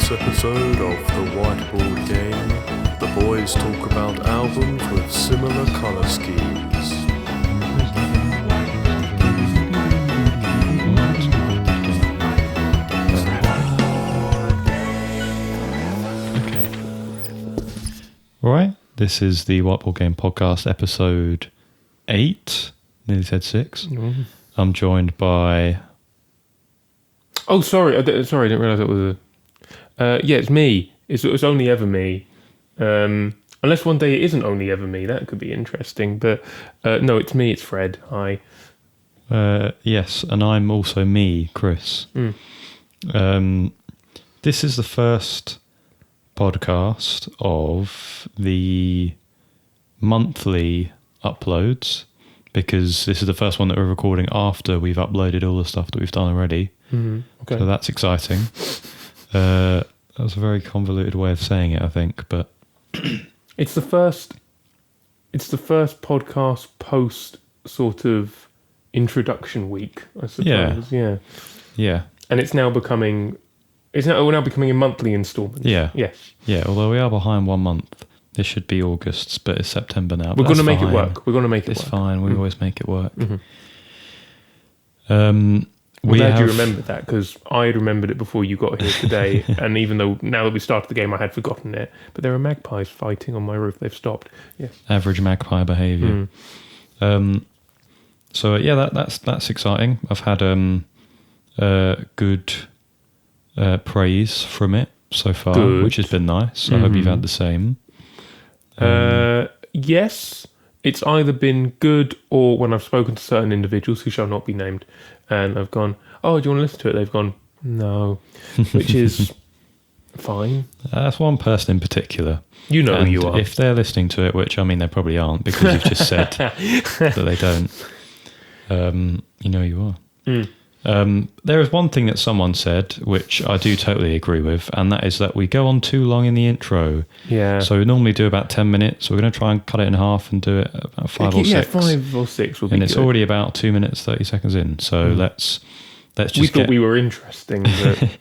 this episode of the Whiteboard Game, the boys talk about albums with similar colour schemes. Alright, this is the Whiteboard Game podcast, episode 8, nearly said 6. Mm-hmm. I'm joined by... Oh, sorry, I didn't realise it was a... yeah, it's me. It's only ever me. Unless one day it isn't only ever me, that could be interesting. But no, it's me, it's Fred. Hi. Yes, and I'm also me, Chris. This is the first podcast of the monthly uploads, because this is the first one that we're recording after we've uploaded all the stuff that we've done already. Okay. So that's exciting. That was a very convoluted way of saying it, I think, but It's the first podcast post sort of introduction week, I suppose. yeah, And it's now becoming... we're now becoming in monthly installments. Yeah. Yes. yeah. Although we are behind 1 month. This should be August, but it's September now. We're going to make it work. We're going to make it It's work. fine. We always make it work. I'm glad you remembered that, because I remembered it before you got here today. And even though now that we started the game, I had forgotten it. But there are magpies fighting on my roof. They've stopped. Yes. average magpie behaviour. So yeah, that's exciting. I've had good praise from it so far, Good. which has been nice. I hope you've had the same. Yes, it's either been good, or when I've spoken to certain individuals who shall not be named, and I've gone, oh, do you want to listen to it? They've gone, no, which is fine. That's one person in particular. You know And who you are. if they're listening to it, which I mean they probably aren't, because you've just said that they don't, you know you are. There is one thing that someone said, which I do totally agree with, and that is that we go on too long in the intro. Yeah. So we normally do about 10 minutes. We're going to try and cut it in half and do it about 5 or 6. Yeah, 5 or 6 will be And it's good. already about 2 minutes, 30 seconds in. So let's just We thought we were interesting, but...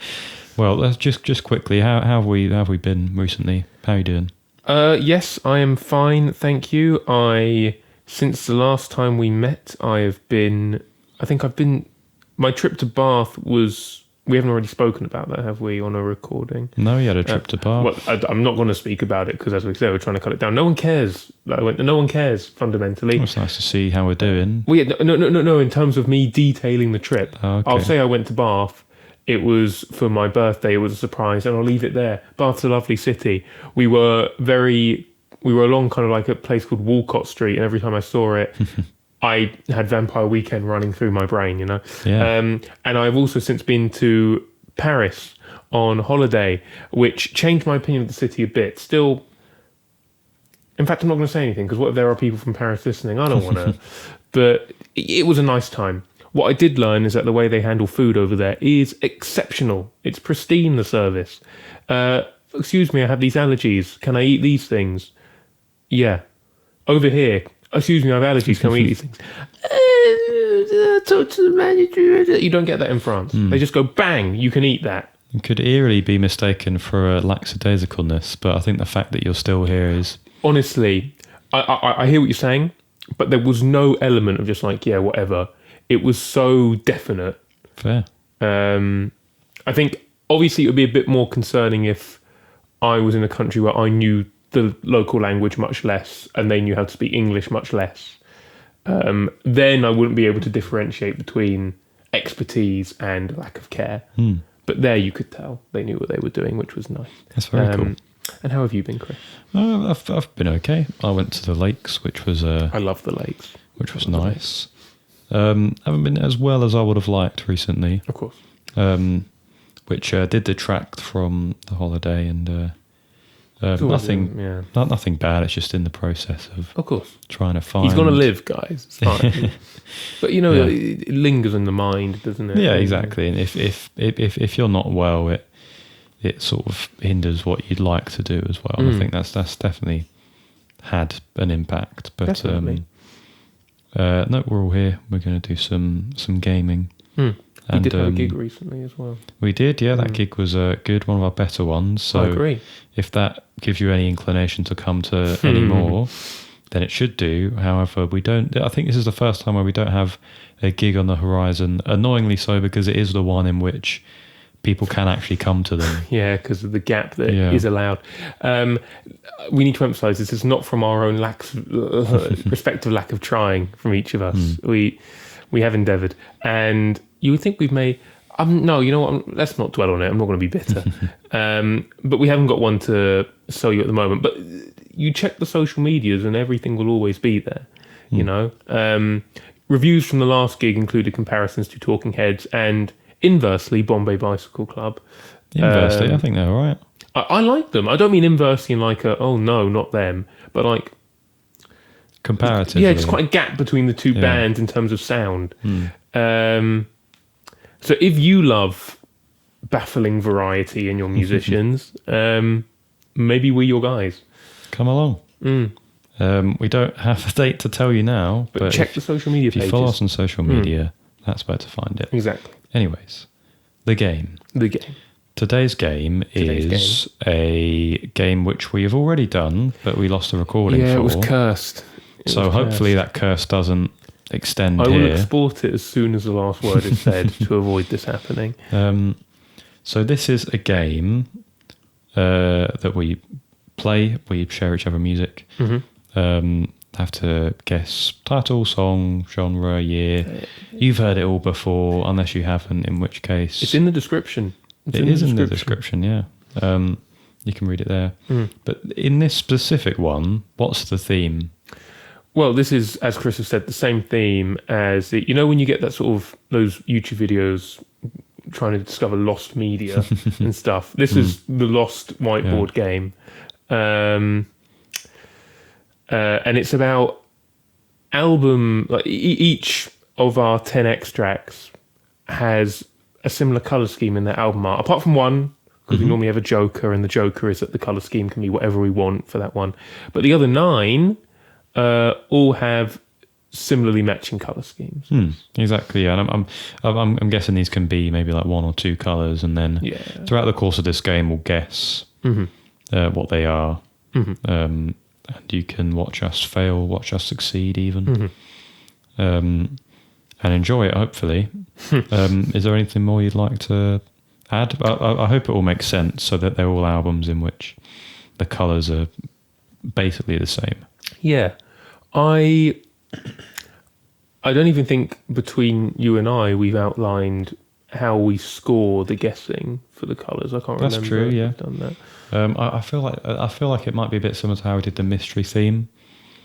Well, let's just quickly, how have we been recently? How are you doing? Yes, I am fine, thank you. Since the last time we met, my trip to Bath was... We haven't already spoken about that, have we, on a recording? No, you had a trip to Bath. Well, I'm not going to speak about it because, as we said, we're trying to cut it down. No one cares. No one cares, fundamentally. It's nice to see how we're doing. Well, yeah, no. In terms of me detailing the trip, Oh, okay. I'll say I went to Bath. It was for my birthday. It was a surprise, and I'll leave it there. Bath's a lovely city. We were along kind of like a place called Walcott Street, and every time I saw it, I had Vampire Weekend running through my brain, you know. Yeah. And I've also since been to Paris on holiday, which changed my opinion of the city a bit. Still, in fact, I'm not going to say anything, because what if there are people from Paris listening? I don't want to. But it was a nice time. What I did learn is that the way they handle food over there is exceptional. It's pristine, the service. Excuse me, I have these allergies. Can I eat these things? Yeah. Over here, excuse me, I have allergies. Can we eat these things? Talk to the manager. You don't get that in France. They just go, bang, you can eat that. It could eerily be mistaken for a lackadaisicalness, but I think the fact that you're still here is... Honestly, I hear what you're saying, but there was no element of just like, yeah, whatever. It was so definite. Fair. I think, obviously, it would be a bit more concerning if I was in a country where I knew the local language much less and they knew how to speak English much less. Then I wouldn't be able to differentiate between expertise and lack of care. But there you could tell they knew what they were doing, which was nice. That's very cool. And how have you been, Chris? I've been okay. I went to the lakes, which was I love the lakes. Which was nice. Haven't been as well as I would have liked recently. Of course. Which did detract from the holiday, and nothing bad. It's just in the process of course, trying to find. He's going to live, guys. It's fine. But it lingers in the mind, doesn't it? Yeah, exactly. And if you're not well, it sort of hinders what you'd like to do as well. And I think that's definitely had an impact. But definitely. No, we're all here. We're going to do some gaming. We did have a gig recently as well. We did, yeah. That gig was good, one of our better ones. So I agree. if that gives you any inclination to come to any more, then it should do. However, we don't. I think this is the first time where we don't have a gig on the horizon. Annoyingly so, because it is the one in which people can actually come to them. Yeah, because of the gap that is allowed. We need to emphasise this is not from our own respective lack of trying from each of us. We have endeavoured, and you would think we've made. No, you know what? Let's not dwell on it. I'm not going to be bitter. But we haven't got one to sell you at the moment. But you check the social medias, and everything will always be there. You know, reviews from the last gig included comparisons to Talking Heads and inversely Bombay Bicycle Club. Inversely, I think they're all right. I like them. I don't mean inversely in like a oh no, not them, but like comparatively. Yeah, it's quite a gap between the two bands in terms of sound. So if you love baffling variety in your musicians, maybe we're your guys. Come along. We don't have a date to tell you now, but check the social media pages. If you follow us on social media, that's where to find it. Exactly. Anyways, the game. Today's game is a game which we have already done, but we lost the recording for. Yeah, it was cursed. So hopefully that curse doesn't extend I here. will export it as soon as the last word is said to avoid this happening. So this is a game that we play. We share each other music. Have to guess title, song, genre, year. You've heard it all before, unless you haven't, in which case... It's in the description. It is in the description, yeah. You can read it there. But in this specific one, what's the theme? Well, this is, as Chris has said, the same theme as... You know when you get that sort of... Those YouTube videos trying to discover lost media and stuff? This is the lost whiteboard game. And it's about album... Like each of our 10 extracts has a similar colour scheme in their album art, apart from one, because we normally have a joker, and the joker is that the colour scheme can be whatever we want for that one. But the other 9 all have similarly matching colour schemes. Exactly, yeah. And I'm guessing these can be maybe like 1 or 2 colours, and then throughout the course of this game, we'll guess what they are. And you can watch us fail, watch us succeed even. And enjoy it, hopefully. Is there anything more you'd like to add? I hope it all makes sense, so that they're all albums in which the colours are basically the same. Yeah. I don't even think between you and I we've outlined how we score the guessing for the colours. I can't remember. That's true, yeah. We've done that. I feel like it might be a bit similar to how we did the mystery theme.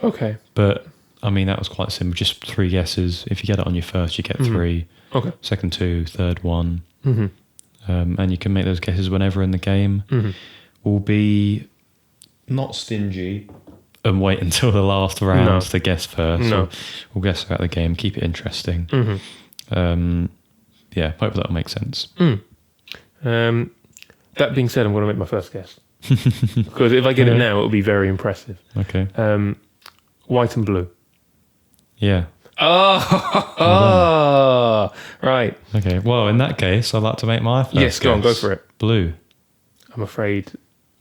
Okay. But I mean, that was quite simple. Just 3 guesses. If you get it on your first, you get 3. Okay. Second 2, third 1. And you can make those guesses whenever in the game. We'll be not stingy and wait until the last round to guess first. No. We'll guess about the game, keep it interesting. Yeah, hope that'll make sense. That being said, I'm going to make my first guess. Because if I get it now, it'll be very impressive. Okay. White and blue. Yeah. Oh, right. Okay. Well, in that case, I'd like to make my first Yes, go on, go guess. for it. Blue. I'm afraid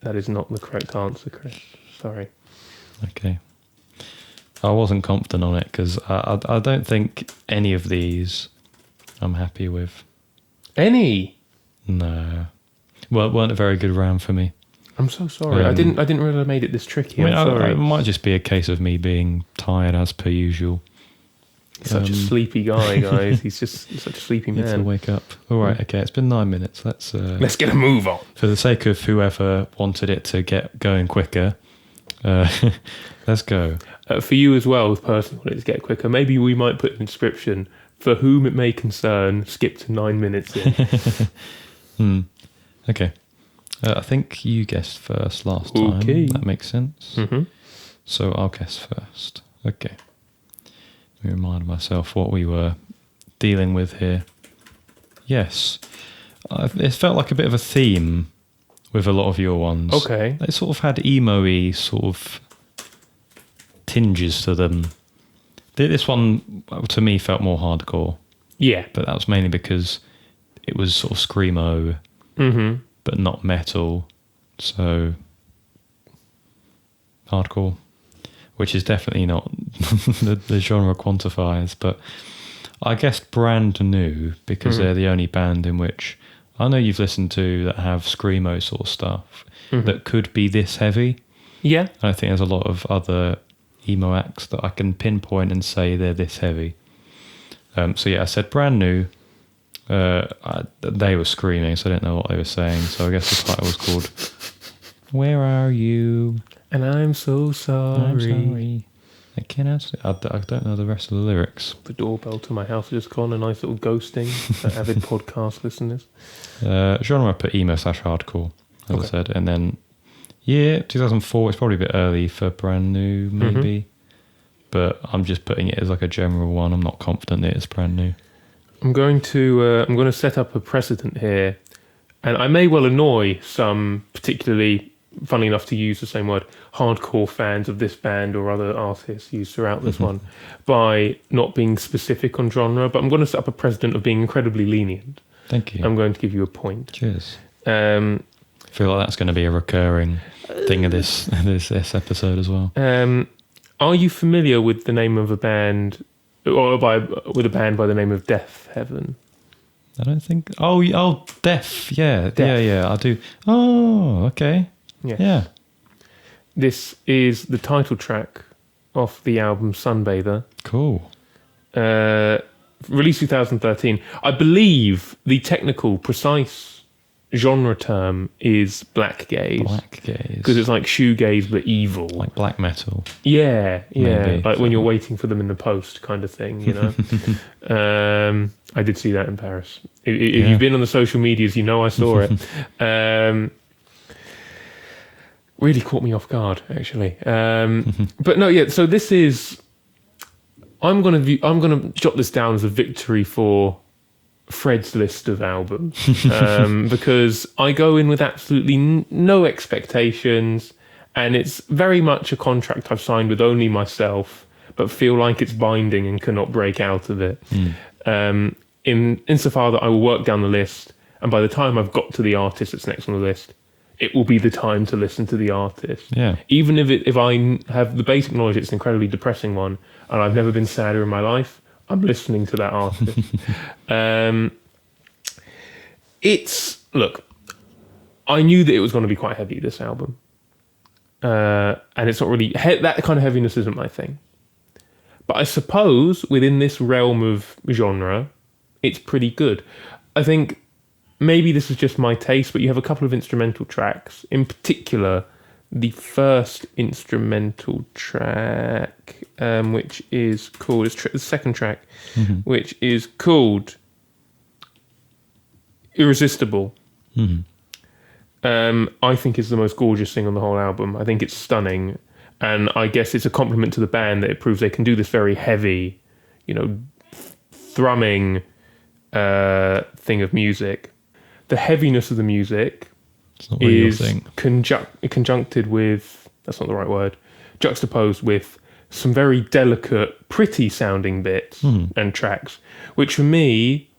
that is not the correct answer, Chris. Sorry. Okay. I wasn't confident on it because I don't think any of these I'm happy with. Any? No. Well, it weren't a very good round for me. I'm so sorry. I didn't realize I made it this tricky. I'm sorry. It might just be a case of me being tired as per usual. He's such a sleepy guy, guys. He's such a sleepy Need to man. wake up. All right, okay. It's been 9 minutes. Let's get a move on. For the sake of whoever wanted it to get going quicker, let's go. For you as well, as person wanted to get quicker, maybe we might put in the description, for whom it may concern, skip to 9 minutes in. Okay. I think you guessed first last time. Okay. That makes sense. So I'll guess first. Okay. Let me remind myself what we were dealing with here. Yes. It felt like a bit of a theme with a lot of your ones. Okay. They sort of had emo-y sort of tinges to them. This one, to me, felt more hardcore. Yeah. But that was mainly because it was sort of screamo, but not metal. So hardcore, which is definitely not the genre quantifiers, but I guess brand new, because they're the only band in which I know you've listened to that have screamo sort of stuff that could be this heavy. Yeah. I think there's a lot of other emo acts that I can pinpoint and say they're this heavy. So yeah, I said brand new. They were screaming, so I didn't know what they were saying. So I guess the title was called "Where Are You?" And I'm so sorry. I'm sorry. I cannot. I don't know the rest of the lyrics. The doorbell to my house has just gone. A nice little ghosting for avid podcast listeners. Genre I put emo/hardcore, as I said, and then 2004. It's probably a bit early for brand new, maybe, but I'm just putting it as like a general one. I'm not confident that it's brand new. I'm going to set up a precedent here, and I may well annoy some particularly, funnily enough to use the same word, hardcore fans of this band or other artists used throughout this one, by not being specific on genre, but I'm going to set up a precedent of being incredibly lenient. Thank you. I'm going to give you a point. Cheers. I feel like that's going to be a recurring thing of this episode as well. Are you familiar with the name of a band, with a band by the name of Death Heaven? I don't think. Oh, Deaf. Yeah, Deaf. yeah. I do. Oh, okay. Yes. Yeah. This is the title track off the album Sunbather. Cool. Released 2013. I believe the technical, precise genre term is black gaze. Black gaze. Because it's like shoegaze but evil. Like black metal. Yeah. Maybe. Like when you're waiting for them in the post kind of thing, you know. I did see that in Paris. If you've been on the social medias, you know I saw it. Really caught me off guard, actually. But no, yeah. So this is. I'm gonna jot this down as a victory for Fred's list of albums, because I go in with absolutely no expectations, and it's very much a contract I've signed with only myself, but feel like it's binding and cannot break out of it. Insofar that I will work down the list, and by the time I've got to the artist that's next on the list, it will be the time to listen to the artist. Yeah. Even if I have the basic knowledge it's an incredibly depressing one, and I've never been sadder in my life, I'm listening to that artist. Look, I knew that it was going to be quite heavy, this album. And it's not really, that kind of heaviness isn't my thing. But I suppose within this realm of genre, it's pretty good. I think maybe this is just my taste, but you have a couple of instrumental tracks. In particular, the first instrumental track, which is called, the second track, which is called Irresistible. I think is the most gorgeous thing on the whole album. I think it's stunning. And I guess it's a compliment to the band that it proves they can do this very heavy, thrumming thing of music. The heaviness of the music is conjuncted with, that's not the right word, juxtaposed with some very delicate, pretty sounding bits and tracks, which for me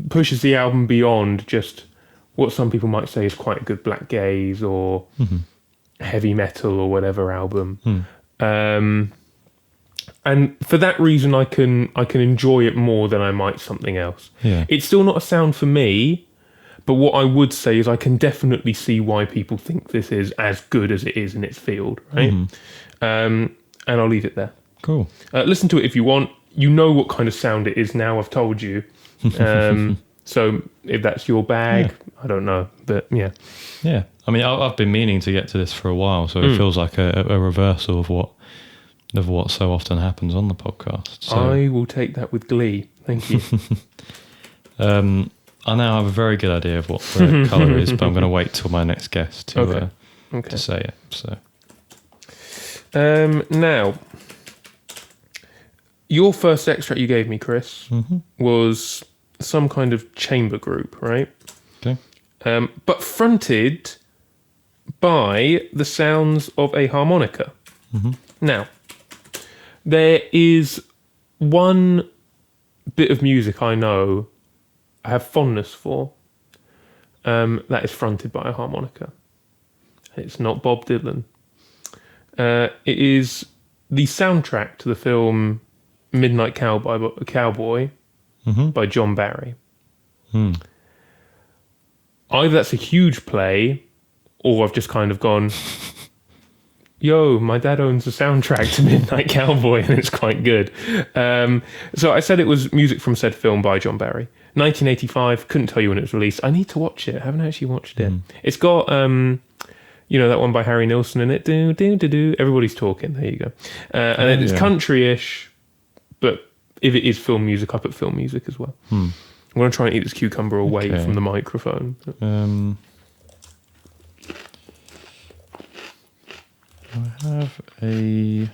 pushes the album beyond just what some people might say is quite a good black gaze or heavy metal or whatever album. And for that reason, I can enjoy it more than I might something else. Yeah. It's still not a sound for me, but what I would say is I can definitely see why people think this is as good as it is in its field, right? And I'll leave it there. Cool. Listen to it if you want. You know what kind of sound it is now, I've told you. So if that's your bag, I don't know. But yeah. Yeah. I mean, I've been meaning to get to this for a while, so it feels like a reversal of what so often happens on the podcast. So. I will take that with glee. Thank you. I now have a very good idea of what the colour is, but I'm going to wait till my next guest to say it. So, now, your first extract you gave me, Chris, was some kind of chamber group, right? Okay. But fronted by the sounds of a harmonica. Now, there is one bit of music I know I have fondness for, that is fronted by a harmonica. It's not Bob Dylan. It is the soundtrack to the film Midnight Cowboy by John Barry. Either that's a huge play, or I've just kind of gone, yo, my dad owns the soundtrack to Midnight Cowboy, and it's quite good. So I said it was music from said film by John Barry. 1985, couldn't tell you when it was released. I need to watch it. I haven't actually watched it. It's got, that one by Harry Nilsson in it. Do, do, do, do. Everybody's talking. There you go. And it's country-ish, but if it is film music, I put film music as well. I'm going to try and eat this cucumber away from the microphone. I have a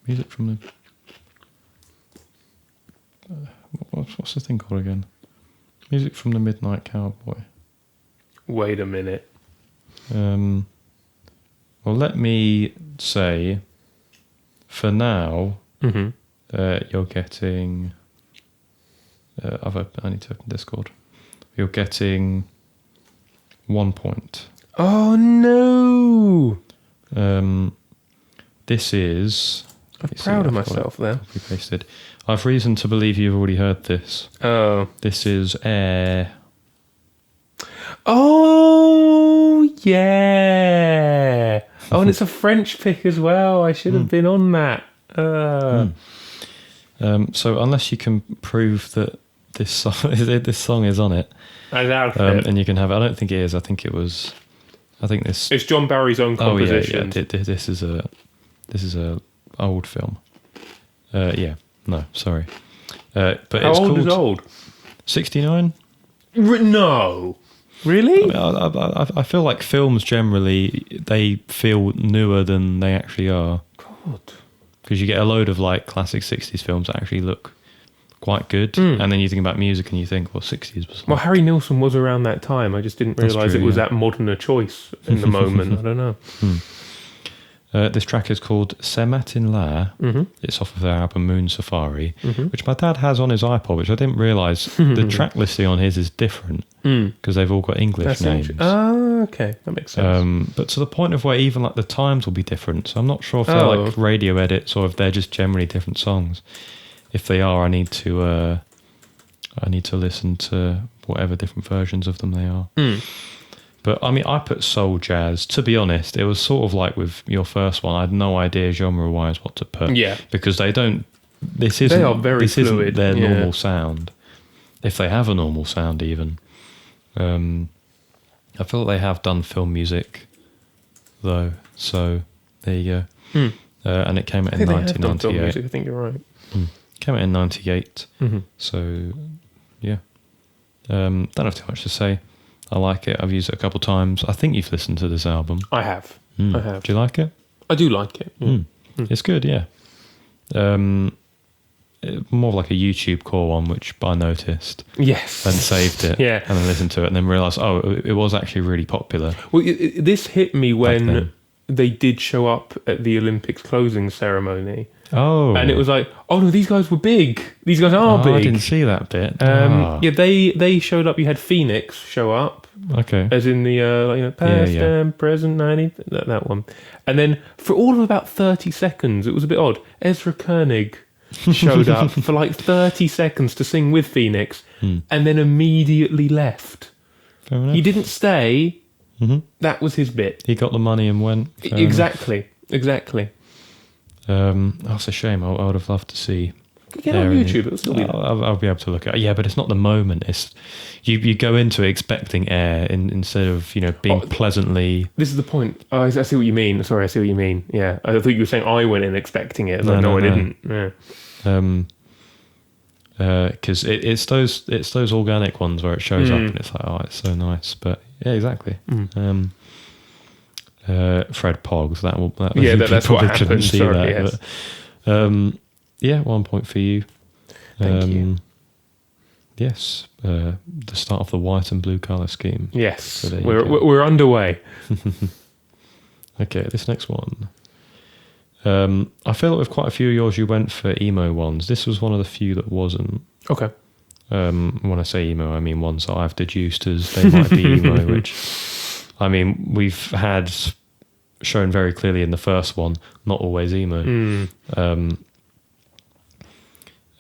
music from the... what's the thing called again? Music from the Midnight Cowboy. Wait a minute. Well, let me say, for now, you're getting... I need to open Discord. You're getting 1 point. Oh, no! This is... I'm proud of myself there. Copy pasted. I've reason to believe you've already heard this. Oh. This is Air. Oh, yeah. Oh, and it's a French pick as well. I should have been on that. So unless you can prove that this song is on it, I doubt it. and you can have it. I don't think it is. I think this. It's John Barry's own composition. Oh yeah. This is a old film. No, sorry. But How it's old called is old? 69. No, really? I feel like films generally they feel newer than they actually are. God. Because you get a load of like classic 60s films that actually look quite good, and then you think about music and you think, well, 60s was like... Well, Harry Nilsson was around that time. I just didn't realise it was that modern a choice in the moment. I don't know. This track is called C'est Matin La. It's off of their album Moon Safari, which my dad has on his iPod, which I didn't realise. The track listing on his is different because they've all got English names. Oh, okay. That makes sense. But to the point of where even like the times will be different. So I'm not sure if they're like radio edits or if they're just generally different songs. If they are, I need to listen to whatever different versions of them they are. But I mean, I put soul jazz. To be honest, it was sort of like with your first one. I had no idea genre-wise what to put. Yeah, because they don't. They are very fluid. Isn't their normal sound. If they have a normal sound, even. I feel like they have done film music, though. So there you go. And it came out in 1998. I think you're right. Came out in 98. So yeah, don't have too much to say. I like it. I've used it a couple of times. I think you've listened to this album. I have. I have. Do you like it? I do like it. It's good, yeah. More like a YouTube core one, which I noticed. Yes. And saved it. Yeah. And then listened to it and then realised, it was actually really popular. Well, this hit me when they did show up at the Olympics closing ceremony. Oh. And it was like, oh no, these guys were big. These guys are big. I didn't see that bit. Yeah, they showed up. You had Phoenix show up. Okay. As in the past and present 90, that one. And then for all of about 30 seconds, it was a bit odd. Ezra Koenig showed up for like 30 seconds to sing with Phoenix and then immediately left. Fair enough. He didn't stay. That was his bit. He got the money and went. Exactly. That's a shame. I would have loved to see. Get on YouTube. It'll still be there. I'll be able to look at it. Yeah, but it's not the moment. It's you go into it expecting air instead of being pleasantly. This is the point. Oh, I see what you mean. Sorry, I see what you mean. Yeah, I thought you were saying I went in expecting it. No, I didn't. Yeah. Because it's those organic ones where it shows up and it's like, oh, it's so nice. But yeah, exactly. Fred Pogs. That's what happened. Sorry, yes. But, yeah, 1 point for you. Thank you. Yes, the start of the white and blue colour scheme. Yes, so we're underway. Okay, this next one. I feel like with quite a few of yours, you went for emo ones. This was one of the few that wasn't. Okay. When I say emo, I mean ones that I've deduced as they might be emo, which, I mean, we've had shown very clearly in the first one, not always emo.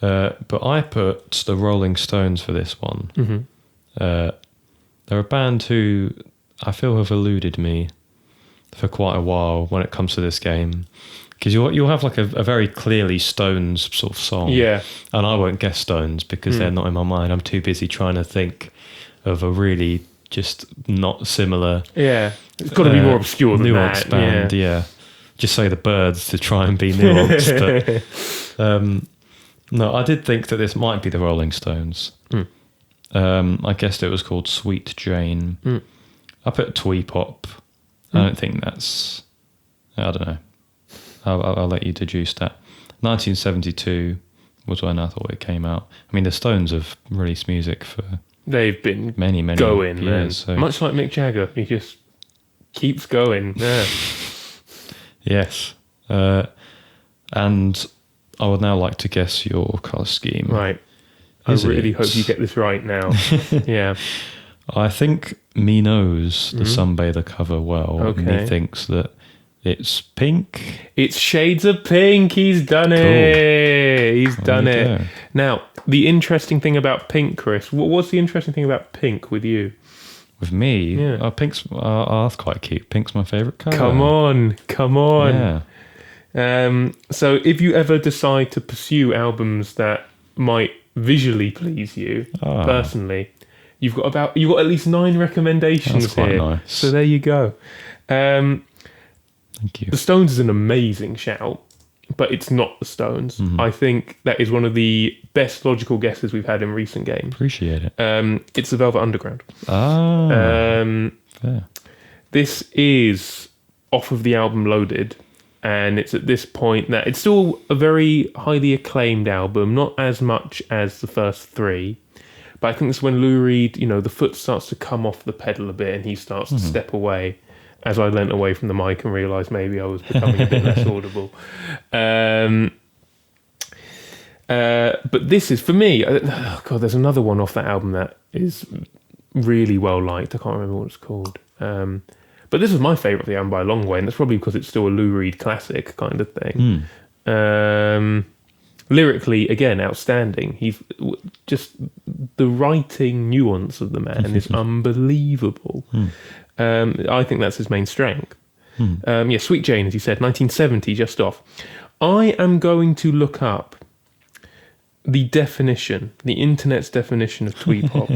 But I put the Rolling Stones for this one. Mm-hmm. They're a band who I feel have eluded me for quite a while when it comes to this game. Because you'll have like a very clearly Stones sort of song. Yeah. And I won't guess Stones because they're not in my mind. I'm too busy trying to think of a really just not similar... Yeah. It's got to be more obscure than nuanced that. band, yeah. Just say the Birds to try and be nuanced. But no, I did think that this might be the Rolling Stones. I guessed it was called Sweet Jane. I put twee pop. I don't think that's... I don't know. I'll let you deduce that. 1972 was when I thought it came out. I mean, the Stones have released music for They've been many going, years. man. So. Much like Mick Jagger, he just keeps going. Yeah. Yes. And I would now like to guess your colour scheme. Right. I really hope you get this right now. Yeah. I think me knows the Sunbather cover well. Okay. And he thinks that it's pink. It's Shades of Pink. He's done it. He's done There you it. go. Now, the interesting thing about pink, Chris, what's the interesting thing about pink with you? With me, Yeah. pink's that's quite cute. Pink's my favourite colour. Come on. Yeah. So if you ever decide to pursue albums that might visually please you, personally, you've got at least 9 recommendations That's quite here. nice. So there you go. Thank you. The Stones is an amazing shout, but it's not the Stones. I think that is one of the best logical guesses we've had in recent games. Appreciate it. It's the Velvet Underground. Fair. This is off of the album Loaded, and it's at this point that it's still a very highly acclaimed album, not as much as the first 3. But I think it's when Lou Reed, the foot starts to come off the pedal a bit and he starts to step away, as I leant away from the mic and realised maybe I was becoming a bit less audible. But this is, for me, there's another one off that album that is really well liked. I can't remember what it's called. But this is my favourite of the album by a long way, and that's probably because it's still a Lou Reed classic kind of thing. Lyrically, again, outstanding. He's just the writing nuance of the man is unbelievable. I think that's his main strength. Sweet Jane, as you said, 1970, just off. I am going to look up the internet's definition of twee pop.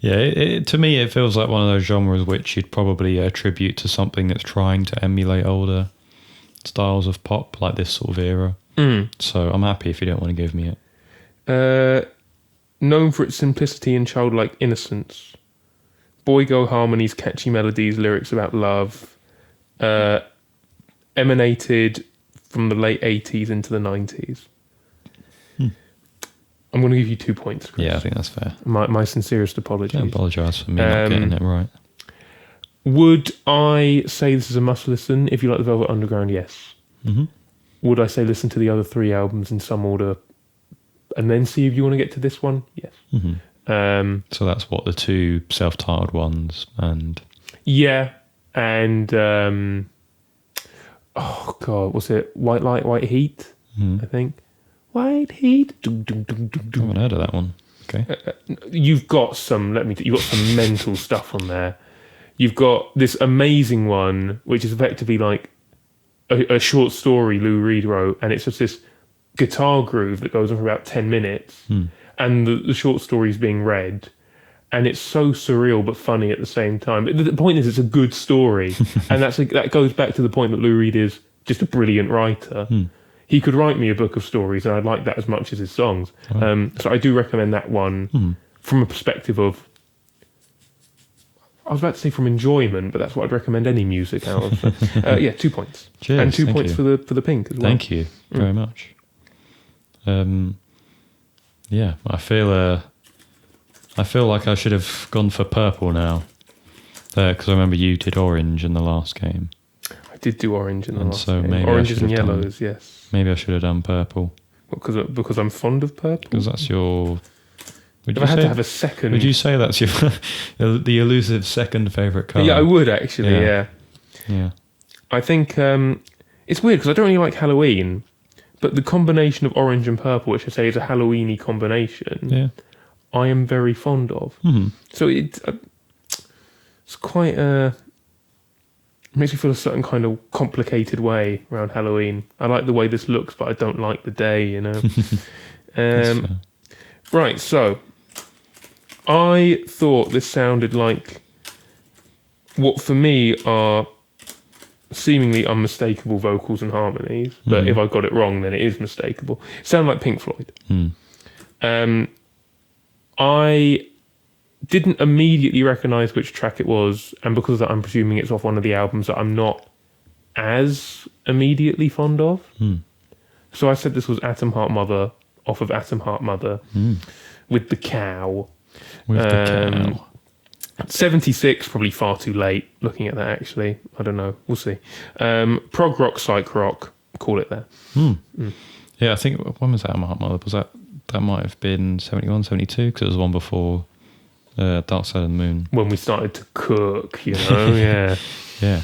Yeah, to me, it feels like one of those genres which you'd probably attribute to something that's trying to emulate older styles of pop, like this sort of era. So I'm happy if you don't want to give me it. Known for its simplicity and childlike innocence. Boy-girl harmonies, catchy melodies, lyrics about love. Emanated from the late 80s into the 90s. I'm going to give you 2 points, Chris. Yeah, I think that's fair. My sincerest apologies. Don't apologise for me not getting it right. Would I say this is a must listen? If you like the Velvet Underground, yes. Would I say listen to the other 3 albums in some order and then see if you want to get to this one? Yes. So that's what, the 2 self-titled ones and... Yeah, and... what's it? White Light, White Heat, I think. White Heat. I haven't heard of that one. Okay. You've got some, you've got some mental stuff on there. You've got this amazing one, which is effectively like a short story Lou Reed wrote, and it's just this guitar groove that goes on for about 10 minutes, and the short story is being read, and it's so surreal but funny at the same time. But the point is, it's a good story, and that goes back to the point that Lou Reed is just a brilliant writer. He could write me a book of stories, and I'd like that as much as his songs. So I do recommend that one from a perspective of, I was about to say from enjoyment, but that's what I'd recommend any music out of. 2 points. Cheers, and 2 thank points you. for the pink as well. Thank you very much. I feel like I should have gone for purple now, because I remember you did orange in the last game. I did do orange in the last so game. maybe I Oranges should and have done- yellows, yes. Maybe I should have done purple, Because I'm fond of purple. because that's your Would If you I had say, to have a second... would you say that's your the elusive second favourite colour? Yeah, I would actually, yeah. Yeah. I think it's weird because I don't really like Halloween, but the combination of orange and purple, which I say is a Halloweeny combination, Yeah. I am very fond of. So it's quite it makes me feel a certain kind of complicated way around Halloween. I like the way this looks, but I don't like the day, you know. Right, so I thought this sounded like what for me are seemingly unmistakable vocals and harmonies, but if I got it wrong, then it is mistakable. It sounded like Pink Floyd. I didn't immediately recognise which track it was, and because of that, I'm presuming it's off one of the albums that I'm not as immediately fond of. So I said this was Atom Heart Mother off of Atom Heart Mother with the cow. With the cow. 76, probably far too late looking at that actually. I don't know. We'll see. Prog rock, psych rock, call it there. Yeah, I think, when was that Atom Heart Mother? Was that might have been 71, 72, because it was one before Dark Side of the Moon. When we started to cook, you know, yeah. Yeah.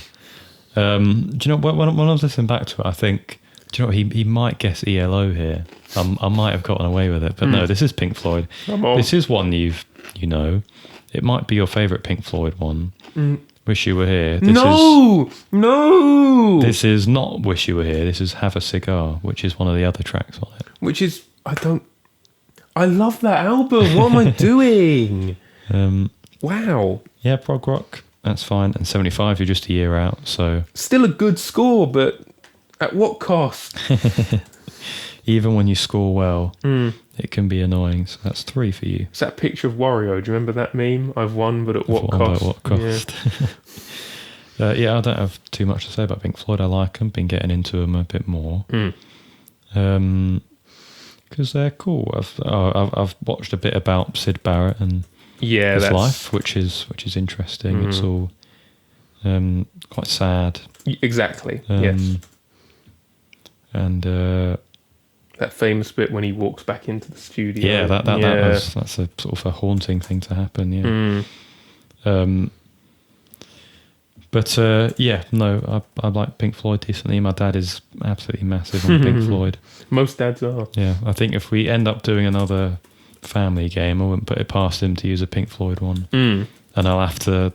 Do you know, when I was listening back to it, I think, do you know what, he might guess ELO here. I might have gotten away with it, but no, this is Pink Floyd. This is one you know. It might be your favourite Pink Floyd one. Wish You Were Here. No! This is not Wish You Were Here. This is Have a Cigar, which is one of the other tracks on it. Which is, I love that album. What am I doing? Wow. Yeah, prog rock. That's fine. And 75, you're just a year out, so... Still a good score, but at what cost? Even when you score well, it can be annoying. So that's 3 for you. It's that picture of Wario. Do you remember that meme? I've won, but at what cost? At what cost? Yeah. I don't have too much to say about Pink Floyd. I like them. Been getting into them a bit more. Because they're cool. I've watched a bit about Syd Barrett and his life, which is interesting. It's all quite sad. Exactly. Yes. And that famous bit when he walks back into the studio. Yeah, that's a sort of a haunting thing to happen. Yeah. But no, I like Pink Floyd decently. My dad is absolutely massive on Pink Floyd. Most dads are. Yeah, I think if we end up doing another family game, I wouldn't put it past him to use a Pink Floyd one. And I'll have to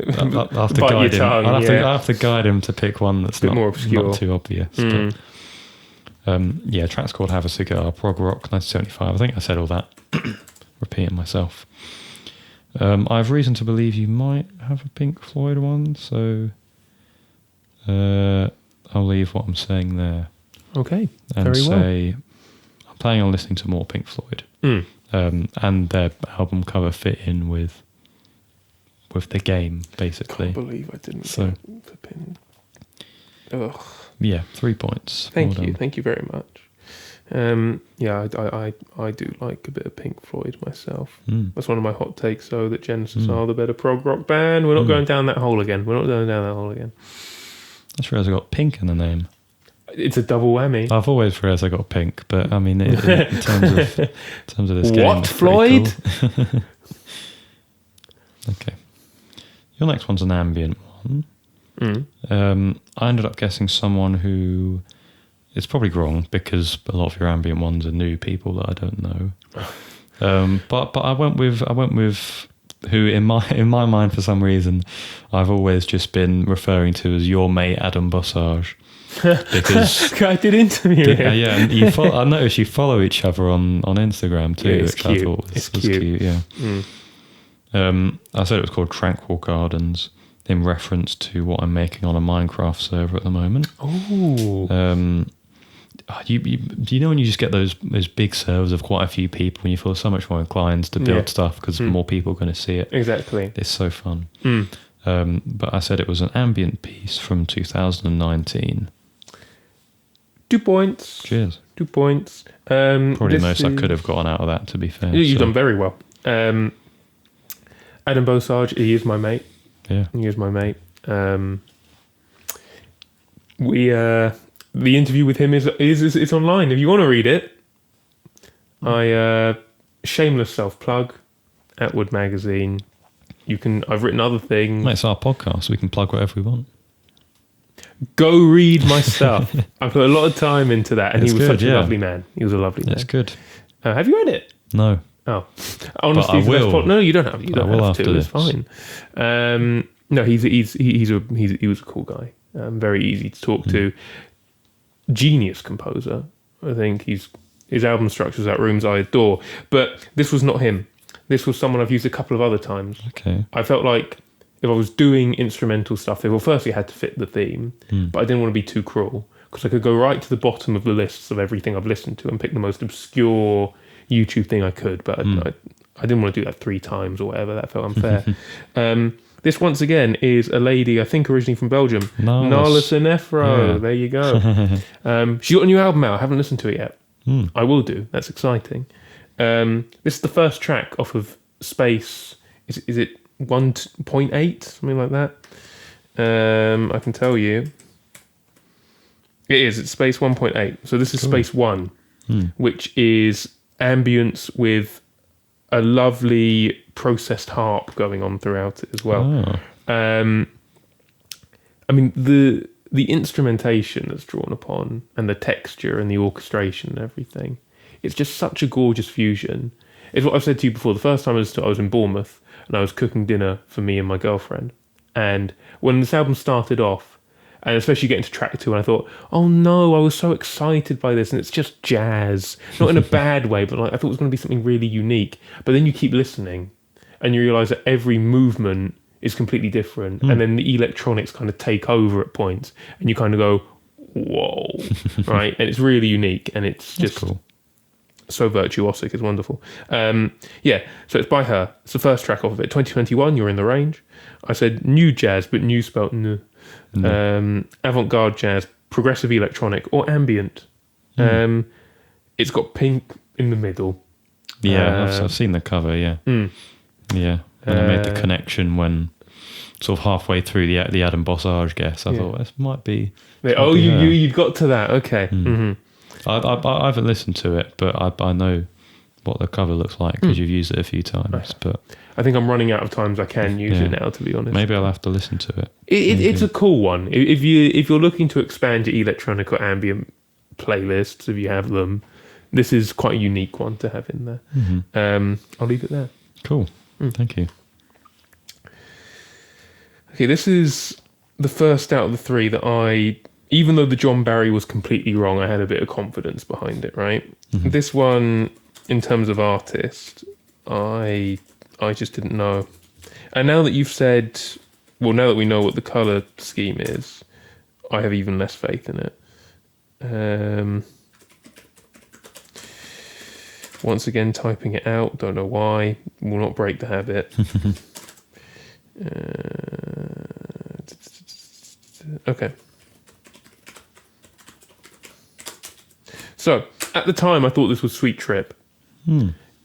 guide him. I'll have to guide him to pick one that's not more obscure, not too obvious. But, track's called Have a Cigar, prog rock, 1975. I think I said all that, repeating myself. I have reason to believe you might have a Pink Floyd one, so I'll leave what I'm saying there. Okay, and very say I'm planning on listening to more Pink Floyd, and their album cover fit in with the game, basically. I can't believe I didn't get the pin. Ugh. Yeah, 3 points. Thank you very much. I do like a bit of Pink Floyd myself. That's one of my hot takes, though, that Genesis are the better prog rock band. We're not going down that hole again. I just realised I got Pink in the name. It's a double whammy. I've always realised I got Pink, but I mean, in terms of this game, what, Floyd? Cool. Okay. Your next one's an ambient one. I ended up guessing someone who is probably wrong because a lot of your ambient ones are new people that I don't know. But I went with who in my mind for some reason I've always just been referring to as your mate Adam Bossage. Because I did interview him. Yeah, and I noticed you follow each other on Instagram too, which cute. I thought was cute. Yeah. I said it was called Tranquil Gardens in reference to what I'm making on a Minecraft server at the moment. Oh. Do you know when you just get those big servers of quite a few people and you feel so much more inclined to build stuff because more people are going to see it? Exactly. It's so fun. But I said it was an ambient piece from 2019. 2 points. Cheers. 2 points. Probably the most I could have gotten out of that, to be fair. You've done very well. Adam Bossage, he is my mate. Yeah. He is my mate. The interview with him is online. If you want to read it, I shameless self-plug, Atwood Magazine. I've written other things. Mate, it's our podcast. We can plug whatever we want. Go read my stuff. I put a lot of time into that, and It's he was good, such a yeah. lovely man. He was a lovely man. That's good. Have you read it? No. Oh, honestly, I will. No, you don't have. You don't I will have to. after It's this. fine. No, he was a cool guy. Very easy to talk to. Genius composer. I think his album structures out rooms I adore. But this was not him. This was someone I've used a couple of other times. Okay. I felt like if I was doing instrumental stuff, firstly it had to fit the theme, but I didn't want to be too cruel because I could go right to the bottom of the lists of everything I've listened to and pick the most obscure YouTube thing I could, but I didn't want to do that 3 times or whatever. That felt unfair. This, once again, is a lady, I think originally from Belgium. Nala Senefro. Yeah. There you go. She got a new album out. I haven't listened to it yet. I will do. That's exciting. This is the first track off of Space. Is it 1.8? Something like that. I can tell you. It is. It's Space 1.8. So this is Space 1, which is ambience with a lovely processed harp going on throughout it as well. Oh. I mean, the instrumentation that's drawn upon and the texture and the orchestration and everything, it's just such a gorgeous fusion. It's what I've said to you before. The first time I was in Bournemouth and I was cooking dinner for me and my girlfriend. And when this album started off, and especially getting to track 2, and I thought, oh no, I was so excited by this, and it's just jazz. Not in a bad way, but like I thought it was going to be something really unique. But then you keep listening, and you realise that every movement is completely different, and then the electronics kind of take over at points, and you kind of go, whoa, right? And it's really unique, and it's just Cool. so virtuosic. It's wonderful. So it's by her. It's the first track off of it. 2021, You're in the Range. I said new jazz, but new spelt new. Avant-garde jazz, progressive electronic, or ambient. It's got pink in the middle. Yeah, I've seen the cover, yeah. Yeah, and I made the connection when sort of halfway through the Adam Bossage guess. I thought this might be... You've got to that. Okay. I haven't listened to it, but I know what the cover looks like because you've used it a few times. Nice. But I think I'm running out of times I can use it now, to be honest. maybe I'll have to listen to it. It's a cool one. If you're looking to expand your electronic or ambient playlists, if you have them, this is quite a unique one to have in there. I'll leave it there. Cool. Thank you. Okay, this is the first out of the 3 that even though the John Barry was completely wrong, I had a bit of confidence behind it, right? This one, in terms of artist, I just didn't know. And now that you've said, now that we know what the colour scheme is, I have even less faith in it. Once again, typing it out, don't know why, will not break the habit. Okay. So, at the time, I thought this was Sweet Trip.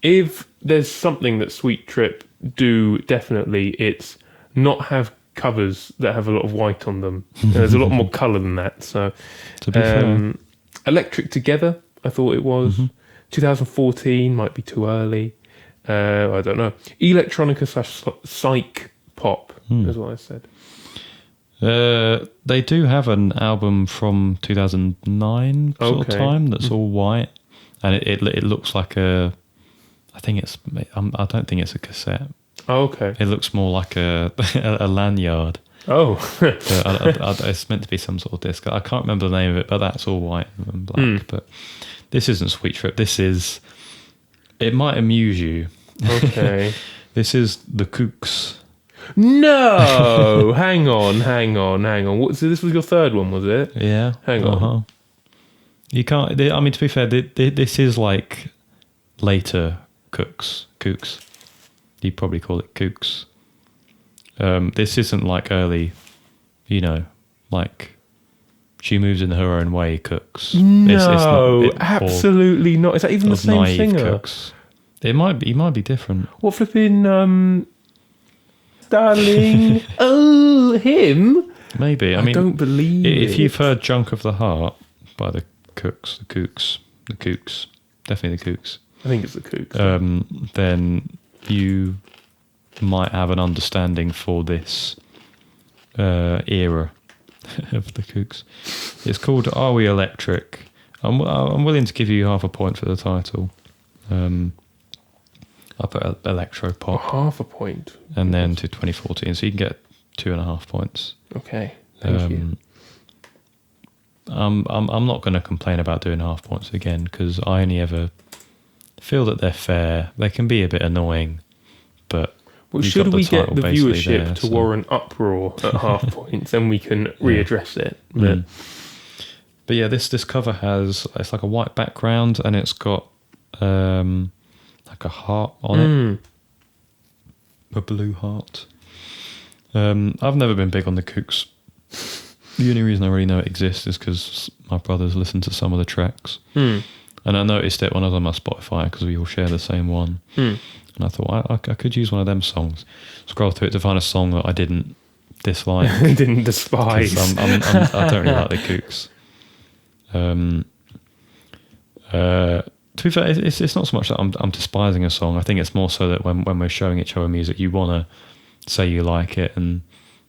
If there's something that Sweet Trip do, definitely, it's not have covers that have a lot of white on them. There's a lot more colour than that. So, To be fair. Electric Together, I thought it was. 2014 might be too early. I don't know. Electronica / psych pop is what I said. They do have an album from 2009 sort of time that's all white, and it looks like a. I don't think it's a cassette. Oh, okay. It looks more like a lanyard. Oh. It's meant to be some sort of disc. I can't remember the name of it, but that's all white and black. But this isn't Sweet Trip. This is. It might amuse you. Okay. This is the Kooks. No! hang on. So this was your third one, was it? Yeah. Hang on. You can't. I mean, to be fair, this is like later Kooks. You'd probably call it Kooks. This isn't like early, like She Moves in Her Own Way Kooks. No, absolutely not. Is that even the same singer? Kooks. It might be different. What flipping darling? Oh, him? Maybe. I mean, don't believe if it. you've heard Junk of the Heart by the Kooks, definitely the Kooks. I think it's the Kooks. then you might have an understanding for this era of the Kooks. It's called Are We Electric? I'm willing to give you half a point for the title. I put electro pop. Half a point. And then to 2014, so you can get 2.5 points. Okay, thank you. I'm not going to complain about doing half points again because I only ever feel that they're fair. They can be a bit annoying, but should we get the viewership there, to warrant uproar at half points, then we can readdress it. But yeah, this cover it's like a white background and it's got like a heart on it, a blue heart. I've never been big on the Kooks. The only reason I really know it exists is because my brothers listen to some of the tracks. And I noticed it when I was on my Spotify because we all share the same one. And I thought, I could use one of them songs. Scroll through it to find a song that I didn't dislike. Didn't despise. I don't really like the Kooks. To be fair, it's not so much that I'm despising a song. I think it's more so that when we're showing each other music, you want to say you like it and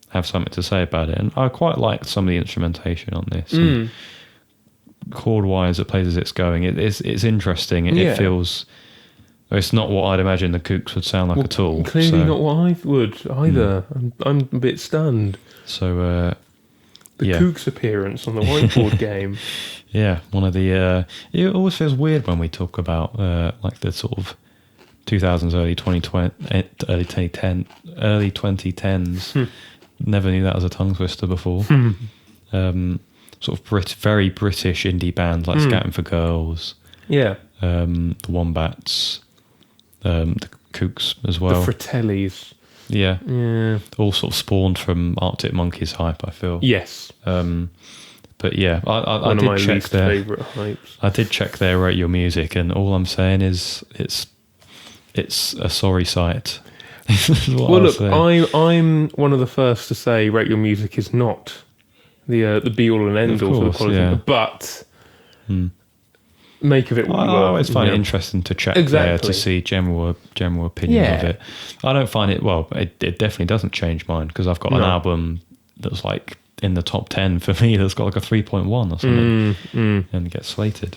have something to say about it. And I quite like some of the instrumentation on this. And chord-wise, it plays as it's going. It's interesting. It feels... It's not what I'd imagine the Kooks would sound like at all. Clearly not what I would either. I'm a bit stunned. So... the Kooks appearance on the Whiteboard Game. Yeah, one of the... it always feels weird when we talk about like the sort of 2000s, early 2010s. Never knew that as a tongue twister before. Sort of very British indie bands like Scatting for Girls. Yeah. The Wombats. The Kooks as well. The Fratellis. Yeah. Yeah. All sort of spawned from Arctic Monkeys hype, I feel. Yes. But yeah, I did check least their favourite hypes. I did check their Rate Your Music, and all I'm saying is it's a sorry sight. Well, look, I'm one of the first to say Rate Your Music is not the be all and end all for the quality, but make of it what you will. I always find it interesting to check there to see general opinion of it. I don't find it it definitely doesn't change mine because I've got an album that's like in the top 10 for me that's got like a 3.1 or something and gets slated.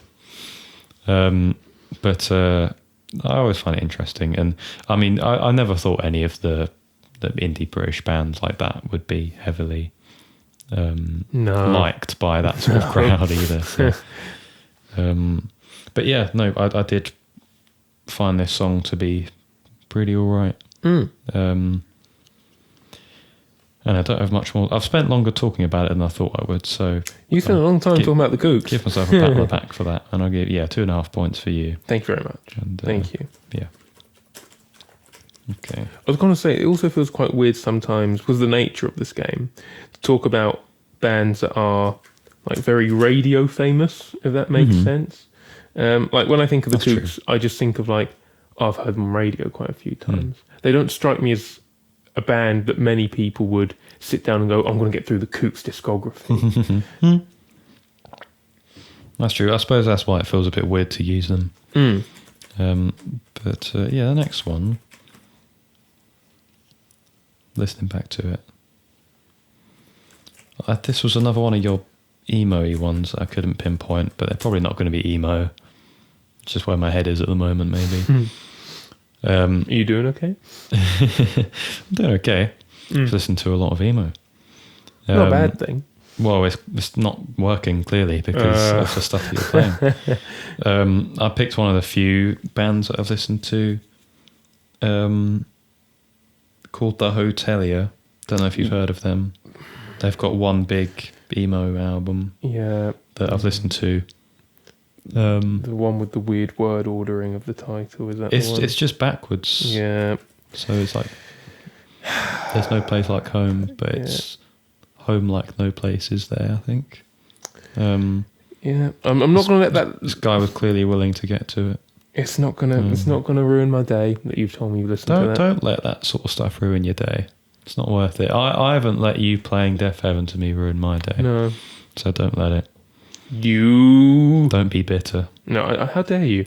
But I always find it interesting, and I mean I never thought any of the indie British bands like that would be heavily liked by that sort of crowd either. So. But yeah, no, I did find this song to be pretty all right. And I don't have much more. I've spent longer talking about it than I thought I would. So you spent a long time talking about the Kooks. Give myself a pat on the back for that, and I'll give 2.5 points for you. Thank you very much. And, thank you. Yeah. Okay. I was going to say it also feels quite weird sometimes with the nature of this game to talk about bands that are like very radio famous, if that makes sense. Like when I think of the Kooks, I just think of like I've heard them on radio quite a few times. They don't strike me as a band that many people would sit down and go, I'm going to get through the Kooks discography. That's true. I suppose that's why it feels a bit weird to use them. But the next one, listening back to it, this was another one of your emo-y ones that I couldn't pinpoint, but they're probably not going to be emo. It's just where my head is at the moment, maybe. Are you doing okay? I'm doing okay. I've listened to a lot of emo. Not a bad thing. Well, it's not working clearly because of the stuff that you're playing. I picked one of the few bands that I've listened to called The Hotelier. Don't know if you've heard of them. They've got one big emo album that I've listened to. The one with the weird word ordering of the title, is that the one? It's just backwards. Yeah. So it's like there's no place like home, but it's home like no place is there, I think. I'm not going to let that. This guy was clearly willing to get to it. It's not gonna ruin my day that you've told me you listened to that. Don't let that sort of stuff ruin your day. It's not worth it. I haven't let you playing Death Heaven to me ruin my day. No. So don't let it. You. Don't be bitter. No, how dare you?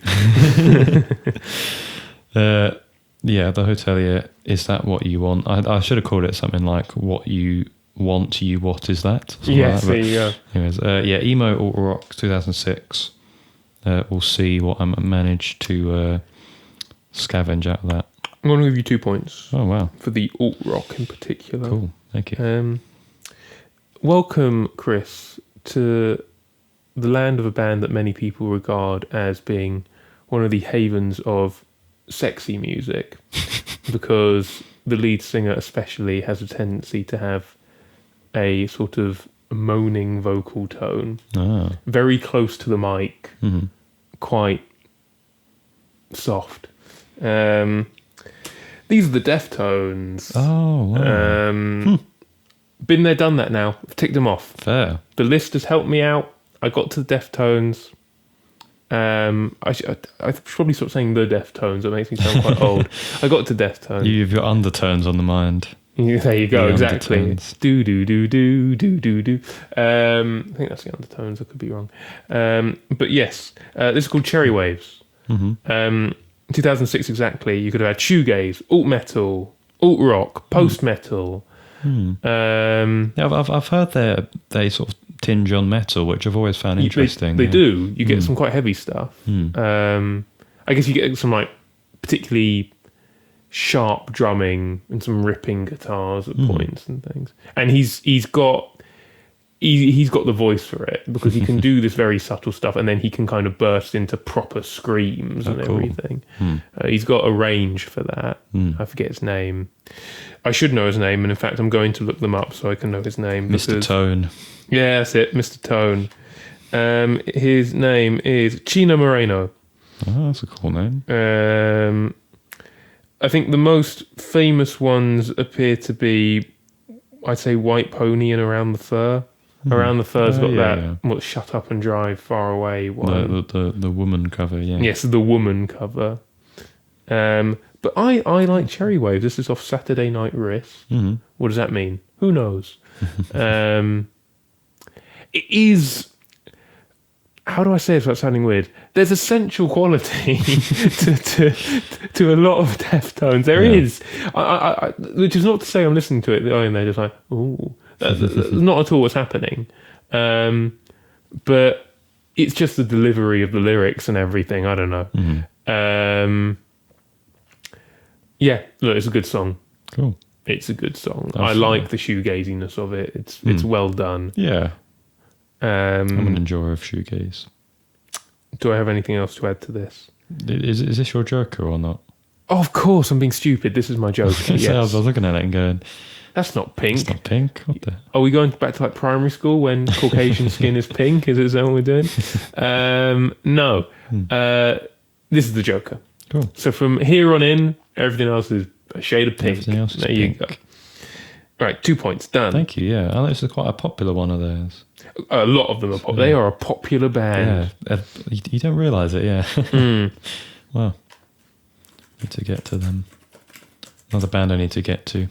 Yeah, the hotelier. Is that what you want? I should have called it something like "What you want, you what is that?" Something Yes, like that. there you go. Anyways, yeah, emo alt rock 2006. We'll see what I manage to scavenge out of that. I'm going to give you 2 points Oh wow, for the alt rock in particular. cool, thank you. Welcome, Chris, to the land of a band that many people regard as being one of the havens of sexy music, because the lead singer especially has a tendency to have a sort of moaning vocal tone, very close to the mic, quite soft. These are the Deftones. Oh wow. Been there, done that now. I've ticked them off. Fair. The list has helped me out. I got to the Deftones. I should probably stop saying the Deftones. It makes me sound quite old. I got to Deftones. You've got undertones on the mind. There you go. The Exactly. undertones. Do do do do do do do. I think that's the undertones. I could be wrong. But yes, this is called Cherry Waves. 2006 exactly. You could have had shoegaze, alt metal, alt rock, post metal. Yeah, I've heard they sort of tinge on metal, which I've always found interesting. They do. You get some quite heavy stuff. I guess you get some like particularly sharp drumming and some ripping guitars at points and things. And he's got the voice for it, because he can do this very subtle stuff, and then he can kind of burst into proper screams and cool. everything. He's got a range for that. I forget his name. I should know his name, and in fact, I'm going to look them up so I can know his name. Mr. Tone. Yeah, that's it, Mr. Tone. His name is Chino Moreno. Oh, that's a cool name. I think the most famous ones appear to be, I'd say, White Pony and Around the Fur. Around the Fur's got that what, Shut Up and Drive Far Away one. The woman cover, yeah. Yes, the woman cover. But I like Cherry Waves. This is off Saturday Night Wrist. What does that mean? Who knows? It is... How do I say it without sounding weird? There's a sensual quality to a lot of Deftones. There is. I, which is not to say I'm listening to it and they're just like, ooh. That's not at all what's happening. But it's just the delivery of the lyrics and everything. I don't know. Yeah, look, it's a good song. Cool. It's a good song. Definitely. I like the shoegaziness of it. It's well done. Yeah. I'm an enjoyer of shoegaze. Do I have anything else to add to this? Is this your Joker or not? Oh, of course, I'm being stupid. This is my joke. Yes. I was looking at it and going, that's not pink. it's not pink. What the? Are we going back to like primary school when Caucasian skin is pink? Is that what we're doing? No. This is the Joker. Cool. So from here on in, everything else is a shade of pink. Everything else is there pink. you go. Right, 2 points done. Thank you. Yeah, I know this is quite a popular one of theirs. A lot of them are popular. They are a popular band. Yeah, you don't realise it. Yeah. Well, need to get to them. Another band I need to get to.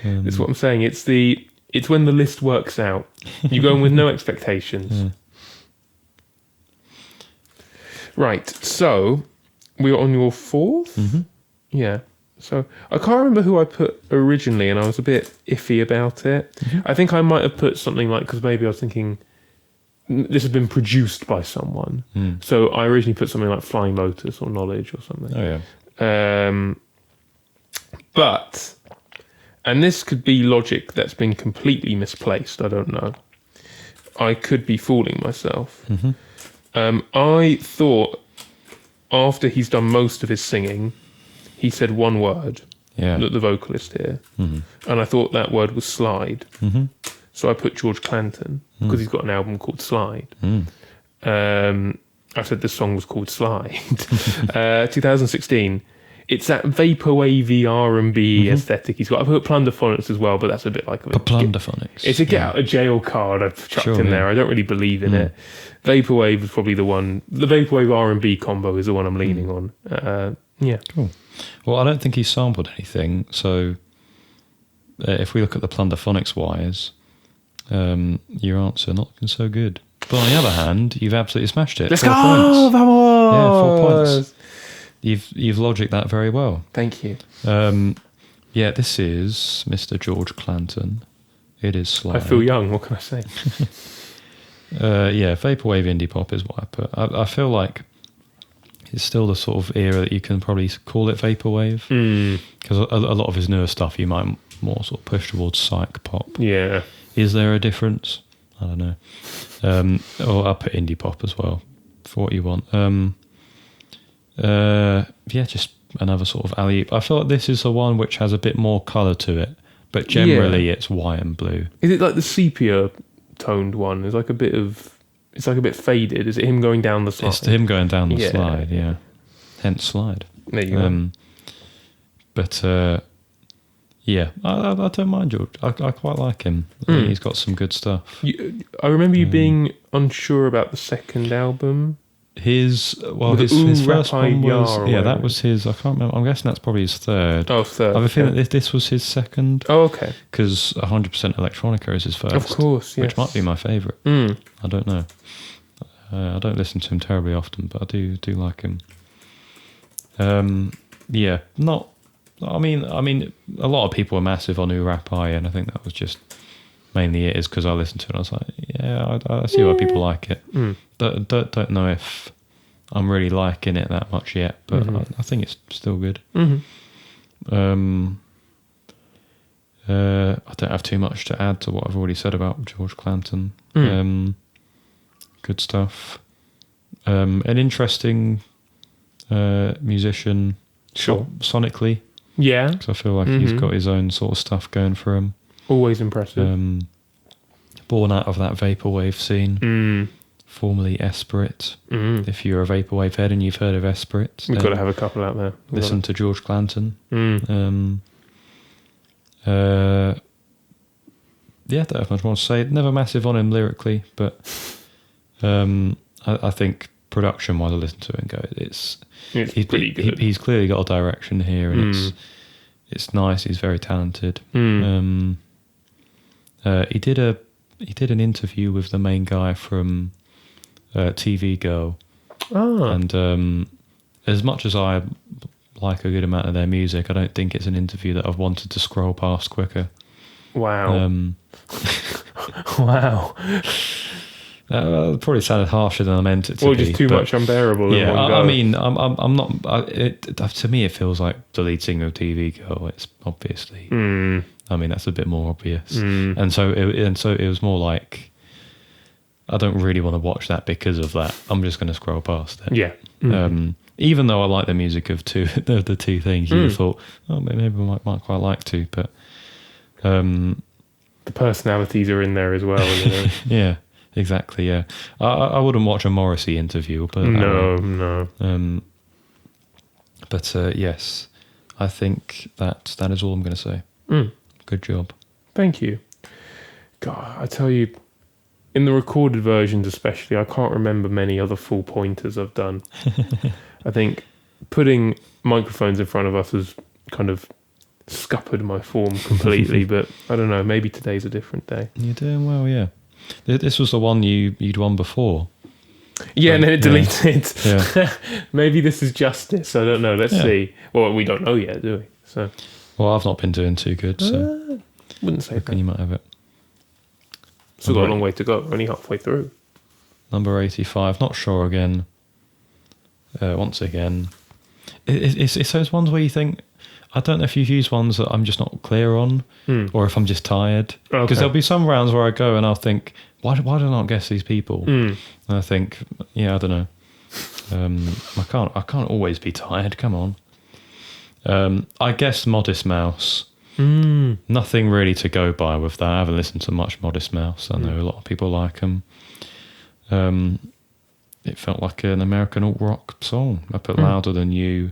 That's what I'm saying. It's when the list works out. You go in with no expectations. Yeah. Right, so we're on your fourth? Yeah. So I can't remember who I put originally, and I was a bit iffy about it. I think I might have put something like, because maybe I was thinking this has been produced by someone. So I originally put something like Flying Lotus or Knowledge or something. Oh yeah. But, and this could be logic that's been completely misplaced, I don't know. I could be fooling myself. I thought after he's done most of his singing, he said one word, the vocalist here. And I thought that word was slide. So I put George Clanton, because he's got an album called Slide. I said the song was called Slide. 2016. It's that vaporwavy R&B aesthetic he's got. I put Plunderphonics as well, but that's a bit like... Plunderphonics. It's a get out of jail card I've chucked in there. I don't really believe in it. Vaporwave is probably the one... The Vaporwave R&B combo is the one I'm leaning on. Yeah. Cool. Well, I don't think he sampled anything, so if we look at the Plunderphonics wise, your answer not looking so good. But on the other hand, you've absolutely smashed it. Let's 4 go! points. Vamos! Yeah, 4 points. You've logicked that very well. Thank you. Yeah, this is Mr. George Clanton. It is Slide. I feel young. What can I say? Yeah, vaporwave indie pop is what I put. I feel like it's still the sort of era that you can probably call it vaporwave, because a lot of his newer stuff you might more sort of push towards psych pop. Yeah. Is there a difference? I don't know. Or I'll put indie pop as well for what you want. Yeah, just another sort of alley. I feel like this is the one which has a bit more colour to it, but generally it's white and blue. Is it like the sepia toned one? It's like a bit faded. Is it him going down the slide? It's him going down the slide, yeah. Hence Slide. There you go. But yeah, I don't mind George. I quite like him. I think he's got some good stuff. I remember you being unsure about the second album. His first one was that was his. I can't remember. I'm guessing that's probably his third. Oh, third. I have a feeling that this was his second. Oh, okay. Because 100% Electronica is his first. Of course, yes. Which might be my favourite. I don't know. I don't listen to him terribly often, but I do like him. Yeah, not. I mean, a lot of people are massive on Urapai, and I think that was just mainly it. Is because I listened to it, and I was like, yeah, I see why people like it. Don't know if I'm really liking it that much yet, but I think it's still good. I don't have too much to add to what I've already said about George Clanton. Good stuff. An interesting musician, sonically. Yeah, because I feel like he's got his own sort of stuff going for him. Always impressive. Born out of that vaporwave scene. Formerly Esprit. If you're a vaporwave head and you've heard of Esprit, we've got to have a couple out there. Listen to George Clanton. Yeah, don't have much more to say. Never massive on him lyrically, but I think production-wise, I listen to it and go, it's pretty good. He's clearly got a direction here, and it's nice. He's very talented. He did an interview with the main guy from TV Girl, and as much as I like a good amount of their music, I don't think it's an interview that I've wanted to scroll past quicker. Wow. Wow. Probably sounded harsher than I meant it to be. Or just too much unbearable. Yeah, I mean, I'm not. To me, it feels like deleting a TV Girl. It's obviously. I mean, that's a bit more obvious, and so it was more like, I don't really want to watch that because of that. I'm just going to scroll past it. Yeah. Even though I like the music of the two things, you thought, oh, maybe I might quite like to, but the personalities are in there as well. You know? Yeah. Exactly, yeah. I wouldn't watch a Morrissey interview, but no. But yes, I think that is all I'm going to say. Good job. Thank you. God, I tell you, in the recorded versions especially, I can't remember many other full pointers I've done. I think putting microphones in front of us has kind of scuppered my form completely, but I don't know, maybe today's a different day. You're doing well, yeah. This was the one you'd won before. Yeah, and then it deleted. Yeah. Maybe this is justice. I don't know. Let's see. Well, we don't know yet, do we? So. Well, I've not been doing too good, so wouldn't say that. You might have it. Still got a long way to go. We're only halfway through. Number 85. Not sure again. Once again, it's those ones where you think, I don't know if you've used ones that I'm just not clear on, or if I'm just tired. Because there'll be some rounds where I go and I'll think, why do I not guess these people? And I think, yeah, I don't know. I can't always be tired. Come on. I guess Modest Mouse. Nothing really to go by with that. I haven't listened to much Modest Mouse. I know a lot of people like them. It felt like an American alt-rock song. I put Louder Than You,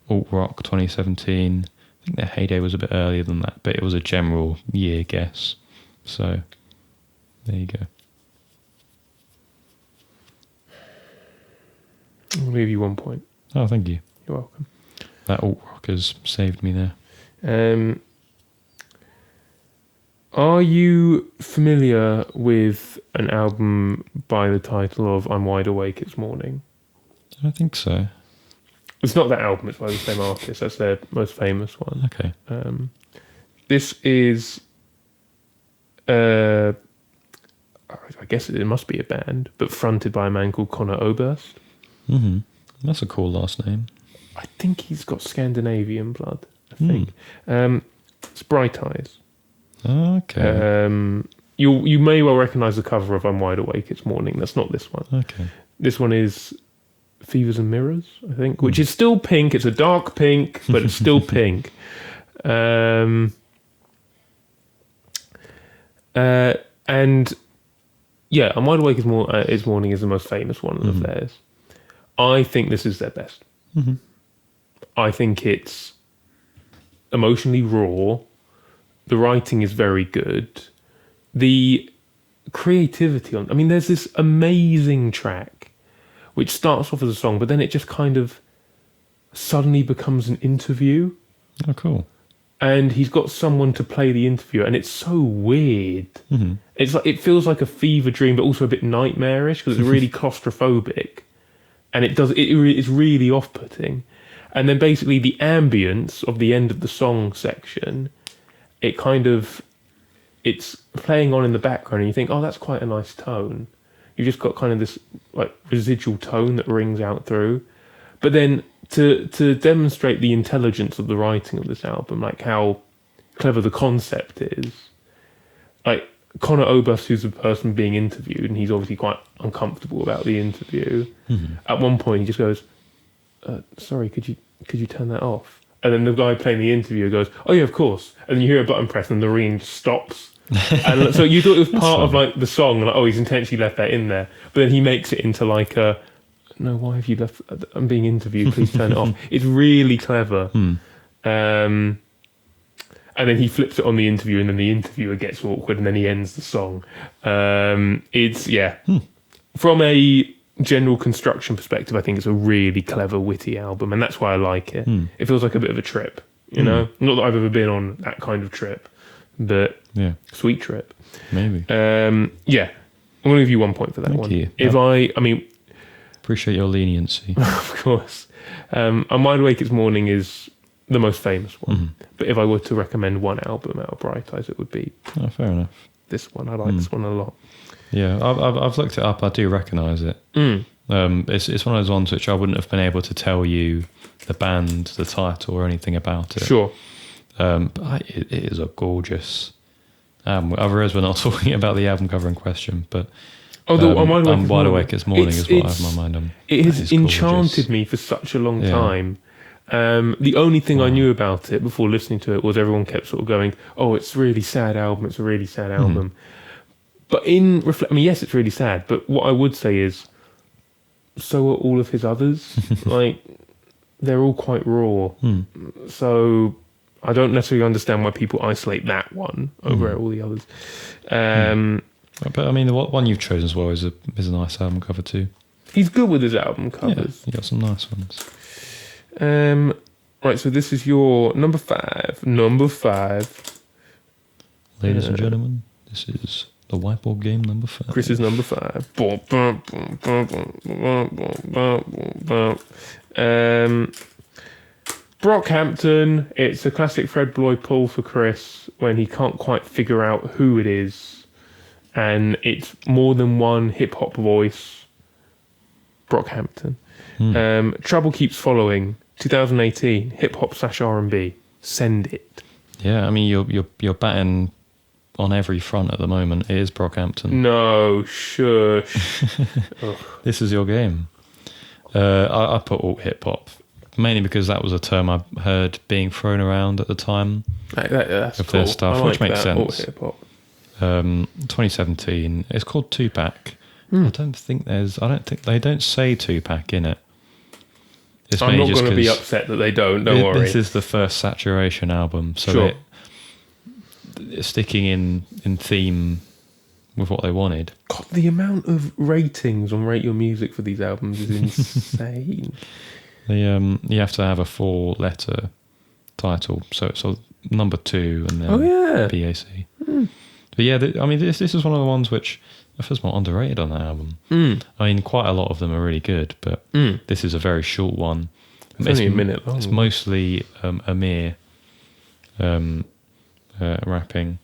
alt-rock 2017. I think their heyday was a bit earlier than that, but it was a general year guess. So, there you go. I'll leave you 1 point. Oh, thank you. You're welcome. That alt-rock has saved me there. Are you familiar with an album by the title of I'm Wide Awake, It's Morning? I don't think so. It's not that album, it's by the same artist. That's their most famous one. Okay. This is, I guess it must be a band, but fronted by a man called Connor Oberst. Mm-hmm. That's a cool last name. I think he's got Scandinavian blood, I think. It's Bright Eyes. Okay. You may well recognise the cover of I'm Wide Awake, It's Morning. That's not this one. Okay. This one is Fevers and Mirrors, I think, which is still pink. It's a dark pink, but it's still pink. And yeah, I'm Wide Awake It's Morning is the most famous one of theirs. I think this is their best. Mm-hmm. I think it's emotionally raw. The writing is very good. The creativity there's this amazing track which starts off as a song, but then it just kind of suddenly becomes an interview. Oh, cool. And he's got someone to play the interview, and it's so weird. Mm-hmm. It's like it feels like a fever dream, but also a bit nightmarish because it's really claustrophobic, and it's really off-putting. And then basically the ambience of the end of the song section, it's playing on in the background, and you think, oh, that's quite a nice tone. You've just got kind of this like residual tone that rings out through. But then to demonstrate the intelligence of the writing of this album, like how clever the concept is, like Connor Oberst, who's the person being interviewed, and he's obviously quite uncomfortable about the interview. Mm-hmm. At one point, he just goes, "Sorry, could you turn that off?" And then the guy playing the interview goes, "Oh yeah, of course." And then you hear a button press, and the ringing just stops. And so you thought it was part of like the song, like, oh, he's intentionally left that in there. But then he makes it into like a, no, why have you left? I'm being interviewed. Please turn it off. It's really clever. And then he flips it on the interview, and then the interviewer gets awkward, and then he ends the song. From a general construction perspective, I think it's a really clever, witty album, and that's why I like it. It feels like a bit of a trip, you know? Not that I've ever been on that kind of trip, but sweet trip. Maybe. I'm going to give you 1 point for that one. You. If I mean... Appreciate your leniency. Of course. I'm Wide Awake It's Morning is the most famous one. But if I were to recommend one album out of Bright Eyes, it would be fair enough. This one. I like this one a lot. Yeah, I've looked it up. I do recognise it. It's one of those ones which I wouldn't have been able to tell you the band, the title, or anything about it. Sure. But it is a gorgeous album. I realize we're not talking about the album cover in question, but I'm Wide Awake It's Morning is what I have my mind on. It has enchanted me for such a long time. The only thing I knew about it before listening to it was everyone kept sort of going, "Oh, it's a really sad album. It's a really sad album." But yes, it's really sad. But what I would say is, so are all of his others. Like, they're all quite raw. So I don't necessarily understand why people isolate that one over all the others. But I mean, the one you've chosen as well is a nice album cover too. He's good with his album covers. Yeah, you got some nice ones. Right, so this is your number 5. Number 5. Ladies and gentlemen, this is the Whiteboard Game number 5. Chris is number 5. Brockhampton. It's a classic Fred Bloy pull for Chris when he can't quite figure out who it is. And it's more than one hip-hop voice. Brockhampton. Trouble Keeps Following. 2018. Hip-hop/R&B. Send it. Yeah, I mean, you're batting on every front at the moment. It is Brockhampton. No, shush. This is your game. I put alt hip-hop. Mainly because that was a term I heard being thrown around at the time. That's of cool. their stuff, which makes sense. Alt hip-hop. 2017. It's called Tupac. I don't think they don't say Tupac in it. I'm not going to be upset that they don't worry. This is the first Saturation album, so it's sticking in theme with what they wanted. God, the amount of ratings on Rate Your Music for these albums is insane. You have to have a 4-letter title, so it's number 2 and then BAC. But yeah, I mean, this is one of the ones which I feel is more underrated on that album. I mean, quite a lot of them are really good, but this is a very short one. It's only a minute long. It's mostly Amir rapping.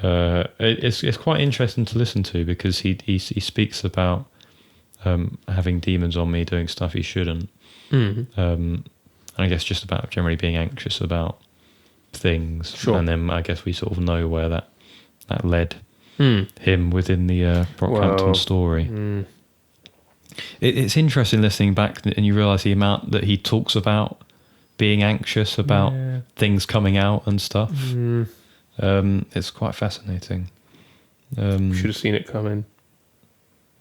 It's quite interesting to listen to because he speaks about having demons on me, doing stuff he shouldn't. And I guess just about generally being anxious about things. Sure. And then I guess we sort of know where that led him within the Brockhampton story. It's interesting listening back and you realise the amount that he talks about being anxious about things coming out and stuff. It's quite fascinating. Should have seen it coming.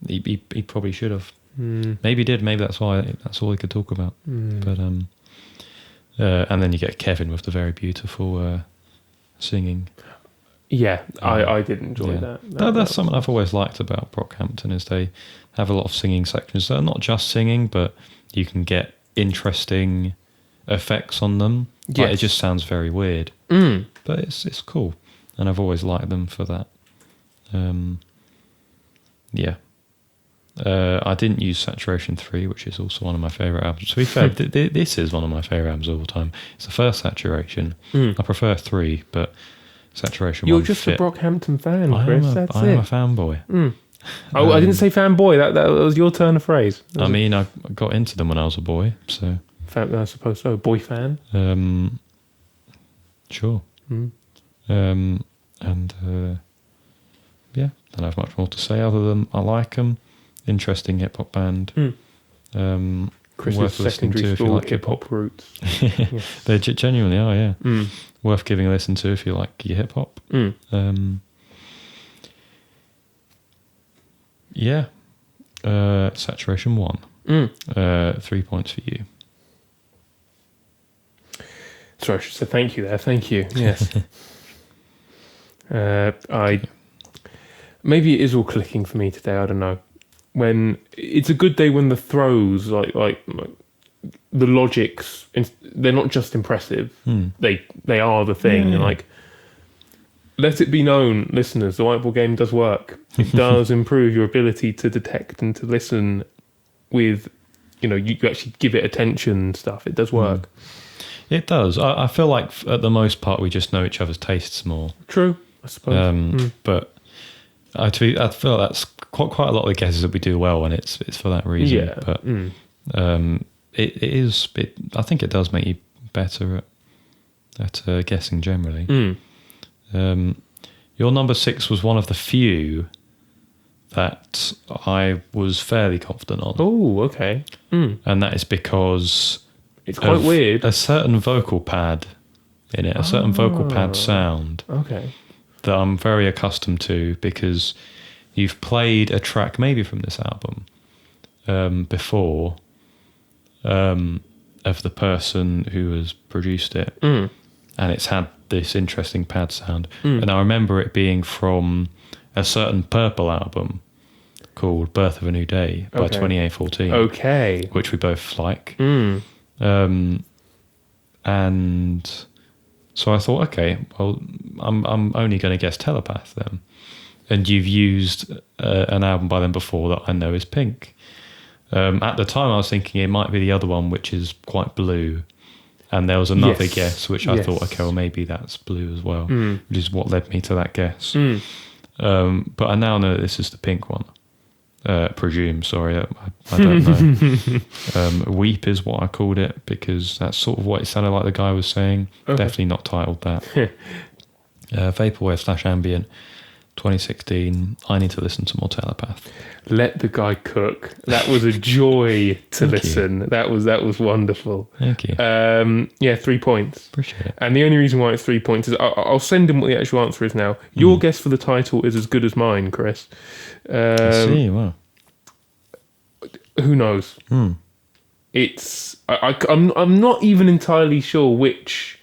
He probably should have. Maybe he did. Maybe that's why. That's all he could talk about. But and then you get Kevin with the very beautiful singing. Yeah, I did enjoy that. That's something I've always liked about Brockhampton is they have a lot of singing sections that are not just singing, but you can get interesting effects on them. Yes. Like, it just sounds very weird, but it's cool, and I've always liked them for that. I didn't use Saturation 3, which is also one of my favourite albums. To be fair, this is one of my favourite albums of all time. It's the first Saturation. I prefer 3, but Saturation 1 You're just a Brockhampton fan, Chris. I am a fanboy. Oh, I didn't say fanboy. That was your turn of phrase. I mean, I got into them when I was a boy, so... I suppose so. Boy fan? Sure. Yeah, don't have much more to say other than I like them. Interesting hip-hop band. Chris's secondary school hip-hop roots. Yes. They genuinely are, yeah. Worth giving a listen to if you like your hip-hop. Saturation 1. 3 points for you. Sorry, I should say thank you there. Thank you. Yes. Maybe it is all clicking for me today. I don't know. When it's a good day when the throws, like the logics, they're not just impressive. They are the thing. And like, let it be known, listeners, the Whiteboard Game does work. It does improve your ability to detect and to listen with, you actually give it attention and stuff. It does work. It does. I feel like at the most part we just know each other's tastes more. True, I suppose. But I feel that's quite a lot of the guesses that we do well, and it's for that reason. Yeah. But it is. I think it does make you better at guessing generally. Your number 6 was one of the few that I was fairly confident on. Oh, okay. And that is because it's quite weird. A certain vocal pad in it, a certain vocal pad sound. Okay. That I'm very accustomed to because you've played a track maybe from this album before of the person who has produced it, and it's had this interesting pad sound. And I remember it being from a certain Purple album called Birth of a New Day by 2814. Okay. Which we both like. And so I thought, okay, well, I'm only going to guess Telepath then. And you've used an album by them before that I know is Pink. At the time I was thinking it might be the other one, which is quite blue. And there was another guess, which I thought, okay, well, maybe that's blue as well, which is what led me to that guess. But I now know that this is the Pink one. Presume, sorry, I don't know. Weep is what I called it because that's sort of what it sounded like the guy was saying. Okay. Definitely not titled that. Vaporwave / ambient, 2016. I need to listen to more Telepath. Let the guy cook. That was a joy to listen. You. That was wonderful. Thank you. 3 points. Appreciate it. And the only reason why it's 3 points is I'll send him what the actual answer is now. Your guess for the title is as good as mine, Chris. I see. Wow. Who knows? It's I'm not even entirely sure which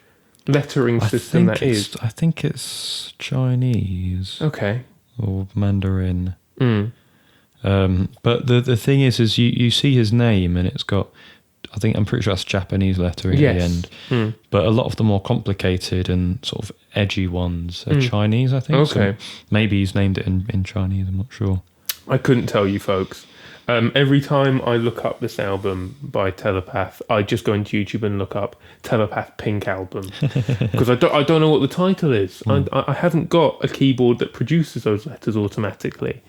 lettering system that is. I think it's Chinese. Okay. Or Mandarin. But the thing is you see his name and it's got I'm pretty sure that's Japanese lettering at the end. But a lot of the more complicated and sort of edgy ones are Chinese, I think. Okay. So maybe he's named it in Chinese, I'm not sure. I couldn't tell you, folks. Every time I look up this album by Telepath, I just go into YouTube and look up Telepath Pink Album because I don't know what the title is. I haven't got a keyboard that produces those letters automatically.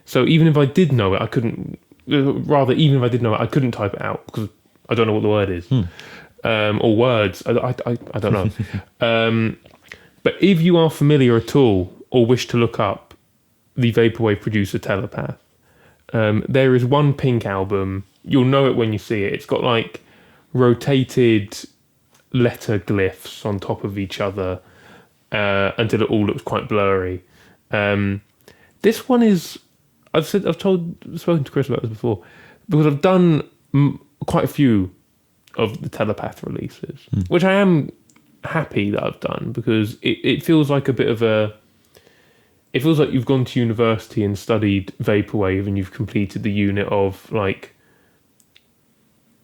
So even if I did know it, I couldn't. Rather, even if I did know it, I couldn't type it out because I don't know what the word is or words. I don't know. But if you are familiar at all or wish to look up the vaporwave producer Telepath. There is one Pink album. You'll know it when you see it. It's got like rotated letter glyphs on top of each other until it all looks quite blurry. This one is. I've spoken to Chris about this before because I've done quite a few of the Telepath releases, which I am happy that I've done because it feels like a bit of a. It feels like you've gone to university and studied vaporwave and you've completed the unit of like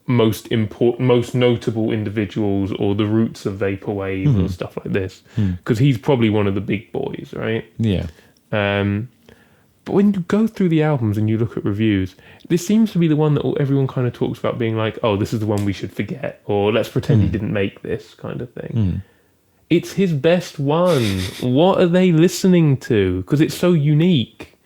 most notable individuals or the roots of vaporwave or stuff like this. Because he's probably one of the big boys, right? Yeah. But when you go through the albums and you look at reviews, this seems to be the one that everyone kind of talks about being like, oh, this is the one we should forget, or let's pretend he didn't make this kind of thing. It's his best one. What are they listening to? Because it's so unique.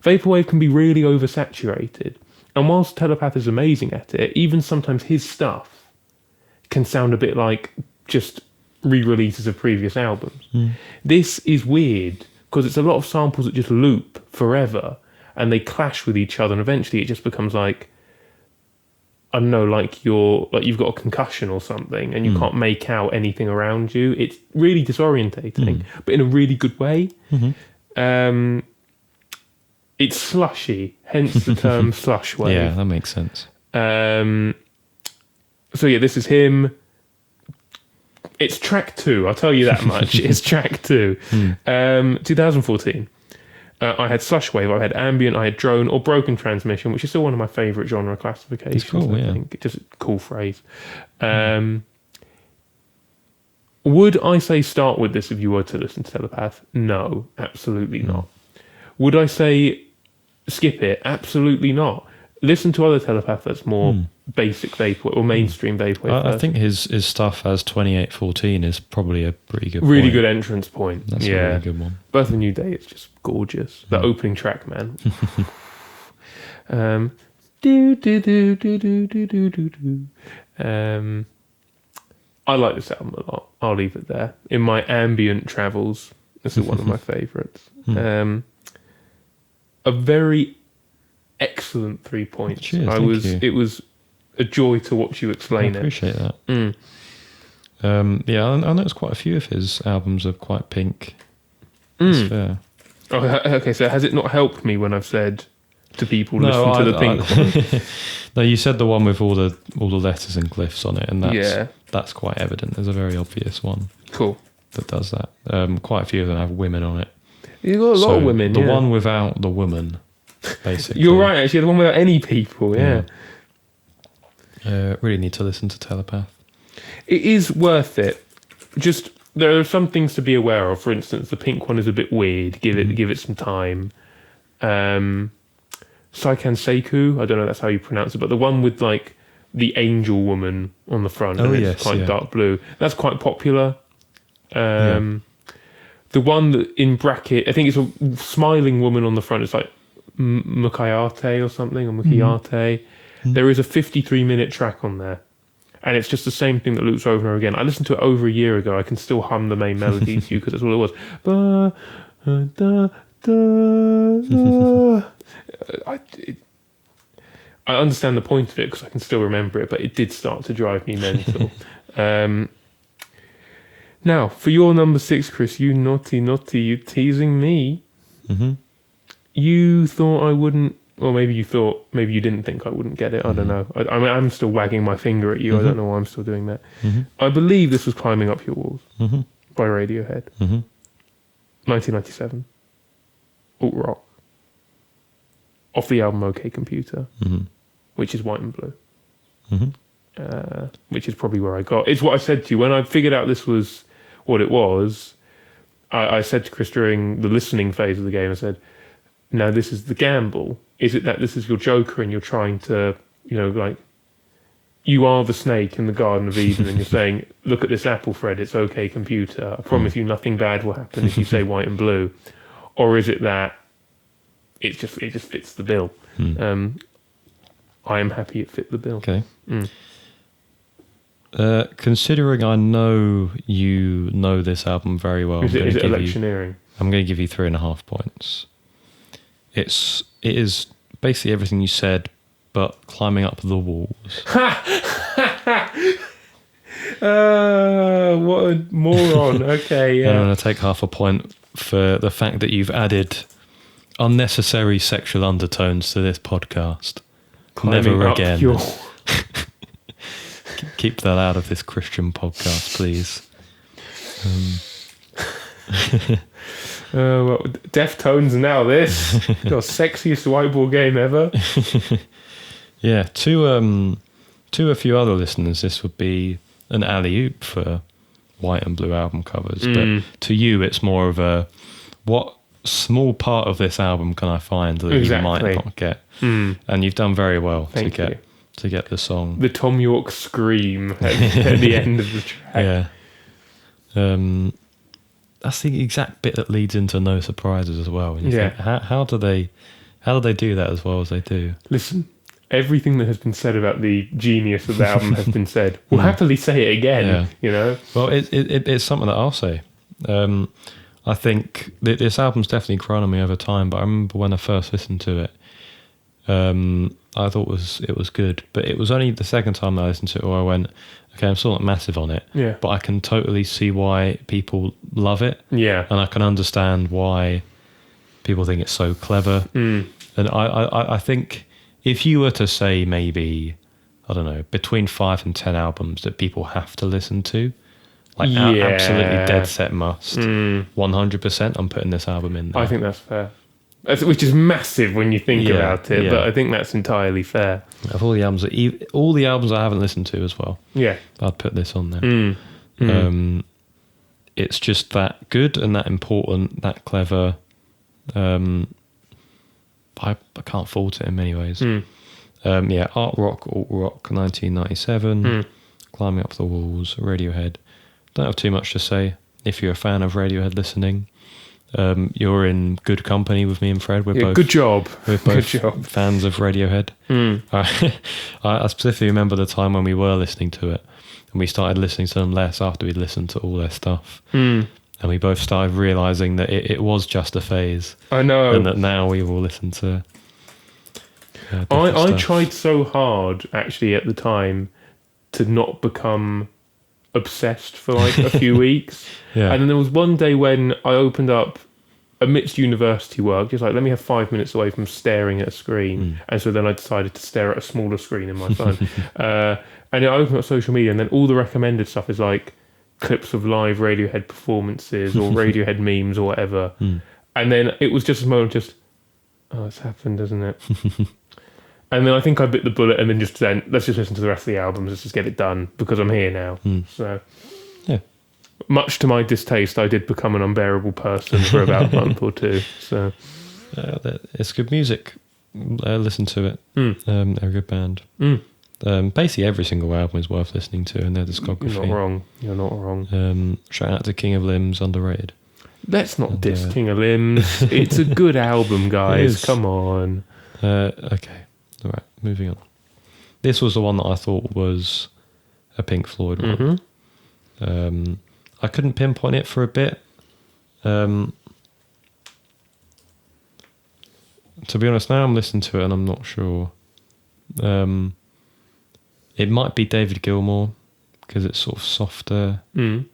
Vaporwave can be really oversaturated. And whilst Telepath is amazing at it, even sometimes his stuff can sound a bit like just re-releases of previous albums. This is weird because it's a lot of samples that just loop forever and they clash with each other and eventually it just becomes like, I don't know, like you've got a concussion or something and you can't make out anything around you. It's really disorientating, but in a really good way. It's slushy, hence the term slush wave. Yeah, that makes sense. So yeah, this is him. It's track 2, I'll tell you that much. It's track 2. 2014. I had slush wave, I had ambient, I had drone or broken transmission, which is still one of my favourite genre classifications. It's cool, I think. Just a cool phrase. Would I say start with this if you were to listen to Telepath? No, absolutely not. Would I say skip it? Absolutely not. Listen to other Telepath that's more basic vaporwave or mainstream vaporwave. I think his stuff as 2814 is probably a pretty good really point. good entrance point. That's a really good one. Birth of a New Day is just gorgeous. The opening track, man. Do do do do do do do do do. I like this album a lot. I'll leave it there. In my ambient travels, this is one of my favourites. A very excellent 3 points. Cheers, It was a joy to watch you explain it. I appreciate that. Yeah, I know there's quite a few of his albums are quite pink. That's fair. Oh, okay, so has it not helped me when I've said to people listen to the pink one? No, you said the one with all the letters and glyphs on it, and that's quite evident. There's a very obvious one. Cool. That does that. Quite a few of them have women on it. You've got a lot of women. The one without the woman, basically. You're right, actually. The one without any people. Yeah. Really need to listen to Telepath. It is worth it. Just there are some things to be aware of. For instance, the pink one is a bit weird. Give it some time. Saikan Seiku, I don't know if that's how you pronounce it, but the one with like the angel woman on the front and it's quite dark blue. That's quite popular. The one that in bracket, I think it's a smiling woman on the front. It's like Mukayate or something, or Mukiyate. There is a 53-minute track on there. And it's just the same thing that loops over and over again. I listened to it over a year ago. I can still hum the main melody to you because that's all it was. I understand the point of it because I can still remember it, but it did start to drive me mental. Now, for your number 6, Chris, you naughty, you teasing me. You thought I wouldn't, or maybe you didn't think I wouldn't get it. I don't know. I mean, I'm still wagging my finger at you. I don't know why I'm still doing that. I believe this was Climbing Up Your Walls by Radiohead. 1997. Alt rock. Off the album OK Computer, which is white and blue. which is probably where I got. It's what I said to you when I figured out this was what it was. I said to Chris during the listening phase of the game, I said, "Now this is the gamble. Is it that this is your Joker and you're trying to, like, you are the snake in the Garden of Eden and you're saying, look at this apple, Fred, it's okay, computer. I promise you nothing bad will happen if you say white and blue. Or is it that it just fits the bill? I am happy it fit the bill." Okay. Considering I know you know this album very well, Is it electioneering? I'm going to give you 3.5 points. It is basically everything you said, but climbing up the walls. What a moron. Okay, yeah. And I'm going to take 0.5 point for the fact that you've added unnecessary sexual undertones to this podcast. Climbing Never up again. your- Keep that out of this Christian podcast, please. Well, Deftones now this. The sexiest whiteboard game ever. Yeah, to a few other listeners, this would be an alley-oop for white and blue album covers. But to you, it's more of a, what small part of this album can I find that you might not get? And you've done very well to get the song. The Tom York scream at the end of the track. Yeah. That's the exact bit that leads into No Surprises as well. And you think, how do they do that as well as they do? Listen, everything that has been said about the genius of the album has been said. We'll happily say it again, Well, it's something that I'll say. I think this album's definitely grown on me over time, but I remember when I first listened to it, I thought it was good, but it was only the second time that I listened to it where I went, okay, I'm still not massive on it, but I can totally see why people love it, and I can understand why people think it's so clever. And I think if you were to say maybe, I don't know, between 5 and 10 albums that people have to listen to, like absolutely dead set must, 100%, I'm putting this album in there. I think that's fair. Which is massive when you think about it, but I think that's entirely fair. Of all the albums I haven't listened to as well, I'd put this on there. It's just that good and that important, that clever. I can't fault it in many ways. Art rock, alt rock, 1997, Climbing Up the Walls, Radiohead. Don't have too much to say. If you're a fan of Radiohead listening, you're in good company with me and Fred. We're both good job. We're both fans of Radiohead. I specifically remember the time when we were listening to it, and we started listening to them less after we'd listened to all their stuff. And we both started realising that it was just a phase. I know. And that now we will listen to... I tried so hard, actually, at the time, to not become obsessed for like a few weeks. And then there was one day when I opened up amidst university work, just like, let me have 5 minutes away from staring at a screen. And so then I decided to stare at a smaller screen in my phone. And I opened up social media, and then all the recommended stuff is like clips of live Radiohead performances or Radiohead memes or whatever. And then it was just a moment, it's happened, hasn't it? And then I think I bit the bullet and then let's just listen to the rest of the albums, let's just get it done, because I'm here now. So, much to my distaste, I did become an unbearable person for about a month or two. So, it's good music. Listen to it. They're a good band. Basically, every single album is worth listening to in their discography. You're not wrong. Shout out to King of Limbs, underrated. Let's not diss King of Limbs. It's a good album, guys. Come on. Okay. All right, moving on. This was the one that I thought was a Pink Floyd one. I couldn't pinpoint it for a bit. To be honest, now I'm listening to it and I'm not sure. It might be David Gilmour because it's sort of softer. I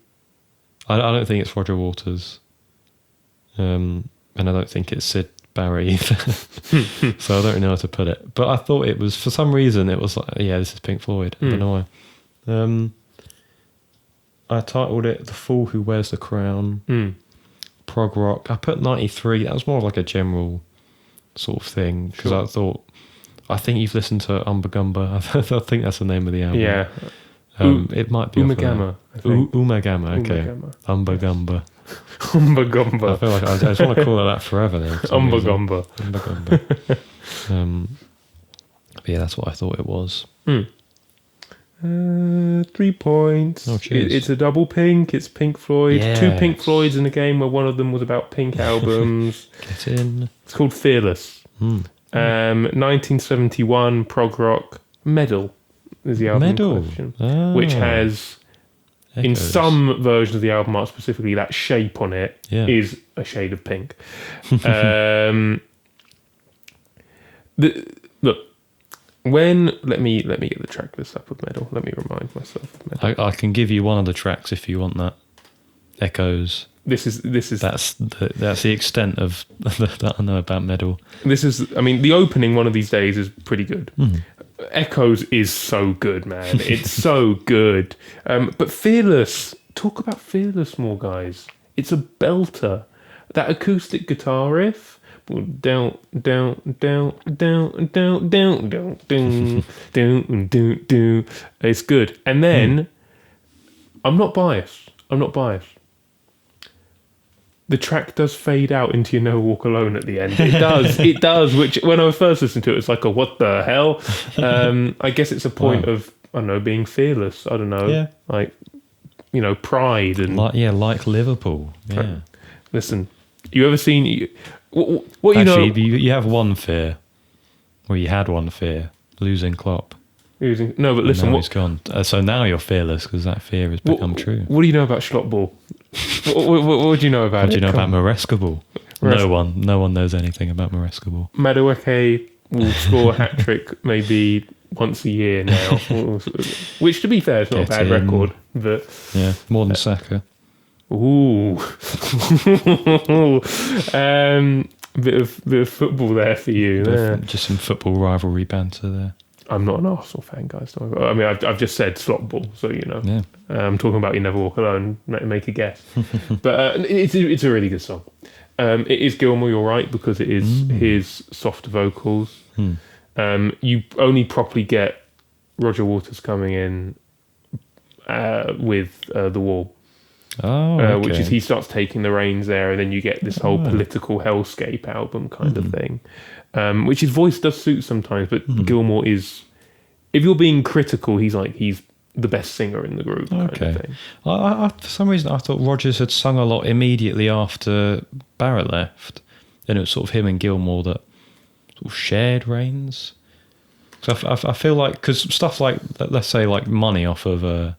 don't think it's Roger Waters. And I don't think it's Sid Barrett either. So I don't really know how to put it. But I thought it was, for some reason, it was like, this is Pink Floyd. I don't know why. I titled it The Fool Who Wears the Crown. Prog rock. I put 93. That was more of like a general sort of thing, because I thought I think you've listened to Umbagumba. I think that's the name of the album. Yeah. It might be Umagama, I think. Umagama, okay. Umagama. Umbagumba. I Umbagumba. feel like I just want to call it that forever then. for some reason. Umbagumba. Umbagumba. But yeah, that's what I thought it was. 3 points. Oh, cheers. It's a double pink. It's Pink Floyd. Yes. 2 Pink Floyds in a game where one of them was about pink albums. Get in. It's called Fearless. 1971 prog rock. Medal is the album Medal. in question, Ah. which has in Echoes. some versions of the album art specifically that shape on it Yeah. is a shade of pink. Look, let me get the track list up of Medal. Let me remind myself of Medal. I can give you one of the tracks if you want that. Echoes. This is That's the extent of that I know about Medal. this is. I mean, the opening one of these days is pretty good. Echoes is so good, man. It's so good. But Fearless, talk about Fearless more, guys. It's a belter. That acoustic guitar riff. Down, down, down, down, down, down, down, down, down, down, down. It's good. And then, I'm not biased. The track does fade out into You Never Walk Alone at the end. It does. It does. Which, when I first listened to it, it's like, what the hell? I guess it's a point of, I don't know, being fearless. I don't know. Yeah. Like, pride and... Like Liverpool. Yeah. Listen, you ever seen... What you Actually, know... you have one fear. Well, you had one fear. Losing Klopp. No, but listen... Now he's gone. So now you're fearless because that fear has become true. What do you know about Schlottball? what do you know about What it? do you know about Marescable? Maresca- No one knows anything about Marescable. Madueke will score a hat-trick maybe once a year now. Which, to be fair, is not a bad record. But Yeah, more than Saka. ooh. Bit of football there for you. Yeah. Just some football rivalry banter there. I'm not an Arsenal fan, guys. I mean, I've just said slot ball, so you know. Yeah. I'm talking about You Never Walk Alone. Make a guess. But it's a really good song. It is Gilmour, you're right, because it is his soft vocals. You only properly get Roger Waters coming in with The Wall. Oh, okay. Which is he starts taking the reins there, and then you get this whole political hellscape album kind of thing, which his voice does suit sometimes. But Gilmour is, if you're being critical, he's the best singer in the group. Kind of thing. I for some reason I thought Rogers had sung a lot immediately after Barrett left, and it was sort of him and Gilmour that sort of shared reins. So I feel like, because stuff like, let's say, like Money off of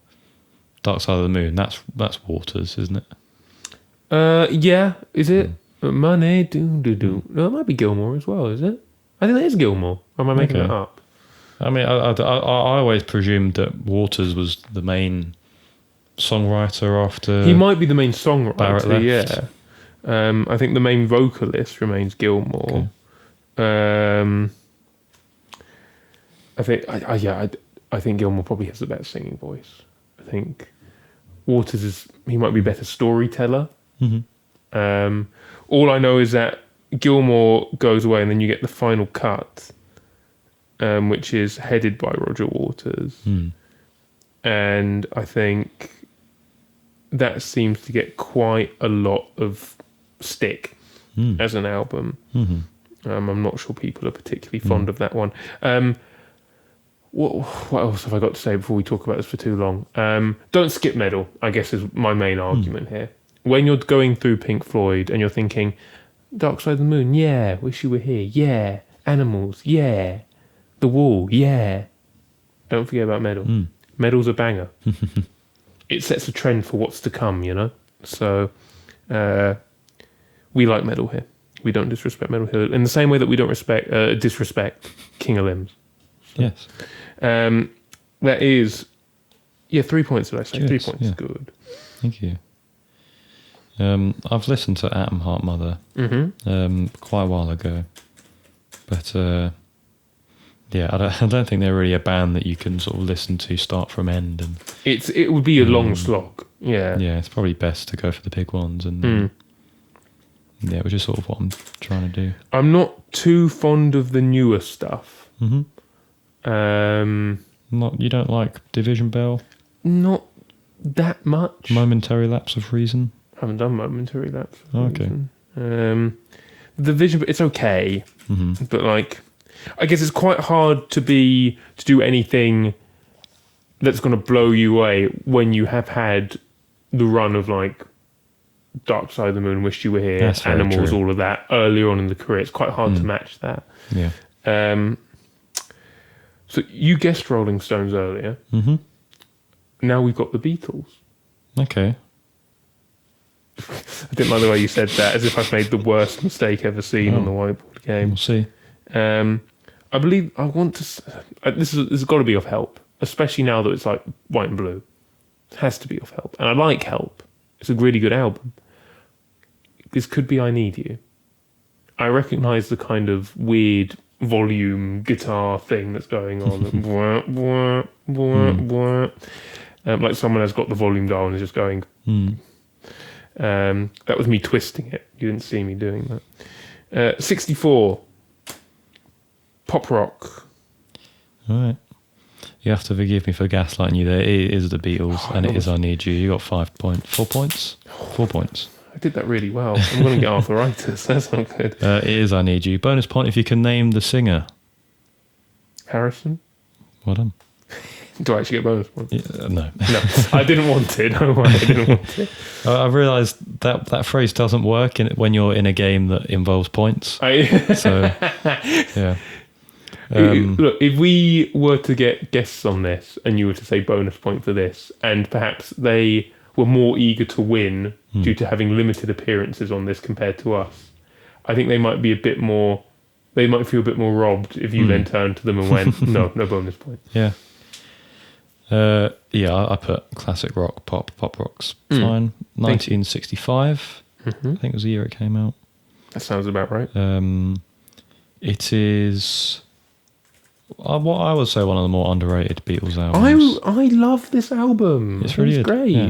Dark Side of the Moon, that's Waters, isn't it? Yeah, is it? Money, do. No, it might be Gilmour as well, is it? I think it is Gilmour. Or am I making that up? I mean, I always presumed that Waters was the main songwriter after... He might be the main songwriter, Barrett left. Yeah. I think the main vocalist remains Gilmour. Okay. I think Gilmour probably has the better singing voice. I think Waters he might be a better storyteller. All I know is that Gilmour goes away and then you get the final cut, which is headed by Roger Waters. And I think that seems to get quite a lot of stick as an album. I'm not sure people are particularly fond of that one. What else have I got to say before we talk about this for too long? Don't skip Medal, I guess, is my main argument here. When you're going through Pink Floyd and you're thinking, Dark Side of the Moon, yeah. Wish You Were Here, yeah. Animals, yeah. The Wall, yeah. Don't forget about Medal. Medal's a banger. It sets a trend for what's to come, you know? So, we like Medal here. We don't disrespect Medal here. In the same way that we don't disrespect King of Limbs. So, Yes. That is... Yeah, 3 points, did I say? Cheers, 3 points, yeah. good. Thank you. I've listened to Atom Heart Mother quite a while ago, but I don't think they're really a band that you can sort of listen to start from end. And It would be a long slog. Yeah. yeah, it's probably best to go for the big ones. And yeah, which is sort of what I'm trying to do. I'm not too fond of the newer stuff. Not you don't like Division Bell? Not that much. Momentary Lapse of Reason? Haven't done Momentary Lapse. Okay. The Vision, it's okay, Mm-hmm. but like, I guess it's quite hard to do anything that's going to blow you away when you have had the run of like Dark Side of the Moon, Wish You Were Here, That's very Animals, true. all of that earlier on in the career. It's quite hard to match that. Yeah. So you guessed Rolling Stones earlier. Mm-hmm. Now we've got the Beatles. Okay. I didn't like the way you said that, as if I've made the worst mistake ever seen on the Whiteboard Game. We'll see. I believe I want to. This has got to be of help, especially now that it's like white and blue. It has to be of help, and I like Help. It's a really good album. This could be I Need You. I recognise the kind of weird volume guitar thing that's going on. Bwah, bwah, bwah, bwah. Like someone has got the volume dial and is just going. That was me twisting it. You didn't see me doing that. 64. Pop rock. All right. You have to forgive me for gaslighting you there. It is the Beatles, and it is I Need You. You got 4 points. 4 points. I did that really well. I'm going to get arthritis. That's not good. It is I Need You. Bonus point if you can name the singer. Harrison? Well done. Do I actually get bonus points? Yeah, no. No, I didn't want it. Don't worry, I didn't want it. I realised that phrase doesn't work when you're in a game that involves points. So, yeah. Look, if we were to get guests on this and you were to say bonus point for this, and perhaps they were more eager to win due to having limited appearances on this compared to us, I think they might be a bit more, they might feel a bit more robbed if you then turned to them and went, no bonus point. Yeah. I put classic rock, pop rock's fine. 1965, I think was the year it came out. That sounds about right. It is what I would say one of the more underrated Beatles albums. I love this album. It's really good. great. Yeah.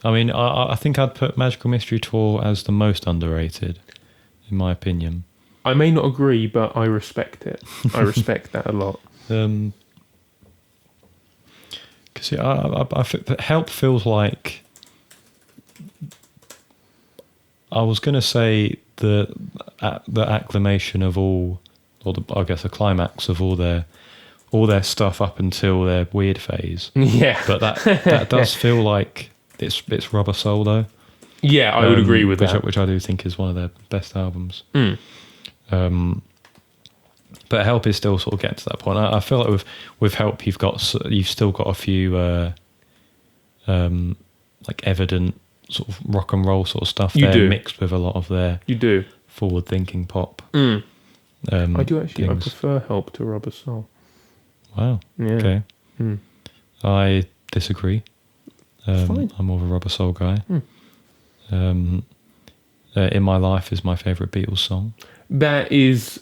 I mean, I think I'd put Magical Mystery Tour as the most underrated, in my opinion. I may not agree, but I respect it. I respect that a lot. Because I think that Help feels like, I was going to say the acclamation of all, or I guess the climax of all their stuff up until their weird phase. Yeah, but that does feel like it's Rubber Soul though. Yeah, I would agree with that. Which I do think is one of their best albums. But Help is still sort of getting to that point. I feel like with Help, you've still got a few like evident sort of rock and roll sort of stuff mixed with a lot of their forward thinking pop. I do actually. things. I prefer Help to Rubber Soul. Wow. Yeah. Okay. I disagree. Fine. I'm more of a Rubber Soul guy. In My Life is my favourite Beatles song. That is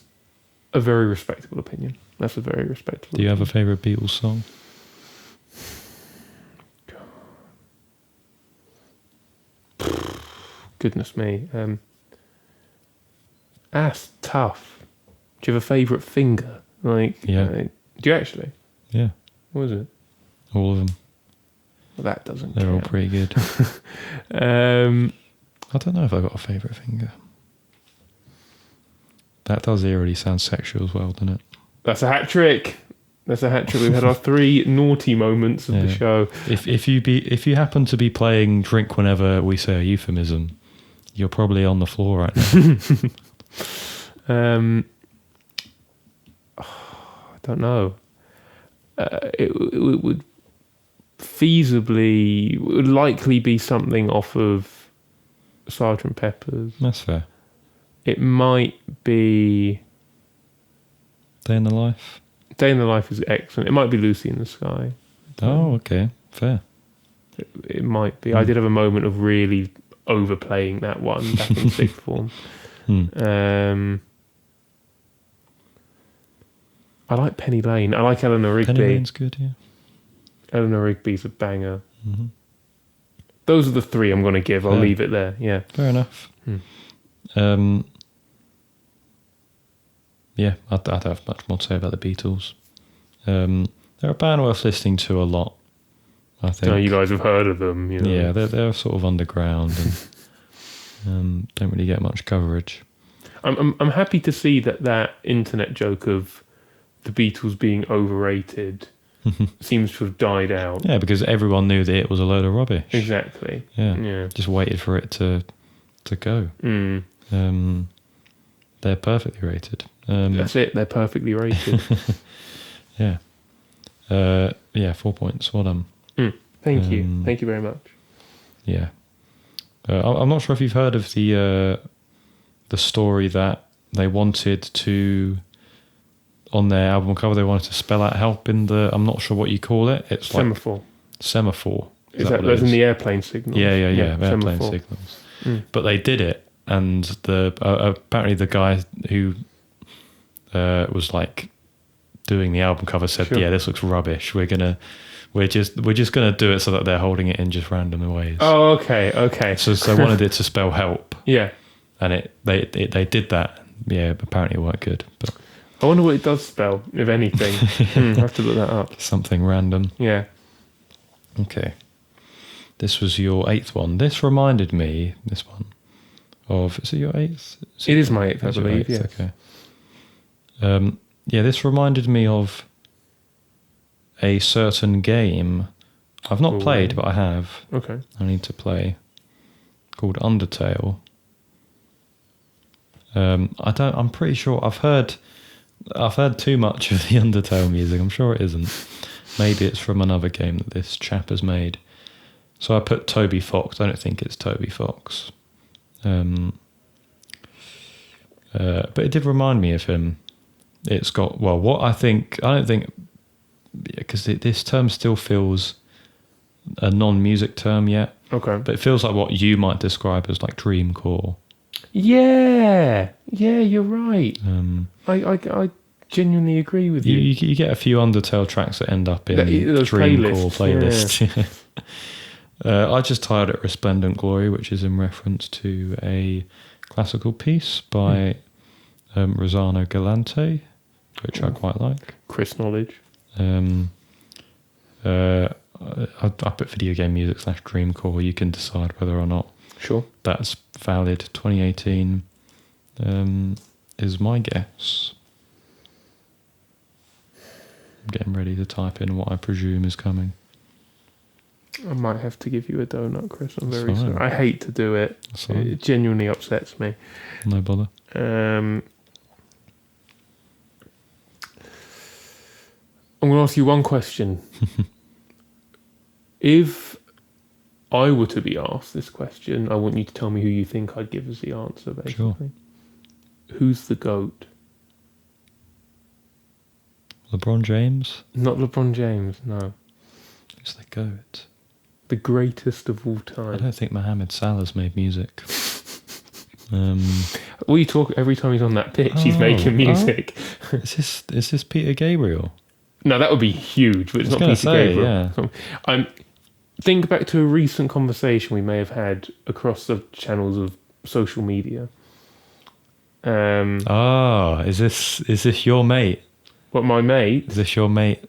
a very respectable opinion. That's a very respectable. Do you have a favourite Beatles song? Goodness me. That's tough. Do you have a favourite finger? Do you actually? Yeah. What is it? All of them. Well, that doesn't They're all count. pretty good. I don't know if I've got a favourite finger. That does eerily sound sexual as well, doesn't it? That's a hat trick. That's a hat trick. We've had our 3 naughty moments of the show. If you happen to be playing Drink Whenever We Say a Euphemism, you're probably on the floor right now. I don't know. It would likely be something off of Sgt. Pepper's. That's fair. It might be Day in the Life. Day in the Life is excellent. It might be Lucy in the Sky. Oh, okay. Fair. It might be. I did have a moment of really overplaying that one back in sixth form. I like Penny Lane. I like Eleanor Rigby. Penny Lane's good, yeah. Eleanor Rigby's a banger. Those are the 3 I'm going to give. I'll leave it there. Yeah. Fair enough. yeah, I don't have much more to say about the Beatles. They're a band worth listening to a lot, I think. No, you guys have heard of them. You know. Yeah, they're sort of underground and don't really get much coverage. I'm happy to see that internet joke of the Beatles being overrated seems to have died out. Yeah, because everyone knew that it was a load of rubbish. Exactly. Yeah, Yeah. just waited for it to go. They're perfectly rated. That's it. They're perfectly rated. Yeah. 4 points. Well done. Thank you. Thank you very much. Yeah. I'm not sure if you've heard of the story that they wanted to, on their album cover, they wanted to spell out help in the, I'm not sure what you call it. It's Semaphore. like semaphore. Is that those in the airplane signals? Yeah. Airplane semaphore. signals. But they did it, and the apparently the guy who was like doing the album cover said, Sure. "Yeah, this looks rubbish. We're just gonna do it so that they're holding it in just random ways." Oh, okay. So they wanted it to spell help, Yeah. and they did that. Yeah, apparently it worked good, but I wonder what it does spell, if anything. I have to look that up. something random. Yeah. Okay, this was your 8th one. This reminded me, this one, of, is it your 8th? It is my 8th, I It's your believe, 8th, yes. Okay. Yeah, this reminded me of a certain game I've not played, but I have. Okay. I need to play, called Undertale. I'm pretty sure I've heard too much of the Undertale music. I'm sure it isn't. Maybe it's from another game that this chap has made. So I put Toby Fox. I don't think it's Toby Fox. But it did remind me of him. It's got, well, what I don't think, because this term still feels a non-music term yet. Okay. But it feels like what you might describe as like dreamcore. Yeah, you're right. I genuinely agree with you. You get a few Undertale tracks that end up in Those dreamcore playlists, playlists. I just titled it Resplendent Glory, which is in reference to a classical piece by Rosano Galante, which I quite like. Chris knowledge. I put video game music / dreamcore. You can decide whether or not Sure. that's valid. 2018 is my guess. I'm getting ready to type in what I presume is coming. I might have to give you a donut, Chris. I'm very That's sorry. fine. I hate to do it. That's fine. It genuinely upsets me. No bother. I'm going to ask you one question. If I were to be asked this question, I want you to tell me who you think I'd give as the answer, basically. Sure. Who's the GOAT? LeBron James? Not LeBron James, no. Who's the GOAT? The greatest of all I time. don't think Mohamed Salah's made music. Well, you talk every time he's on that pitch, he's making music. Is this Peter Gabriel? No, that would be huge, but it's not gonna Peter say, Gabriel. yeah. Think back to a recent conversation we may have had across the channels of social media. Is this your mate? What, my mate? Is this your mate,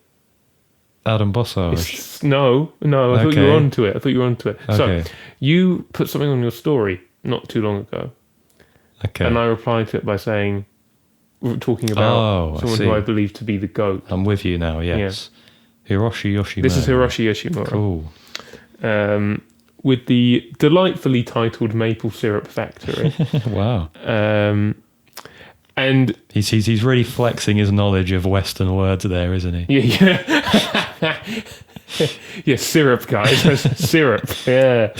Adam Bossage? No, I thought you were onto it. So, Okay. you put something on your story not too long ago, Okay. and I replied to it by talking about someone who I believe to be the GOAT. I'm with you now, yes. Hiroshi Yoshimura. This is Hiroshi Yoshimura. Cool. With the delightfully titled Maple Syrup Factory. Wow. And He's really flexing his knowledge of Western words there, isn't he? yeah. Yeah, syrup, guys. Syrup. Yeah.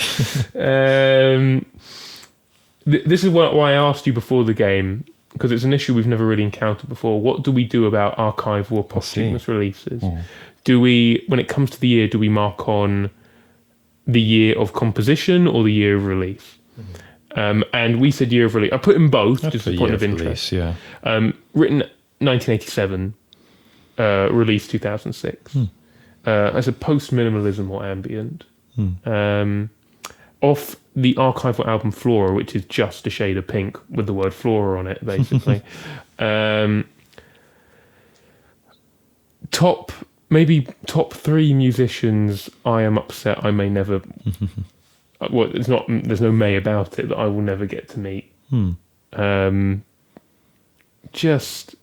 This is why I asked you before the game, because it's an issue we've never really encountered before. What do we do about archival or posthumous releases? Do we, when it comes to the year, do we mark on the year of composition or the year of release? And we said year of release. I put in both, just a point of interest. Release, yeah. Written 1987, released 2006. As a post-minimalism or ambient. Off the archival album Flora, which is just a shade of pink with the word Flora on it, basically. maybe top 3 musicians I am upset I may never. Well, it's not. There's no may about it that I will never get to meet. Just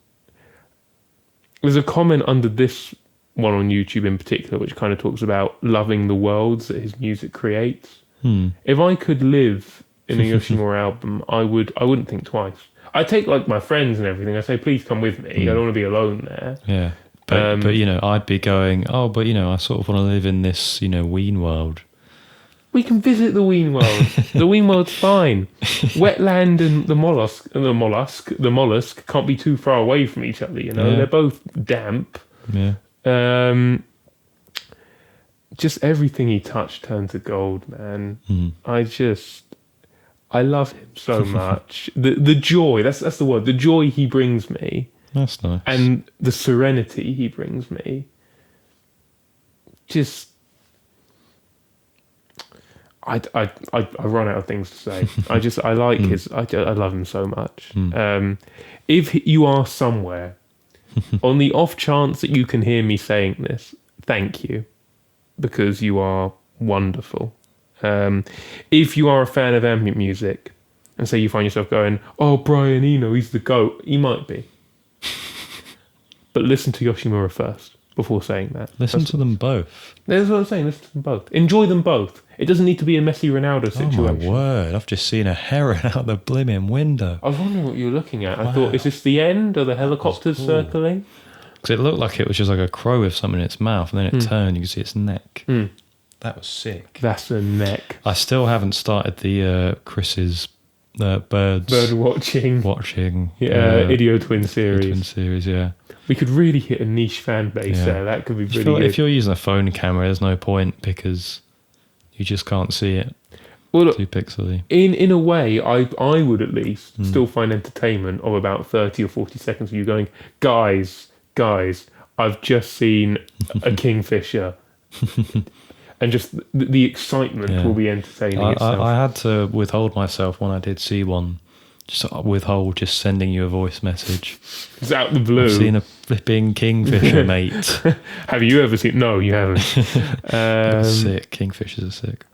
there's a comment under this one on YouTube in particular, which kind of talks about loving the worlds that his music creates. If I could live in a Yoshimura album, I wouldn't think twice. I take like my friends and everything. I say, please come with me. I don't want to be alone there. Yeah. But I'd be going, but I sort of want to live in this, Ween world. We can visit the Ween world. The Ween world's fine. Wetland and the mollusk can't be too far away from each other. They're both damp. Yeah. Just everything he touched turned to gold, man. I love him so much. The joy, that's the word. The joy he brings me. That's nice. And the serenity he brings me. Just I run out of things to say. I like I love him so much. If you are somewhere, on the off chance that you can hear me saying this, thank you, because you are wonderful. If you are a fan of ambient music, and say you find yourself going, "Oh, Brian Eno, he's the GOAT," he might be, but listen to Yoshimura first before saying that. Listen to them both. That's what I'm saying. Listen to them both. Enjoy them both. It doesn't need to be a Messi Ronaldo situation. Oh my word! I've just seen a heron out the blimmin' window. I was wondering what you were looking at. I thought, is this the end? Are the helicopters circling? Because it looked like it was just like a crow with something in its mouth, and then it turned. You could see its neck. That was sick. That's a neck. I still haven't started the Chris's bird watching. Idio Twin series. Twin series, yeah. We could really hit a niche fan base there. That could be really good. If you're using a phone camera, there's no point because you just can't see it. Well, look, too pixely. In a way, I would at least still find entertainment of about 30 or 40 seconds of you going, guys, I've just seen a kingfisher. And just the excitement will be entertaining itself. I had to withhold myself when I did see one. Just sending you a voice message. It's out the blue. I've seen a flipping kingfisher, mate. Have you ever seen? No, you haven't. Sick. Kingfishers are sick.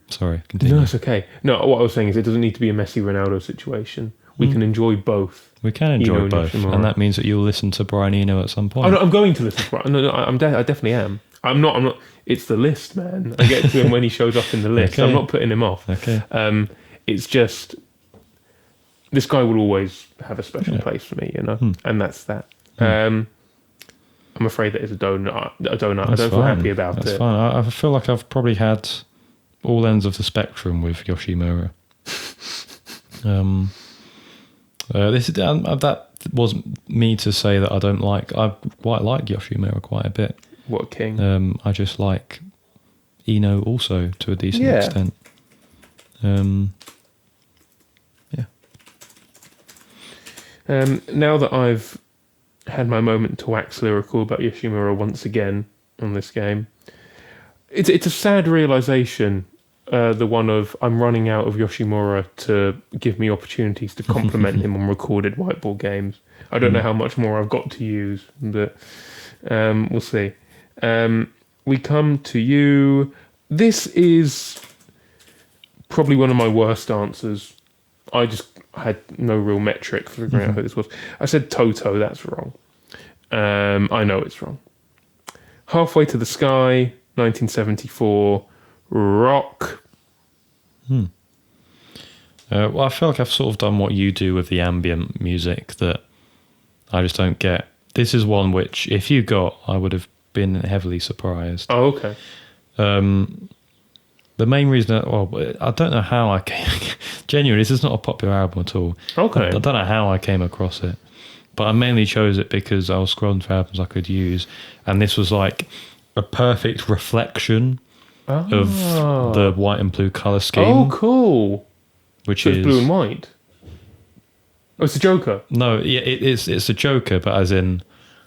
Sorry, continue. No, it's okay. No, what I was saying is it doesn't need to be a Messi Ronaldo situation. We can enjoy both. We can enjoy both, and that means that you'll listen to Brian Eno at some point. Oh, no, I'm going to listen to Brian. No, I definitely am. I'm not. It's the list, man. I get to him when he shows up in the list. Okay. I'm not putting him off. Okay. It's just this guy will always have a special place for me, and that's that. I'm afraid that is a donut. I don't feel happy about it. That's fine. I feel like I've probably had all ends of the spectrum with Yoshimura. That wasn't me to say that I don't like. I quite like Yoshimura quite a bit. What king? I just like Eno also to a decent extent. Now that I've had my moment to wax lyrical about Yoshimura once again on this game, it's a sad realization. The one of I'm running out of Yoshimura to give me opportunities to compliment him on recorded whiteboard games. I don't know how much more I've got to use, but we'll see. We come to you. This is probably one of my worst answers. I just had no real metric for figuring out who this was. I said Toto. That's wrong. I know it's wrong. Halfway to the Sky, 1974. Rock. Well, I feel like I've sort of done what you do with the ambient music that I just don't get. This is one which, if you got, I would have been heavily surprised. Oh, okay. The main reason, I don't know how I came. Genuinely, this is not a popular album at all. Okay. I don't know how I came across it, but I mainly chose it because I was scrolling through albums I could use, and this was like a perfect reflection of the white and blue color scheme. Oh, cool! Which so is blue and white. Oh, it's a Joker. No, yeah, it's a Joker, but as in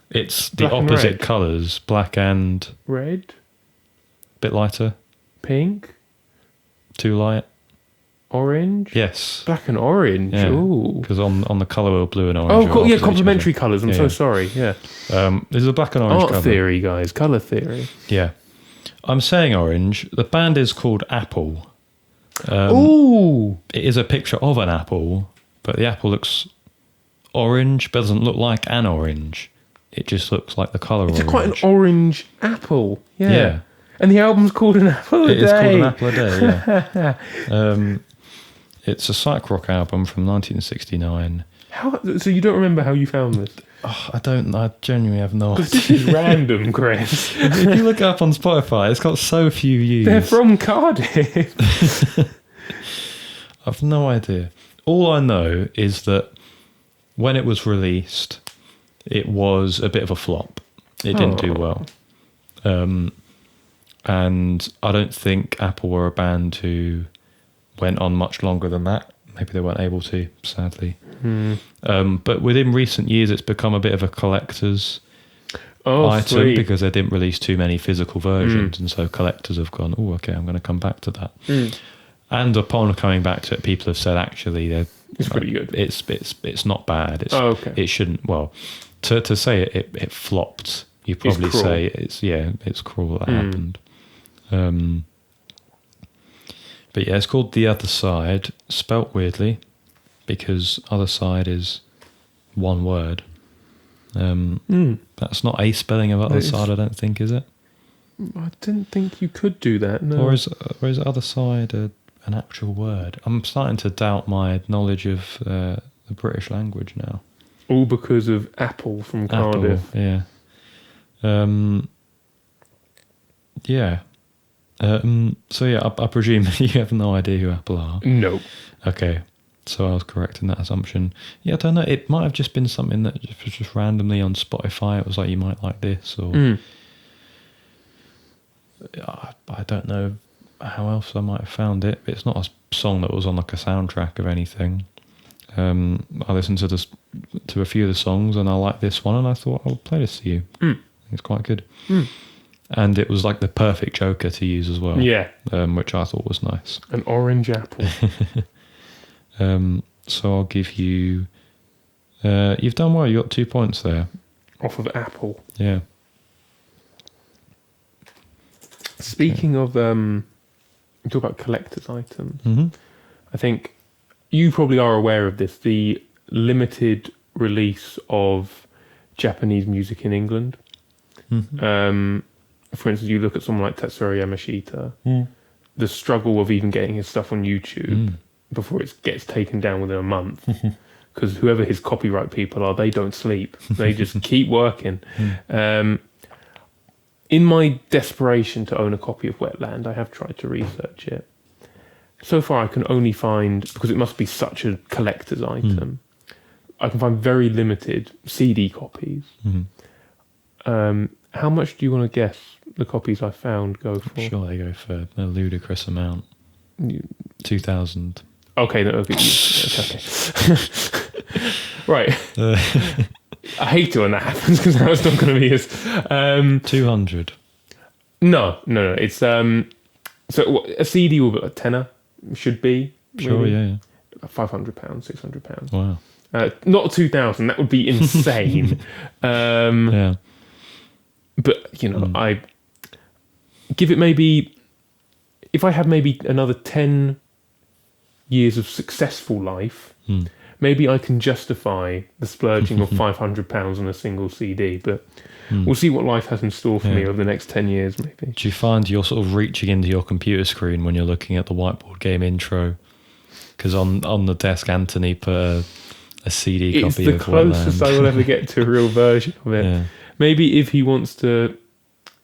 it's the black opposite colors, black and red, bit lighter, pink, too light. orange? Yes. Black and orange. Yeah. Ooh. Because on the colour wheel, blue and orange. Oh, are opposite each complementary other. colours. I'm Yeah, so yeah. sorry. Yeah. This is a black and orange Art cover. theory, guys. Colour theory. Yeah. I'm saying orange. The band is called Apple. Ooh. It is a picture of an apple, but the apple looks orange, but doesn't look like an orange. It just looks like the colour It's orange. quite an orange apple. Yeah. Yeah. And the album's called An Apple a It Day. is called An Apple a Day, yeah. It's a psych rock album from 1969. So you don't remember how you found this? Oh, I genuinely have no idea. This is random, Chris. If you look it up on Spotify, it's got so few views. They're from Cardiff. I've no idea. All I know is that when it was released, it was a bit of a flop. It didn't do well. And I don't think Apple were a band who went on much longer than that. Maybe they weren't able to, sadly. But within recent years, it's become a bit of a collector's item sweet. because they didn't release too many physical versions. And so collectors have gone, oh, okay, I'm going to come back to that. And upon coming back to it, people have said, actually, It's pretty good. It's not bad. Okay. It shouldn't. Well, to say it flopped, you probably cruel. say it's cruel that happened. But yeah, it's called The Other Side, spelt weirdly, because other side is one word. That's not a spelling of other side, I don't think, is it? I didn't think you could do that. No. Or is other side an actual word? I'm starting to doubt my knowledge of the British language now. All because of Apple from Cardiff. Apple, yeah. Yeah. So yeah, I presume you have no idea who Apple are. No. Okay, so I was correct in that assumption. Yeah, I don't know. It might have just been something that was just randomly on Spotify. It was like, you might like this, or I don't know how else I might have found it. It's not a song that was on like a soundtrack of anything. I listened to a few of the songs, and I liked this one, and I thought I'll play this to you. It's quite good. And it was like the perfect joker to use as well. Yeah. Which I thought was nice. An orange apple. So I'll give you... you've done well. You got 2 points there. Off of Apple. Yeah. Speaking of... we talk about collector's items. Mm-hmm. I think you probably are aware of this. The limited release of Japanese music in England. Mm-hmm. For instance, you look at someone like Tetsuya Yamashita, the struggle of even getting his stuff on YouTube before it gets taken down within a month. Because whoever his copyright people are, they don't sleep. They just keep working. In my desperation to own a copy of Wetland, I have tried to research it. So far, I can only find, because it must be such a collector's item, I can find very limited CD copies. How much do you want to guess the copies I found go for? I'm sure they go for a ludicrous amount. 2,000. Okay, no, okay. Okay. Right. I hate it when that happens because now it's not going to be as... 200. No. It's so a CD will be a tenner, should be. Sure, maybe. yeah. £500, £600. Wow. Not 2,000. That would be insane. Yeah. But I give it maybe, if I had maybe another 10 years of successful life, maybe I can justify the splurging of £500 on a single CD. But we'll see what life has in store for me over the next 10 years, maybe. Do you find you're sort of reaching into your computer screen when you're looking at the Whiteboard Game intro? Because on the desk, Anthony put a CD It's copy the of closest Wetland. I will ever get to a real version of it. Yeah. Maybe if he wants to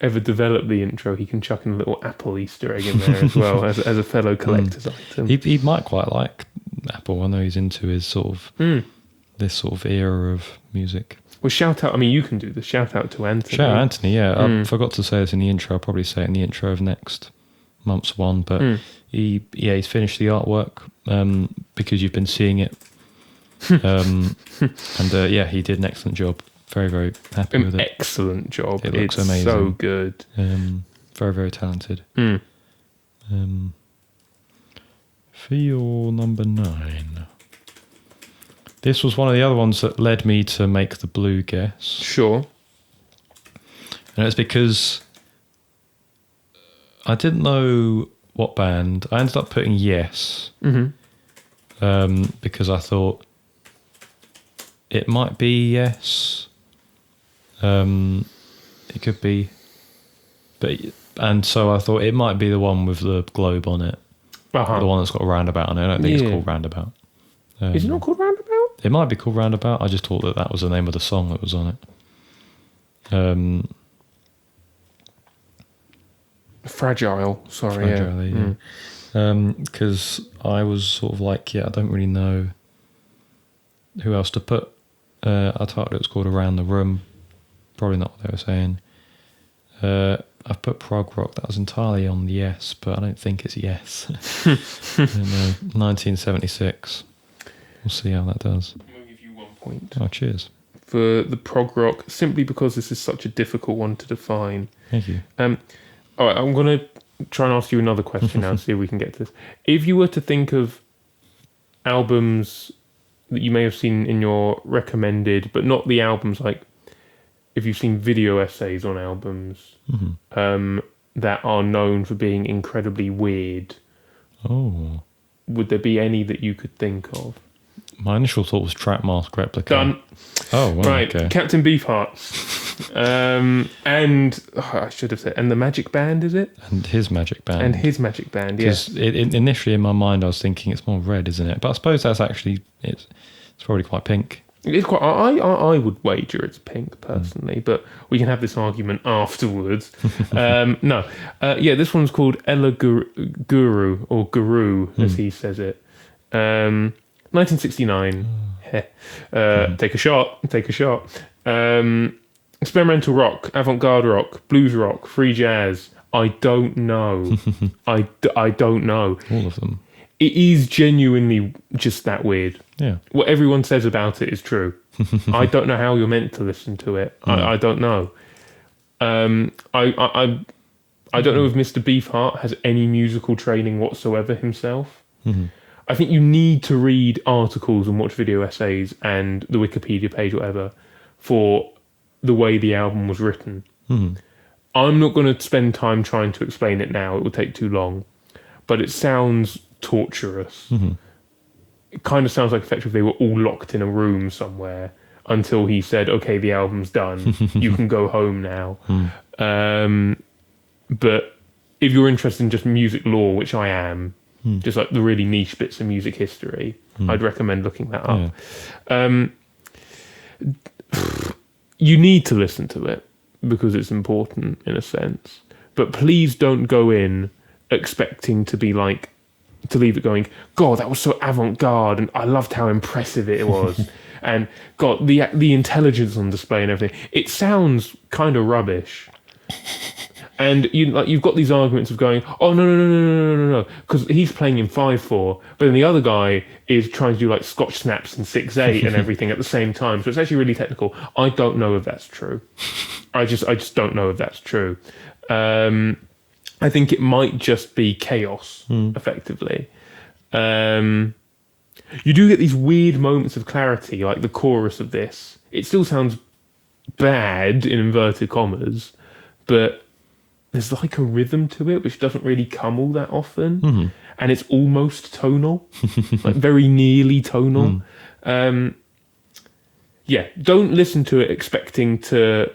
ever develop the intro, he can chuck in a little Apple Easter egg in there as well as a fellow collector's item. He might quite like Apple. I know he's into his sort of this sort of era of music. Well, shout out. I mean, you can do this. Shout out to Anthony. Shout out Anthony, yeah. I forgot to say this in the intro. I'll probably say it in the intro of next month's one. But he's finished the artwork because you've been seeing it. And he did an excellent job. Very, very happy with it. Excellent job. It looks it's amazing. so good. Very, very talented. For your number 9. This was one of the other ones that led me to make the blue guess. Sure. And it's because I didn't know what band. I ended up putting Yes. Because I thought it might be Yes. It could be. And so I thought it might be the one with the globe on it. Uh-huh. The one that's got a roundabout on it. I don't think it's called Roundabout. Is it not called Roundabout? It might be called Roundabout. I just thought that was the name of the song that was on it. Fragile. Sorry. Fragile, yeah. Because I was sort of like, I don't really know who else to put. I thought it was called Around the Room. Probably not what they were saying. I put prog rock. That was entirely on the Yes, but I don't think it's Yes. I don't know. 1976. We'll see how that does. I'm going to give you 1 point. Oh, cheers. For the prog rock, simply because this is such a difficult one to define. Thank you. All right, I'm going to try and ask you another question now, see if we can get to this. If you were to think of albums that you may have seen in your recommended, but not the albums, like if you've seen video essays on albums that are known for being incredibly weird, would there be any that you could think of? My initial thought was Trap Mask Replica. Done. Oh, well, right. okay. Captain Beefheart. And I should have said, and the Magic Band, is it? And his Magic Band. And his Magic Band, yes. Because initially in my mind I was thinking it's more red, isn't it? But I suppose that's actually, it's probably quite pink. It's quite. I would wager it's pink personally, but we can have this argument afterwards. No, this one's called Ella Guru or Guru as he says it. 1969. Take a shot. Experimental rock, avant-garde rock, blues rock, free jazz. I don't know. I don't know. All of them. It is genuinely just that weird. Yeah. What everyone says about it is true. I don't know how you're meant to listen to it. I don't know. I don't know if Mr. Beefheart has any musical training whatsoever himself. I think you need to read articles and watch video essays and the Wikipedia page, whatever, for the way the album was written. I'm not going to spend time trying to explain it now. It will take too long. But it sounds torturous. It kind of sounds like effectively they were all locked in a room somewhere until he said, okay, the album's done. You can go home now. But if you're interested in just music lore, which I am, just like the really niche bits of music history, I'd recommend looking that up. You need to listen to it because it's important in a sense. But please don't go in expecting to be like, to leave it going, God, that was so avant-garde and I loved how impressive it was. And God, the intelligence on display and everything. It sounds kind of rubbish. And you've got these arguments of going, oh, no, because he's playing in 5/4, but then the other guy is trying to do like Scotch snaps and 6/8 and everything at the same time. So it's actually really technical. I don't know if that's true. I just don't know if that's true. I think it might just be chaos, effectively. You do get these weird moments of clarity, like the chorus of this. It still sounds bad, in inverted commas, but there's like a rhythm to it, which doesn't really come all that often. And it's almost tonal, like very nearly tonal. Don't listen to it expecting to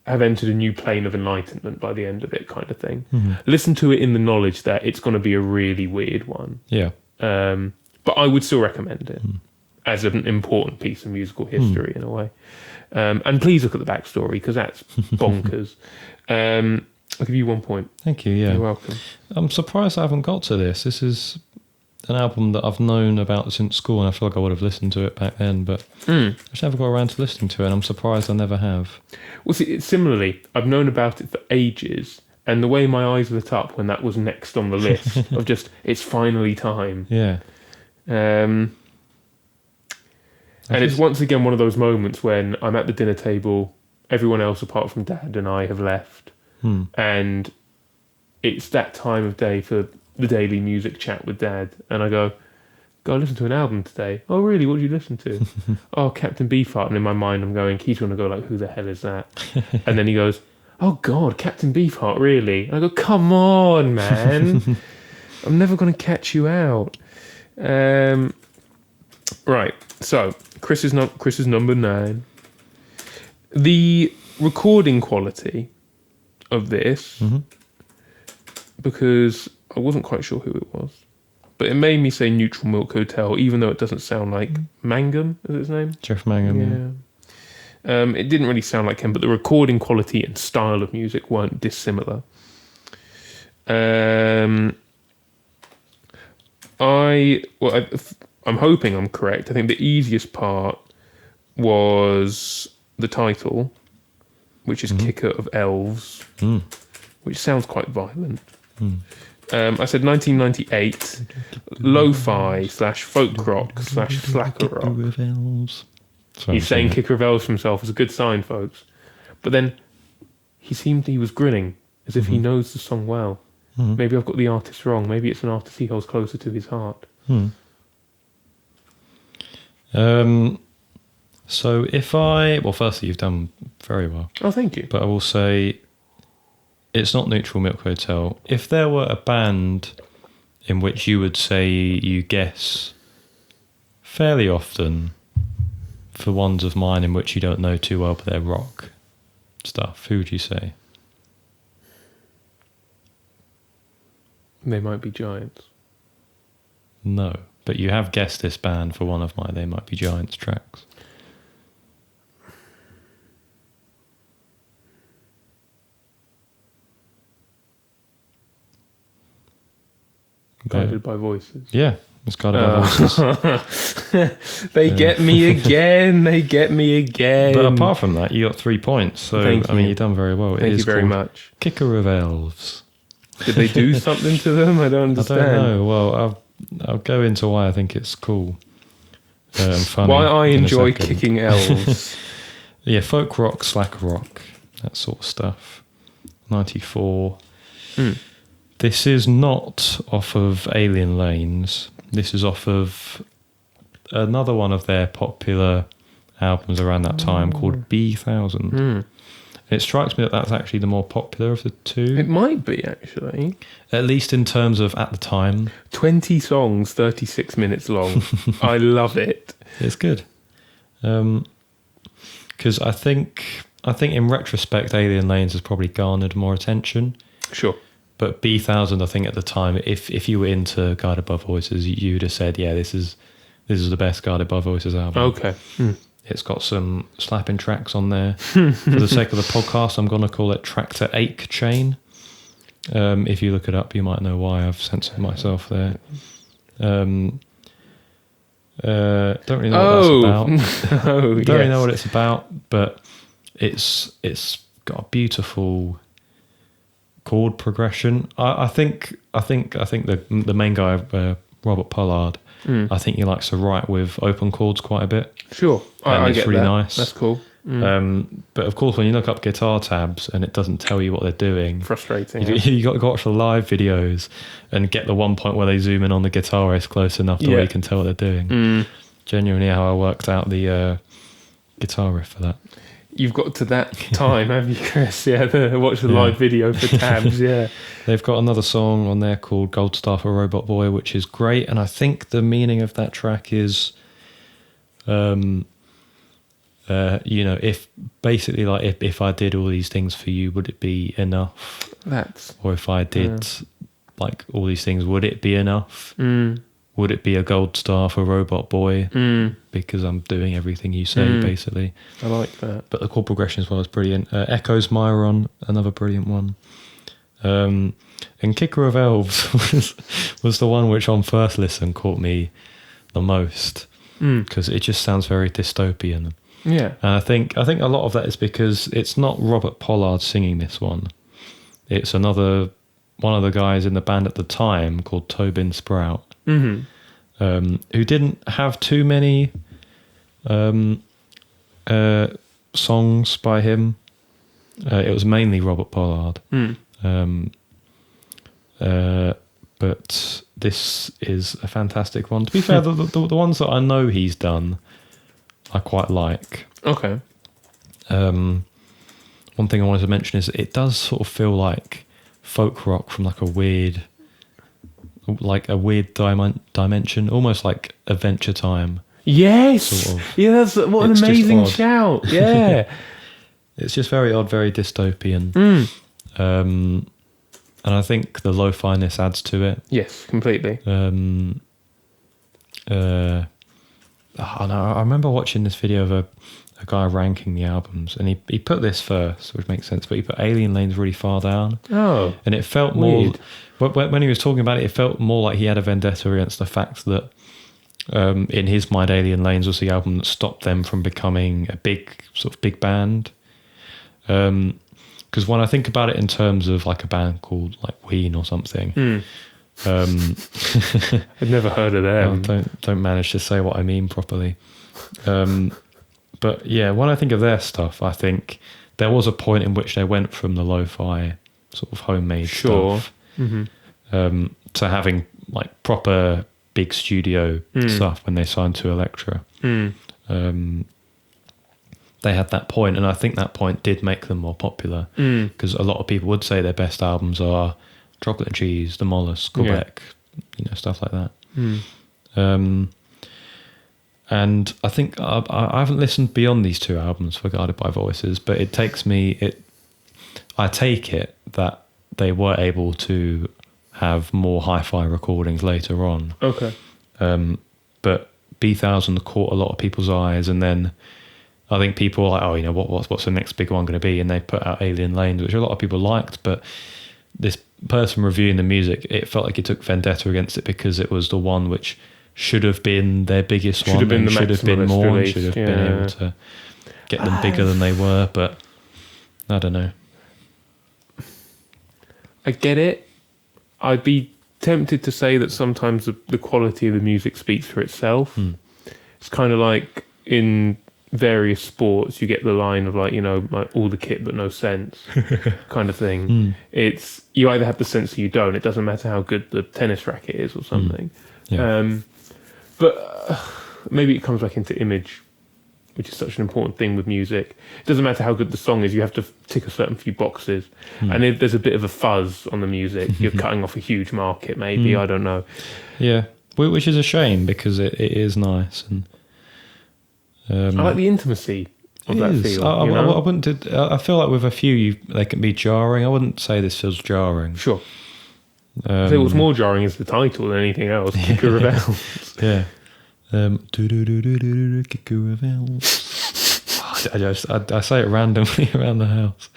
have entered a new plane of enlightenment by the end of it, kind of thing. Listen to it in the knowledge that it's going to be a really weird one. But I would still recommend it as an important piece of musical history in a way. And please look at the backstory because that's bonkers. I'll give you 1 point. Thank you, yeah. You're welcome. I'm surprised I haven't got to this. This is an album that I've known about since school and I feel like I would have listened to it back then, but I just never got around to listening to it and I'm surprised I never have. Well, see, similarly, I've known about it for ages and the way my eyes lit up when that was next on the list of just, it's finally time. Yeah. And it's once again one of those moments when I'm at the dinner table, everyone else apart from Dad and I have left, and it's that time of day for the daily music chat with Dad, and I go, I listened to an album today. Oh, really? What did you listen to? Oh, Captain Beefheart. And in my mind, I'm going, Keith's going to go like, who the hell is that? And then he goes, oh, God, Captain Beefheart, really? And I go, come on, man. I'm never going to catch you out. Right. So, Chris is number 9. The recording quality of this, because I wasn't quite sure who it was, but it made me say Neutral Milk Hotel, even though it doesn't sound like Mangum, is his name? Jeff Mangum. Yeah. It didn't really sound like him, but the recording quality and style of music weren't dissimilar. I'm hoping I'm correct. I think the easiest part was the title, which is Kicker of Elves, which sounds quite violent. I said 1998, lo-fi / folk rock / slacker rock. He's saying Kicker of Elves himself is a good sign, folks. But then he was grinning as if he knows the song well. Maybe I've got the artist wrong. Maybe it's an artist he holds closer to his heart. So firstly, you've done very well. Oh, thank you. But I will say, it's not Neutral Milk Hotel. If there were a band in which you would say you guess fairly often for ones of mine in which you don't know too well, but they're rock stuff, who would you say? They Might Be Giants. No, but you have guessed this band for one of my They Might Be Giants tracks. Guided by Voices. Yeah, it's Guided by Voices. They get me again. They get me again. But apart from that, you got 3 points. So, Thank I mean, you. you've done very well. Thank you very much. Kicker of Elves. Did they do something to them? I don't understand. I don't know. Well, I'll go into why I think it's cool. Funny why I in a enjoy second. kicking elves. Yeah, folk rock, slacker rock, that sort of stuff. 94. This is not off of Alien Lanes. This is off of another one of their popular albums around that time called B1000. It strikes me that that's actually the more popular of the two. It might be, actually. At least in terms of at the time. 20 songs, 36 minutes long. I love it. It's good. Because I think in retrospect, Alien Lanes has probably garnered more attention. Sure. But B1000, I think at the time, if you were into Guided by Voices, you would have said, yeah, this is the best Guided by Voices album. Okay. It's got some slapping tracks on there. For the sake of the podcast, I'm going to call it Tractor Ache Chain. If you look it up, you might know why I've censored myself there. Don't really know what that's about. Don't really know what it's about, but it's got a beautiful chord progression. I think the main guy, Robert Pollard, I think he likes to write with open chords quite a bit. Sure, and I it's get really that. nice. That's cool. But of course, when you look up guitar tabs and it doesn't tell you what they're doing, Frustrating. you got to watch the live videos and get the one point where they zoom in on the guitarist close enough to where you can tell what they're doing. Genuinely, how I worked out the guitar riff for that. You've got to that time, have you, Chris? Yeah, watch the live video for tabs, yeah. They've got another song on there called Gold Star for Robot Boy, which is great. And I think the meaning of that track is, if basically like if I did all these things for you, would it be enough? Or if I did like all these things, would it be enough? Would it be a gold star for Robot Boy? Because I'm doing everything you say, basically. I like that. But the chord progression as well is brilliant. Echoes Myron, another brilliant one. And Kicker of Elves was the one which on first listen caught me the most. Because it just sounds very dystopian. Yeah. And I think a lot of that is because it's not Robert Pollard singing this one. It's one of the guys in the band at the time called Tobin Sprout. Who didn't have too many songs by him. It was mainly Robert Pollard. But this is a fantastic one. To be fair, the ones that I know he's done, I quite like. Okay. One thing I wanted to mention is it does sort of feel like folk rock from like a weird dimension, almost like Adventure Time. Yes. Sort of. Yeah, that's what an It's just amazing odd. shout. Yeah. It's just very odd, very dystopian. And I think the lo-fi-ness adds to it. Yes, completely. I remember watching this video of a guy ranking the albums, and he put this first, which makes sense, but he put Alien Lanes really far down. Oh. And it felt Weird. more, when he was talking about it, it felt more like he had a vendetta against the fact that in his mind, Alien Lanes was the album that stopped them from becoming a big band. Because when I think about it in terms of like a band called like Ween or something, I'd never heard of them. don't manage to say what I mean properly. But yeah, when I think of their stuff, I think there was a point in which they went from the lo-fi sort of homemade stuff to having like proper big studio stuff when they signed to Elektra. They had that point, and I think that point did make them more popular because a lot of people would say their best albums are Chocolate and Cheese, The Mollusk, Quebec, stuff like that. And I think I haven't listened beyond these two albums for Guided by Voices, but I take it that they were able to have more hi-fi recordings later on. Okay. But B1000 caught a lot of people's eyes, and then I think people were like, oh, what's the next big one going to be? And they put out Alien Lanes, which a lot of people liked, but this person reviewing the music, it felt like he took vendetta against it because it was the one which should have been their biggest one, and should have been more, and should have been able to get them bigger than they were, but I don't know. I get it. I'd be tempted to say that sometimes the quality of the music speaks for itself. It's kind of like in various sports, you get the line of like, like all the kit but no sense kind of thing. It's, you either have the sense or you don't. It doesn't matter how good the tennis racket is or something. But maybe it comes back into image, which is such an important thing with music. It doesn't matter how good the song is, you have to tick a certain few boxes. And if there's a bit of a fuzz on the music, you're cutting off a huge market, maybe, I don't know. Yeah, which is a shame because it is nice. And I like the intimacy of that feel. I feel like with a few, they can be jarring. I wouldn't say this feels jarring. Sure. I think what's more jarring is the title than anything else. Kicker of Elves. Yeah. Kicker of Elves. I say it randomly around the house,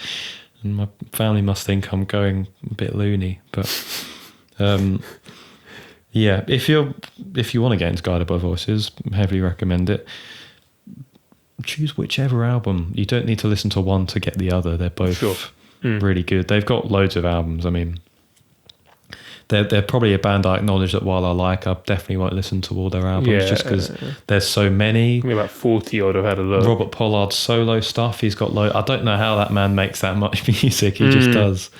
and my family must think I'm going a bit loony. But yeah, if you want to get into Guided by Voices, heavily recommend it. Choose whichever album. You don't need to listen to one to get the other. They're both really good. They've got loads of albums. I mean, they're probably a band I acknowledge that while I like, I definitely won't listen to all their albums just because there's so many. Maybe about 40 odd I've had a look. Robert Pollard's solo stuff, he's got I don't know how that man makes that much music. He just does.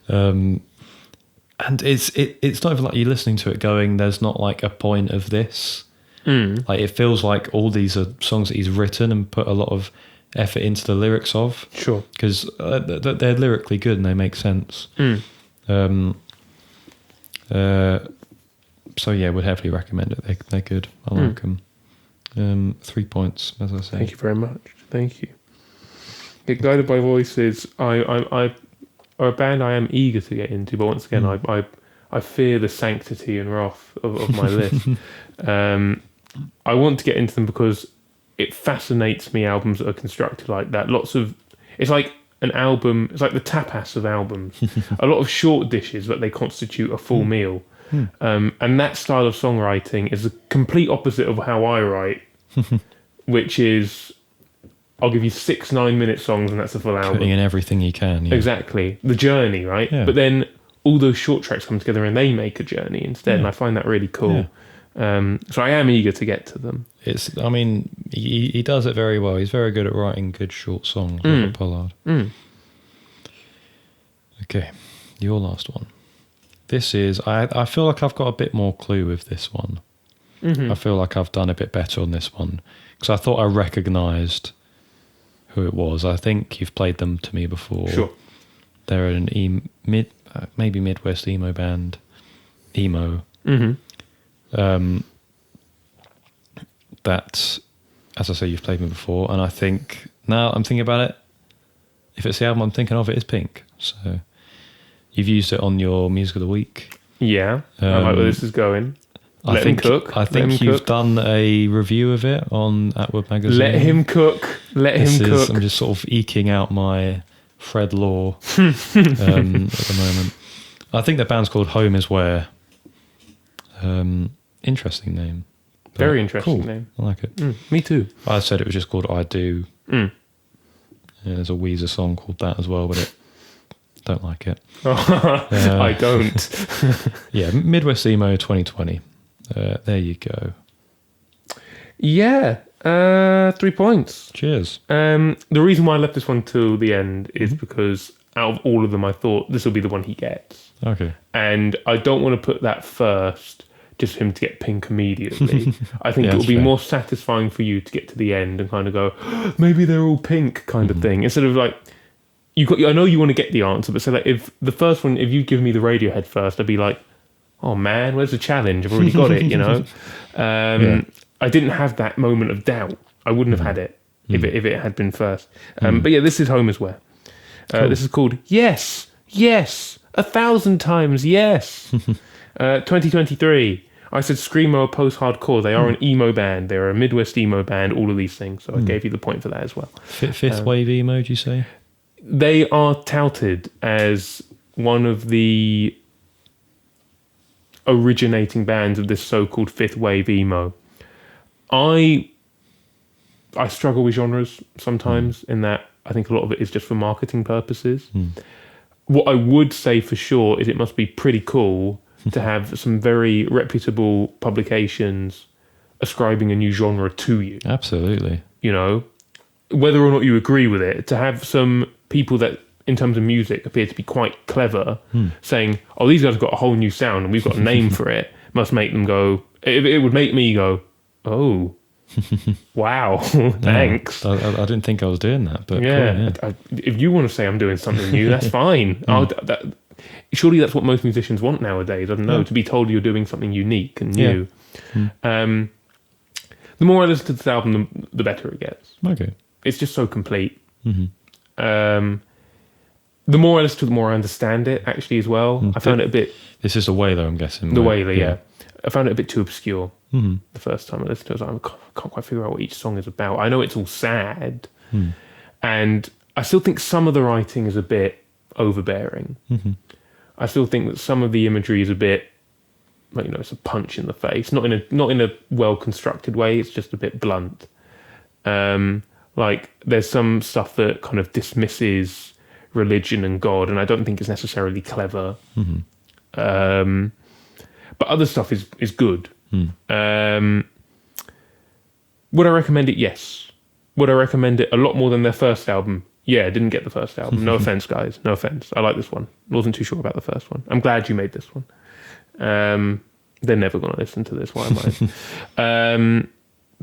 And it's not even like you're listening to it going, there's not like a point of this. Like it feels like all these are songs that he's written and put a lot of effort into the lyrics of. Sure. Because they're lyrically good and they make sense. So yeah, would heavily recommend it. They're good. I like them. 3 points, as I say. Thank you very much. Thank you. Yeah, Guided by Voices are a band I am eager to get into, but once again, I fear the sanctity and wrath of my list. I want to get into them because it fascinates me, albums that are constructed like that. It's like an album, it's like the tapas of albums. A lot of short dishes, but they constitute a full meal. And that style of songwriting is the complete opposite of how I write, which is, I'll give you 6 9-minute songs and that's a full album. Putting in everything you can. Yeah. Exactly. The journey, right? Yeah. But then all those short tracks come together and they make a journey instead, and I find that really cool. Yeah. So I am eager to get to them. He does it very well. He's very good at writing good short songs, Robert Pollard. Okay, your last one. This is, I feel like I've got a bit more clue with this one. I feel like I've done a bit better on this one because I thought I recognised who it was. I think you've played them to me before. Sure. They're an maybe Midwest emo band. Emo. That, as I say, you've played me before, and I think now I'm thinking about it. If it's the album I'm thinking of, it is Pink. So you've used it on your Music of the Week. Yeah, I like where this is going. Let him cook. I think you've done a review of it on Atwood Magazine. Let him cook. I'm just sort of eking out my Fred Law at the moment. I think the band's called Home Is Where. Interesting name. Very interesting cool. name. I like it. Me too. I said it was just called I Do. Yeah, there's a Weezer song called that as well, but it don't like it. I don't. Yeah, Midwest Emo 2020. There you go. Yeah, 3 points. Cheers. The reason why I left this one till the end is because out of all of them, I thought this will be the one he gets. Okay. And I don't want to put that first just for him to get Pink immediately. I think Yeah, it will that's be fair. more satisfying for you to get to the end and kind of go, maybe they're all Pink kind of thing. Instead of like, I know you want to get the answer, but so like if the first one, if you give me the Radiohead first, I'd be like, oh man, where's the challenge? I've already got it, you know? I didn't have that moment of doubt. I wouldn't have had it if it had been first. But yeah, this is Home Is Where. This is called Yes, 1,000 times yes. 2023. I said screamo, post-hardcore. They are an emo band. They're a Midwest emo band, all of these things. So I gave you the point for that as well. Fifth wave emo, do you say? They are touted as one of the originating bands of this so-called fifth wave emo. I struggle with genres sometimes in that I think a lot of it is just for marketing purposes. What I would say for sure is it must be pretty cool to have some very reputable publications ascribing a new genre to you. Absolutely. You know, whether or not you agree with it, to have some people that, in terms of music, appear to be quite clever, saying, oh, these guys have got a whole new sound and we've got a name for it, must make them go, it would make me go, oh, wow, thanks. I didn't think I was doing that, but Yeah, cool, if you want to say I'm doing something new, that's fine. Surely that's what most musicians want nowadays. I don't know, to be told you're doing something unique and new. The more I listen to this album, the better it gets. Okay. It's just so complete. The more I listen to it, the more I understand it, actually, as well. I found it a bit... This is the Wailer, I'm guessing. The right? Wailer, yeah. I found it a bit too obscure the first time I listened to it. I was like, I can't quite figure out what each song is about. I know it's all sad, and I still think some of the writing is a bit overbearing. I still think that some of the imagery is a bit, like, you know, it's a punch in the face. Not in a well constructed way. It's just a bit blunt. Like there's some stuff that kind of dismisses religion and God, and I don't think it's necessarily clever. But other stuff is good. Would I recommend it? Yes. Would I recommend it a lot more than their first album? Yeah, didn't get the first album. No offense, guys. No offense. I like this one. Wasn't too sure about the first one. I'm glad you made this one. They're never going to listen to this. Why am I?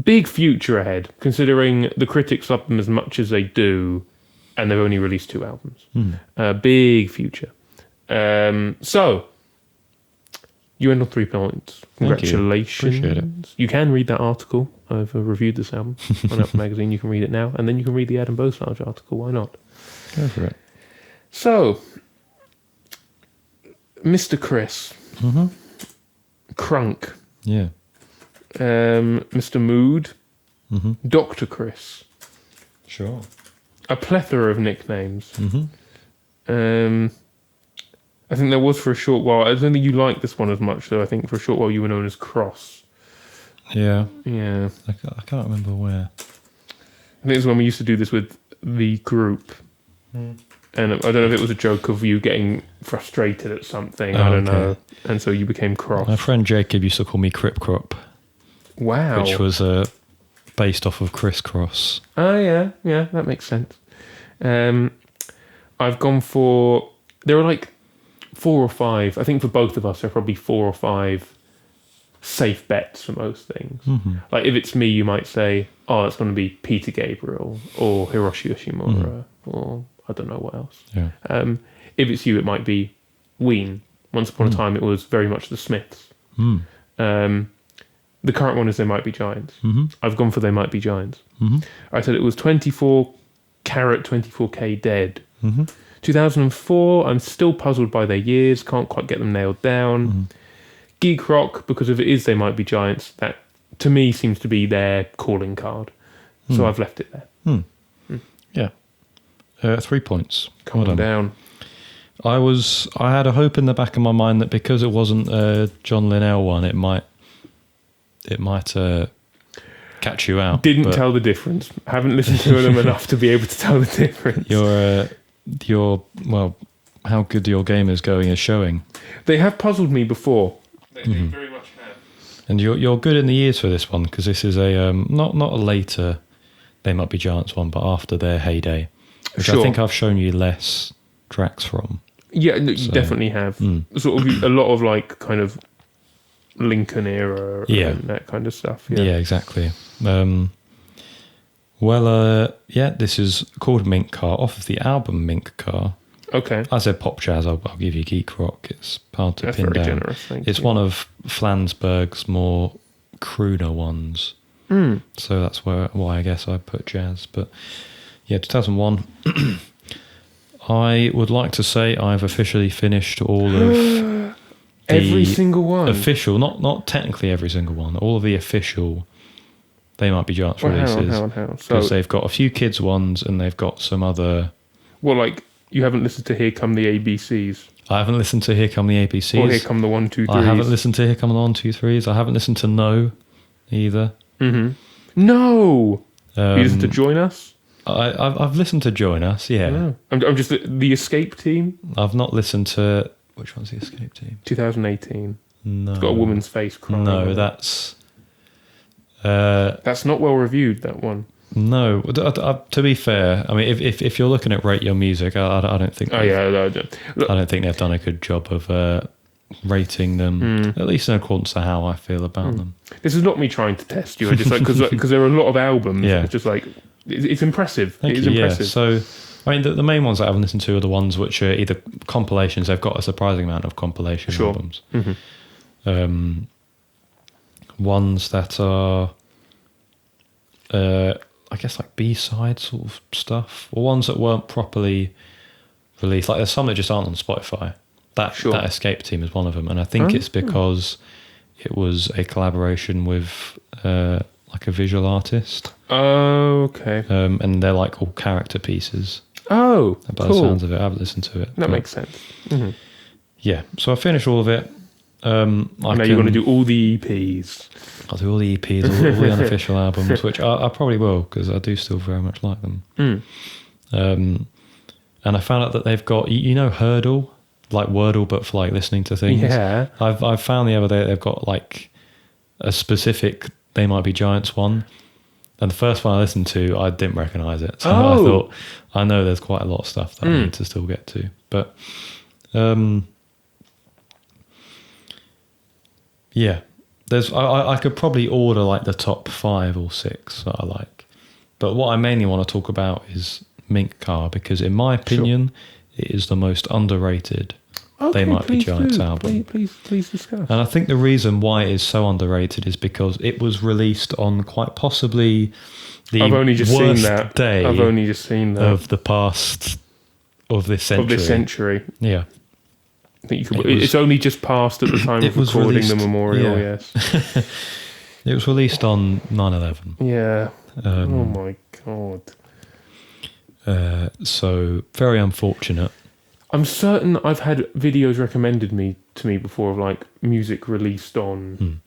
Big future ahead, considering the critics love them as much as they do, and they've only released 2 albums. Big future. So, you end on 3 points. Congratulations. Appreciate it. You can read that article. I've reviewed this album on Apple Magazine. You can read it now. And then you can read the Adam Bosage article. Why not? Go for it. So, Mr. Chris. Crunk. Yeah. Mr. Mood. Dr. Chris. Sure. A plethora of nicknames. I think there was for a short while. I don't think you liked this one as much, though. I think for a short while you were known as Cross. Yeah. Yeah. I can't remember where. I think it's when we used to do this with the group. And I don't know if it was a joke of you getting frustrated at something. I don't know. And so you became Cross. My friend Jacob used to call me Crip Crop. Wow. Which was based off of Criss Cross. Oh, yeah. Yeah, that makes sense. I've gone for... There are like 4 or 5. I think for both of us, there are probably 4 or 5 safe bets for most things. Mm-hmm. Like if it's me, you might say, "Oh, it's going to be Peter Gabriel or Hiroshi Yoshimura or I don't know what else." Yeah. If it's you, it might be Ween. Once upon a time, it was very much the Smiths. The current one is They Might Be Giants. I've gone for They Might Be Giants. I said it was 24 Carat, 24K Dead. 2004, I'm still puzzled by their years, can't quite get them nailed down. Geek Rock, because if it is They Might Be Giants, that to me seems to be their calling card. So I've left it there. Yeah. 3 points. Come on down. I had a hope in the back of my mind that because it wasn't a John Linnell one, it might catch you out. Didn't tell the difference. Haven't listened to them enough to be able to tell the difference. Well, how good your game is going is showing. They have puzzled me before. They very much have. And you're good in the years for this one because this is a not a later They Might Be Giants one, but after their heyday, which I think I've shown you less tracks from. Yeah, no, you definitely have. Sort of a lot of like kind of Lincoln era and that kind of stuff. Yeah, exactly. This is called Mink Car, off of the album Mink Car. Okay. I said pop jazz, I'll give you geek rock. It's hard to pin down. That's very generous, thank it's you. one of Flansburgh's more crooner ones. So that's why I guess I put jazz. But yeah, 2001. I would like to say I've officially finished all of every single one. Official, not technically every single one. All of the official They Might Be Giants releases. Hang on. Because they've got a few kids ones and they've got some other. Well, like you haven't listened to Here Come the ABCs. I haven't listened to Here Come the ABCs. Or Here Come the 1, 2, 3s. I haven't listened to Here Come the 1, 2, 3s. I haven't listened to No either. No. You listened to Join Us? I've listened to Join Us, yeah. No. I'm just the Escape Team. I've not listened to. Which one's the Escape Team? 2018. No. It's got a woman's face crying. No, that's. That's not well reviewed, that one. No. To be fair, I mean, if you're looking at Rate Your Music, I don't think. I don't think they've done a good job of rating them, at least in accordance to how I feel about them. This is not me trying to test you. I just like because there are a lot of albums. Yeah. It's just like it's impressive. Thank it is you, impressive. Yeah. So, I mean, the main ones that I haven't listened to are the ones which are either compilations. They've got a surprising amount of compilation albums. Ones that are, I guess, like B-side sort of stuff, or ones that weren't properly released. Like there's some that just aren't on Spotify. That Escape Team is one of them, and I think it's because it was a collaboration with like a visual artist. Oh, okay. And they're like all character pieces. Oh, by the sounds of it, I haven't listened to it. That makes sense. Yeah, so I finished all of it. Now you're going to do all the EPs. I'll do all the EPs, all the unofficial albums, which I probably will because I do still very much like them. And I found out that they've got, Hurdle, like Wordle, but for like listening to things. Yeah. I've found the other day they've got like a specific They Might Be Giants one. And the first one I listened to, I didn't recognise it. So I thought, I know there's quite a lot of stuff that I need to still get to. But, yeah. I could probably order like the top 5 or 6 that I like. But what I mainly want to talk about is Mink Car, because in my opinion, it is the most underrated They Might Be Giants album. Please discuss. And I think the reason why it is so underrated is because it was released on quite possibly the worst day of the past of this century. Yeah. I think it's only just passed at the time of recording the memorial, yes. It was released on 9/11. Yeah. Oh my God. So very unfortunate. I'm certain I've had videos recommended to me before of like music released on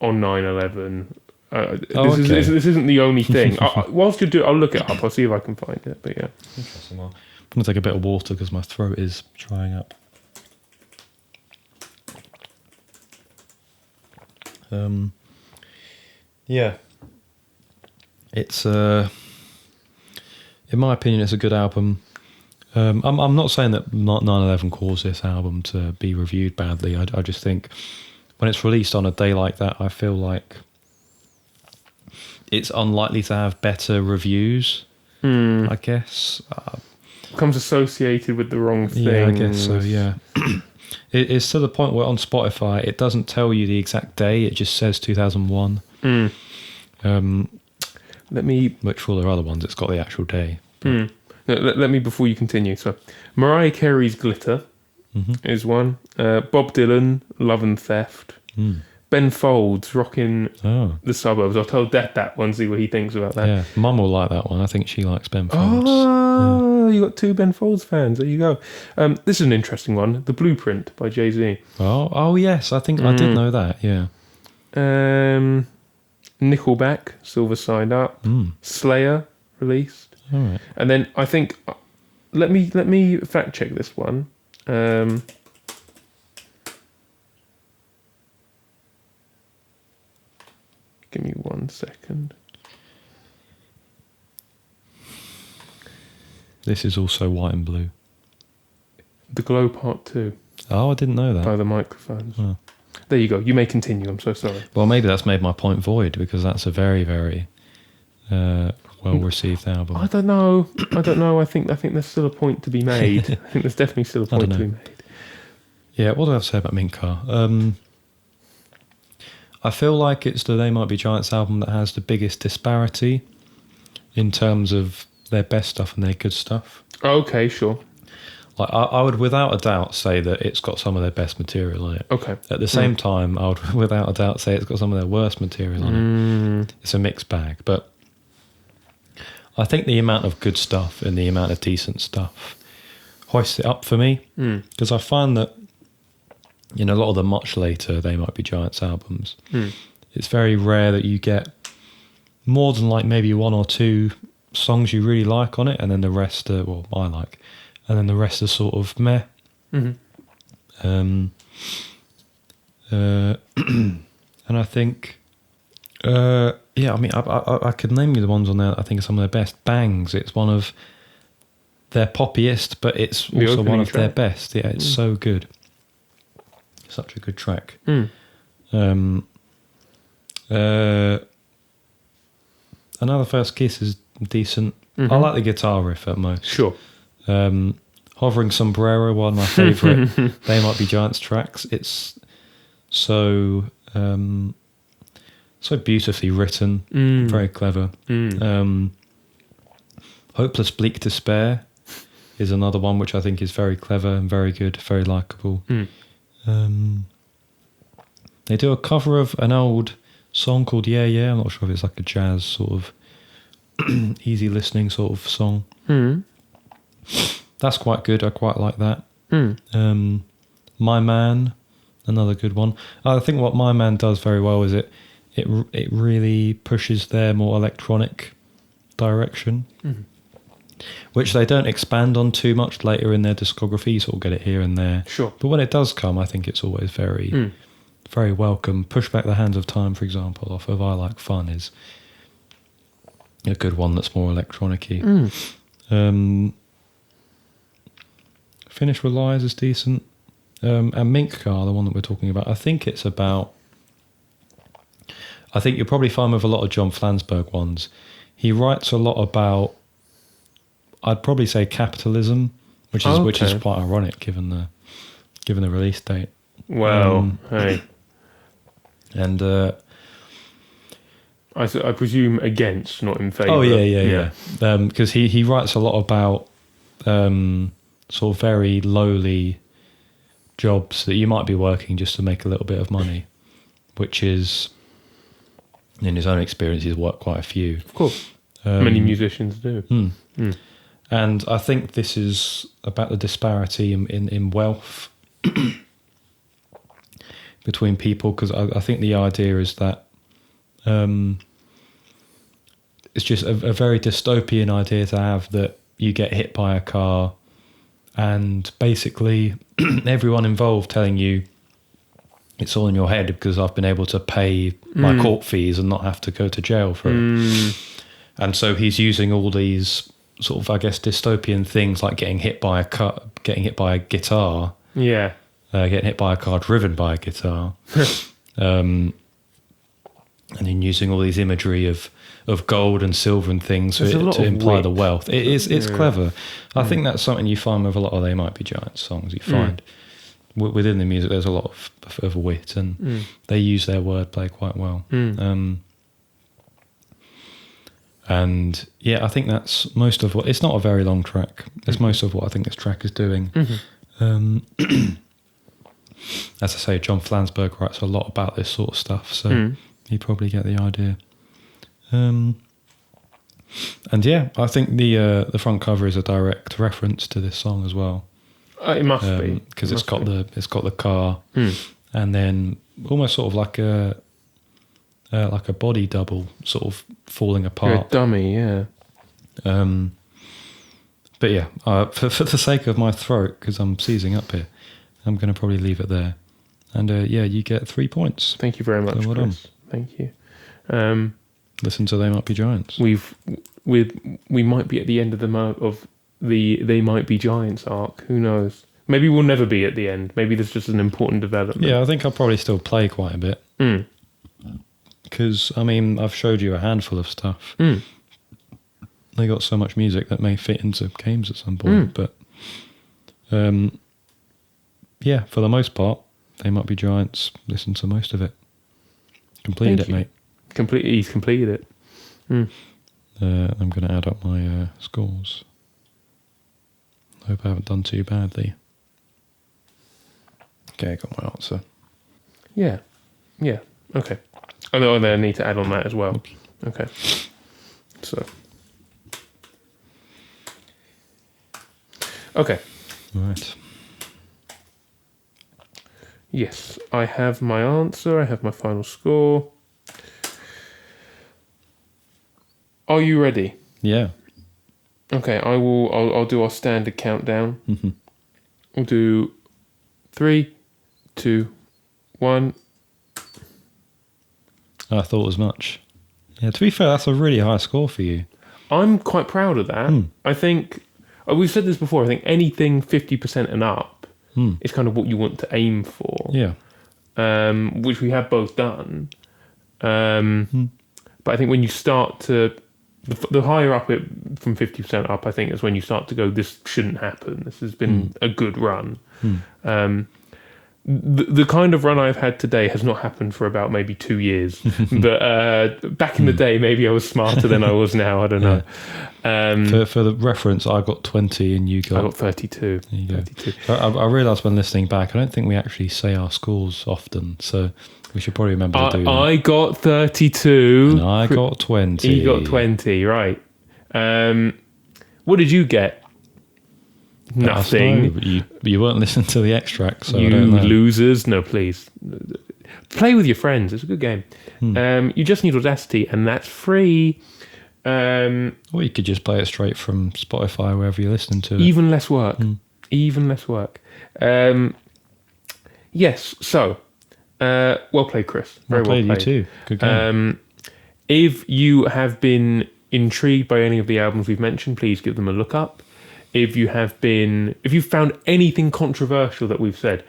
9/11. This isn't the only thing. Whilst you do it, I'll look it up. I'll see if I can find it. But yeah, interesting. Well, I'm gonna take a bit of water because my throat is drying up. Yeah, it's in my opinion, it's a good album. I'm not saying that 9/11 caused this album to be reviewed badly. I just think when it's released on a day like that, I feel like it's unlikely to have better reviews, I guess. Becomes associated with the wrong thing. Yeah, I guess so, yeah. It's to the point where on Spotify, it doesn't tell you the exact day, it just says 2001. Which for all the other ones, it's got the actual day. No, let me, before you continue. So, Mariah Carey's Glitter is one. Bob Dylan, Love and Theft. Ben Folds, Rockin' the Suburbs. I'll tell Dad that one, see what he thinks about that. Yeah, Mum will like that one. I think she likes Ben Folds. Oh, you got 2 Ben Folds fans. There you go. This is an interesting one. The Blueprint by Jay-Z. Oh yes, I think I did know that, yeah. Nickelback, Silver Side Up. Slayer, released. All right. And then I think, let me fact check this one. Give me 1 second. This is also White and Blue. The Glow Part 2 Oh, I didn't know that. by the Microphones. Oh. There you go. You may continue. I'm so sorry. Well, maybe that's made my point void because that's a very, very well-received album. I don't know. I think there's still a point to be made. I think there's definitely still a point to be made. Yeah, what do I have to say about Minka? I feel like it's the They Might Be Giants album that has the biggest disparity in terms of their best stuff and their good stuff. Okay, sure. Like I would without a doubt say that it's got some of their best material on it. Okay. At the same time, I would without a doubt say it's got some of their worst material on it. It's a mixed bag, but I think the amount of good stuff and the amount of decent stuff hoists it up for me because I find that in a lot of the much later They Might Be Giants albums, it's very rare that you get more than like maybe 1 or 2 songs you really like on it, and then the rest are, well, I like, and then the rest are sort of meh. And I think, I mean, I could name you the ones on there that I think are some of their best. Bangs, it's one of their poppiest, but it's also one of their best. Yeah, it's so good. Such a good track. Another First Kiss is decent. I like the guitar riff at most. Sure. Hovering Sombrero, one of my favourite They Might Be Giants tracks. It's so beautifully written, very clever. Hopeless Bleak Despair is another one which I think is very clever and very good, very likeable. They do a cover of an old song called Yeah Yeah. I'm not sure if it's like a jazz sort of easy listening sort of song. That's quite good. I quite like that. My Man, another good one. I think what My Man does very well is it really pushes their more electronic direction, which they don't expand on too much later in their discography. You sort of get it here and there. Sure. But when it does come, I think it's always very, very welcome. Push Back the Hands of Time, for example, off of I Like Fun is a good one that's more electronic-y. Finish with Lies is decent. And Mink Car, the one that we're talking about, I think it's about... I think you'll probably find with a lot of John Flansburgh ones, he writes a lot about, I'd probably say capitalism, which is quite ironic given the release date. Well, hey. And I presume against, not in favour. Oh yeah. Because he writes a lot about sort of very lowly jobs that you might be working just to make a little bit of money, which is, in his own experience, he's worked quite a few. Of course. Many musicians do. And I think this is about the disparity in wealth between people, because I think the idea is that it's just a very dystopian idea to have, that you get hit by a car and basically everyone involved telling you it's all in your head because I've been able to pay my court fees and not have to go to jail for it. And so he's using all these sort of, I guess, dystopian things like getting hit by a guitar, Yeah. getting hit by a car driven by a guitar, and then using all these imagery of gold and silver and things There's a lot to of imply wit. the wealth. It's clever. I think that's something you find with a lot of They Might Be Giants songs. You find within the music there's a lot of wit, and they use their wordplay quite well. And yeah, I think that's most of what. It's not a very long track. That's most of what I think this track is doing. As I say, John Flansburgh writes a lot about this sort of stuff, so you probably get the idea. And yeah, I think the front cover is a direct reference to this song as well. It must be, because it's got the car, and then almost sort of like a body double sort of falling apart. You're a dummy, yeah. But yeah, for the sake of my throat, because I'm seizing up here, I'm going to probably leave it there. And yeah, you get 3 points. Thank you very much, So well Chris. Thank you. Listen to They Might Be Giants. We might be at the end of the They Might Be Giants arc. Who knows? Maybe we'll never be at the end. Maybe there's just an important development. Yeah, I think I'll probably still play quite a bit. Because, I mean, I've showed you a handful of stuff. They got so much music that may fit into games at some point. But, yeah, for the most part, They Might Be Giants. Listen to most of it. Completed Thank it, you. mate. He's completed it. I'm going to add up my scores. Hope I haven't done too badly. Okay, I got my answer. Yeah. Okay. Oh, no, I need to add on that as well. Oops. Okay. So. Okay. Right. Yes, I have my answer. I have my final score. Are you ready? Yeah. Okay, I'll do our standard countdown. We'll do 3, 2, 1. I thought as much. Yeah, to be fair, that's a really high score for you. I'm quite proud of that. I think we've said this before. I think anything 50% and up is kind of what you want to aim for. Yeah. Which we have both done. But I think when you start to the higher up it from 50% up, I think is when you start to go, this shouldn't happen. This has been a good run. The kind of run I've had today has not happened for about maybe 2 years. But back in the day, maybe I was smarter than I was now. I don't know. For the reference, I got 20 and you got... I got 32. There you go. 32. I realised when listening back, I don't think we actually say our scores often, so we should probably remember to do that. I got 32. And I got 20. You got 20, right. What did you get? Nothing. No, you weren't listening to the extract, so you I don't know. losers. No, please. Play with your friends. It's a good game. You just need Audacity, and that's free. Or you could just play it straight from Spotify, wherever you're listening to it. Even less work. Even less work. Yes, so, well played, Chris. Very well played. You too. Good game. If you have been intrigued by any of the albums we've mentioned, please give them a look up. If you've found anything controversial that we've said,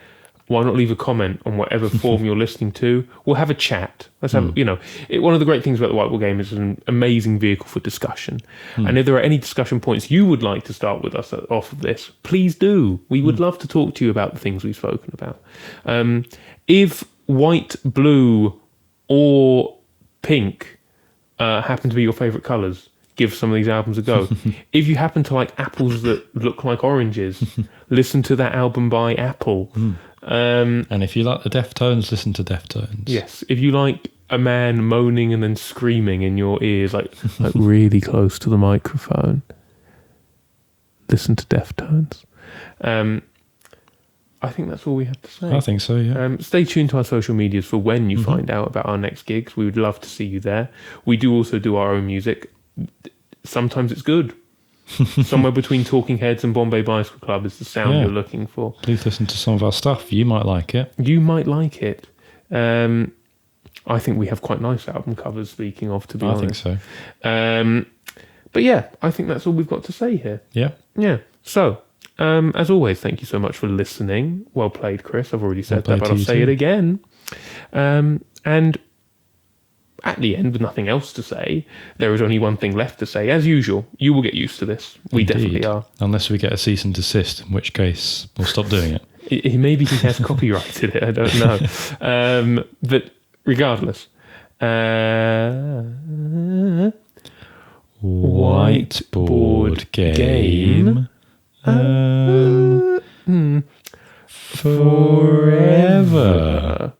why not leave a comment on whatever form you're listening to? We'll have a chat. Let's have, one of the great things about the Whiteboard Game is an amazing vehicle for discussion. And if there are any discussion points you would like to start with us off of this, please do. We would love to talk to you about the things we've spoken about. If white, blue, or pink happen to be your favourite colours, give some of these albums a go. If you happen to like apples that look like oranges, listen to that album by Apple. And if you like the Deftones, listen to Deftones. Yes. If you like a man moaning and then screaming in your ears, like really close to the microphone, listen to Deftones. I think that's all we have to say. I think so, yeah. Stay tuned to our social medias for when you find out about our next gigs. We would love to see you there. We do also do our own music. Sometimes it's good. Somewhere between Talking Heads and Bombay Bicycle Club is the sound you're looking for. Please listen to some of our stuff. You might like it. You might like it. I think we have quite nice album covers, speaking of, to be honest. I think so. But yeah, I think that's all we've got to say here. Yeah. Yeah. So, as always, thank you so much for listening. Well played, Chris. I've already said Well that, played but to I'll you say too. it again. And at the end, with nothing else to say, there is only one thing left to say. As usual, you will get used to this. We Indeed. definitely are. Unless we get a cease and desist, in which case we'll stop doing it. Maybe he has copyrighted it. I don't know. But regardless. Whiteboard game. Forever.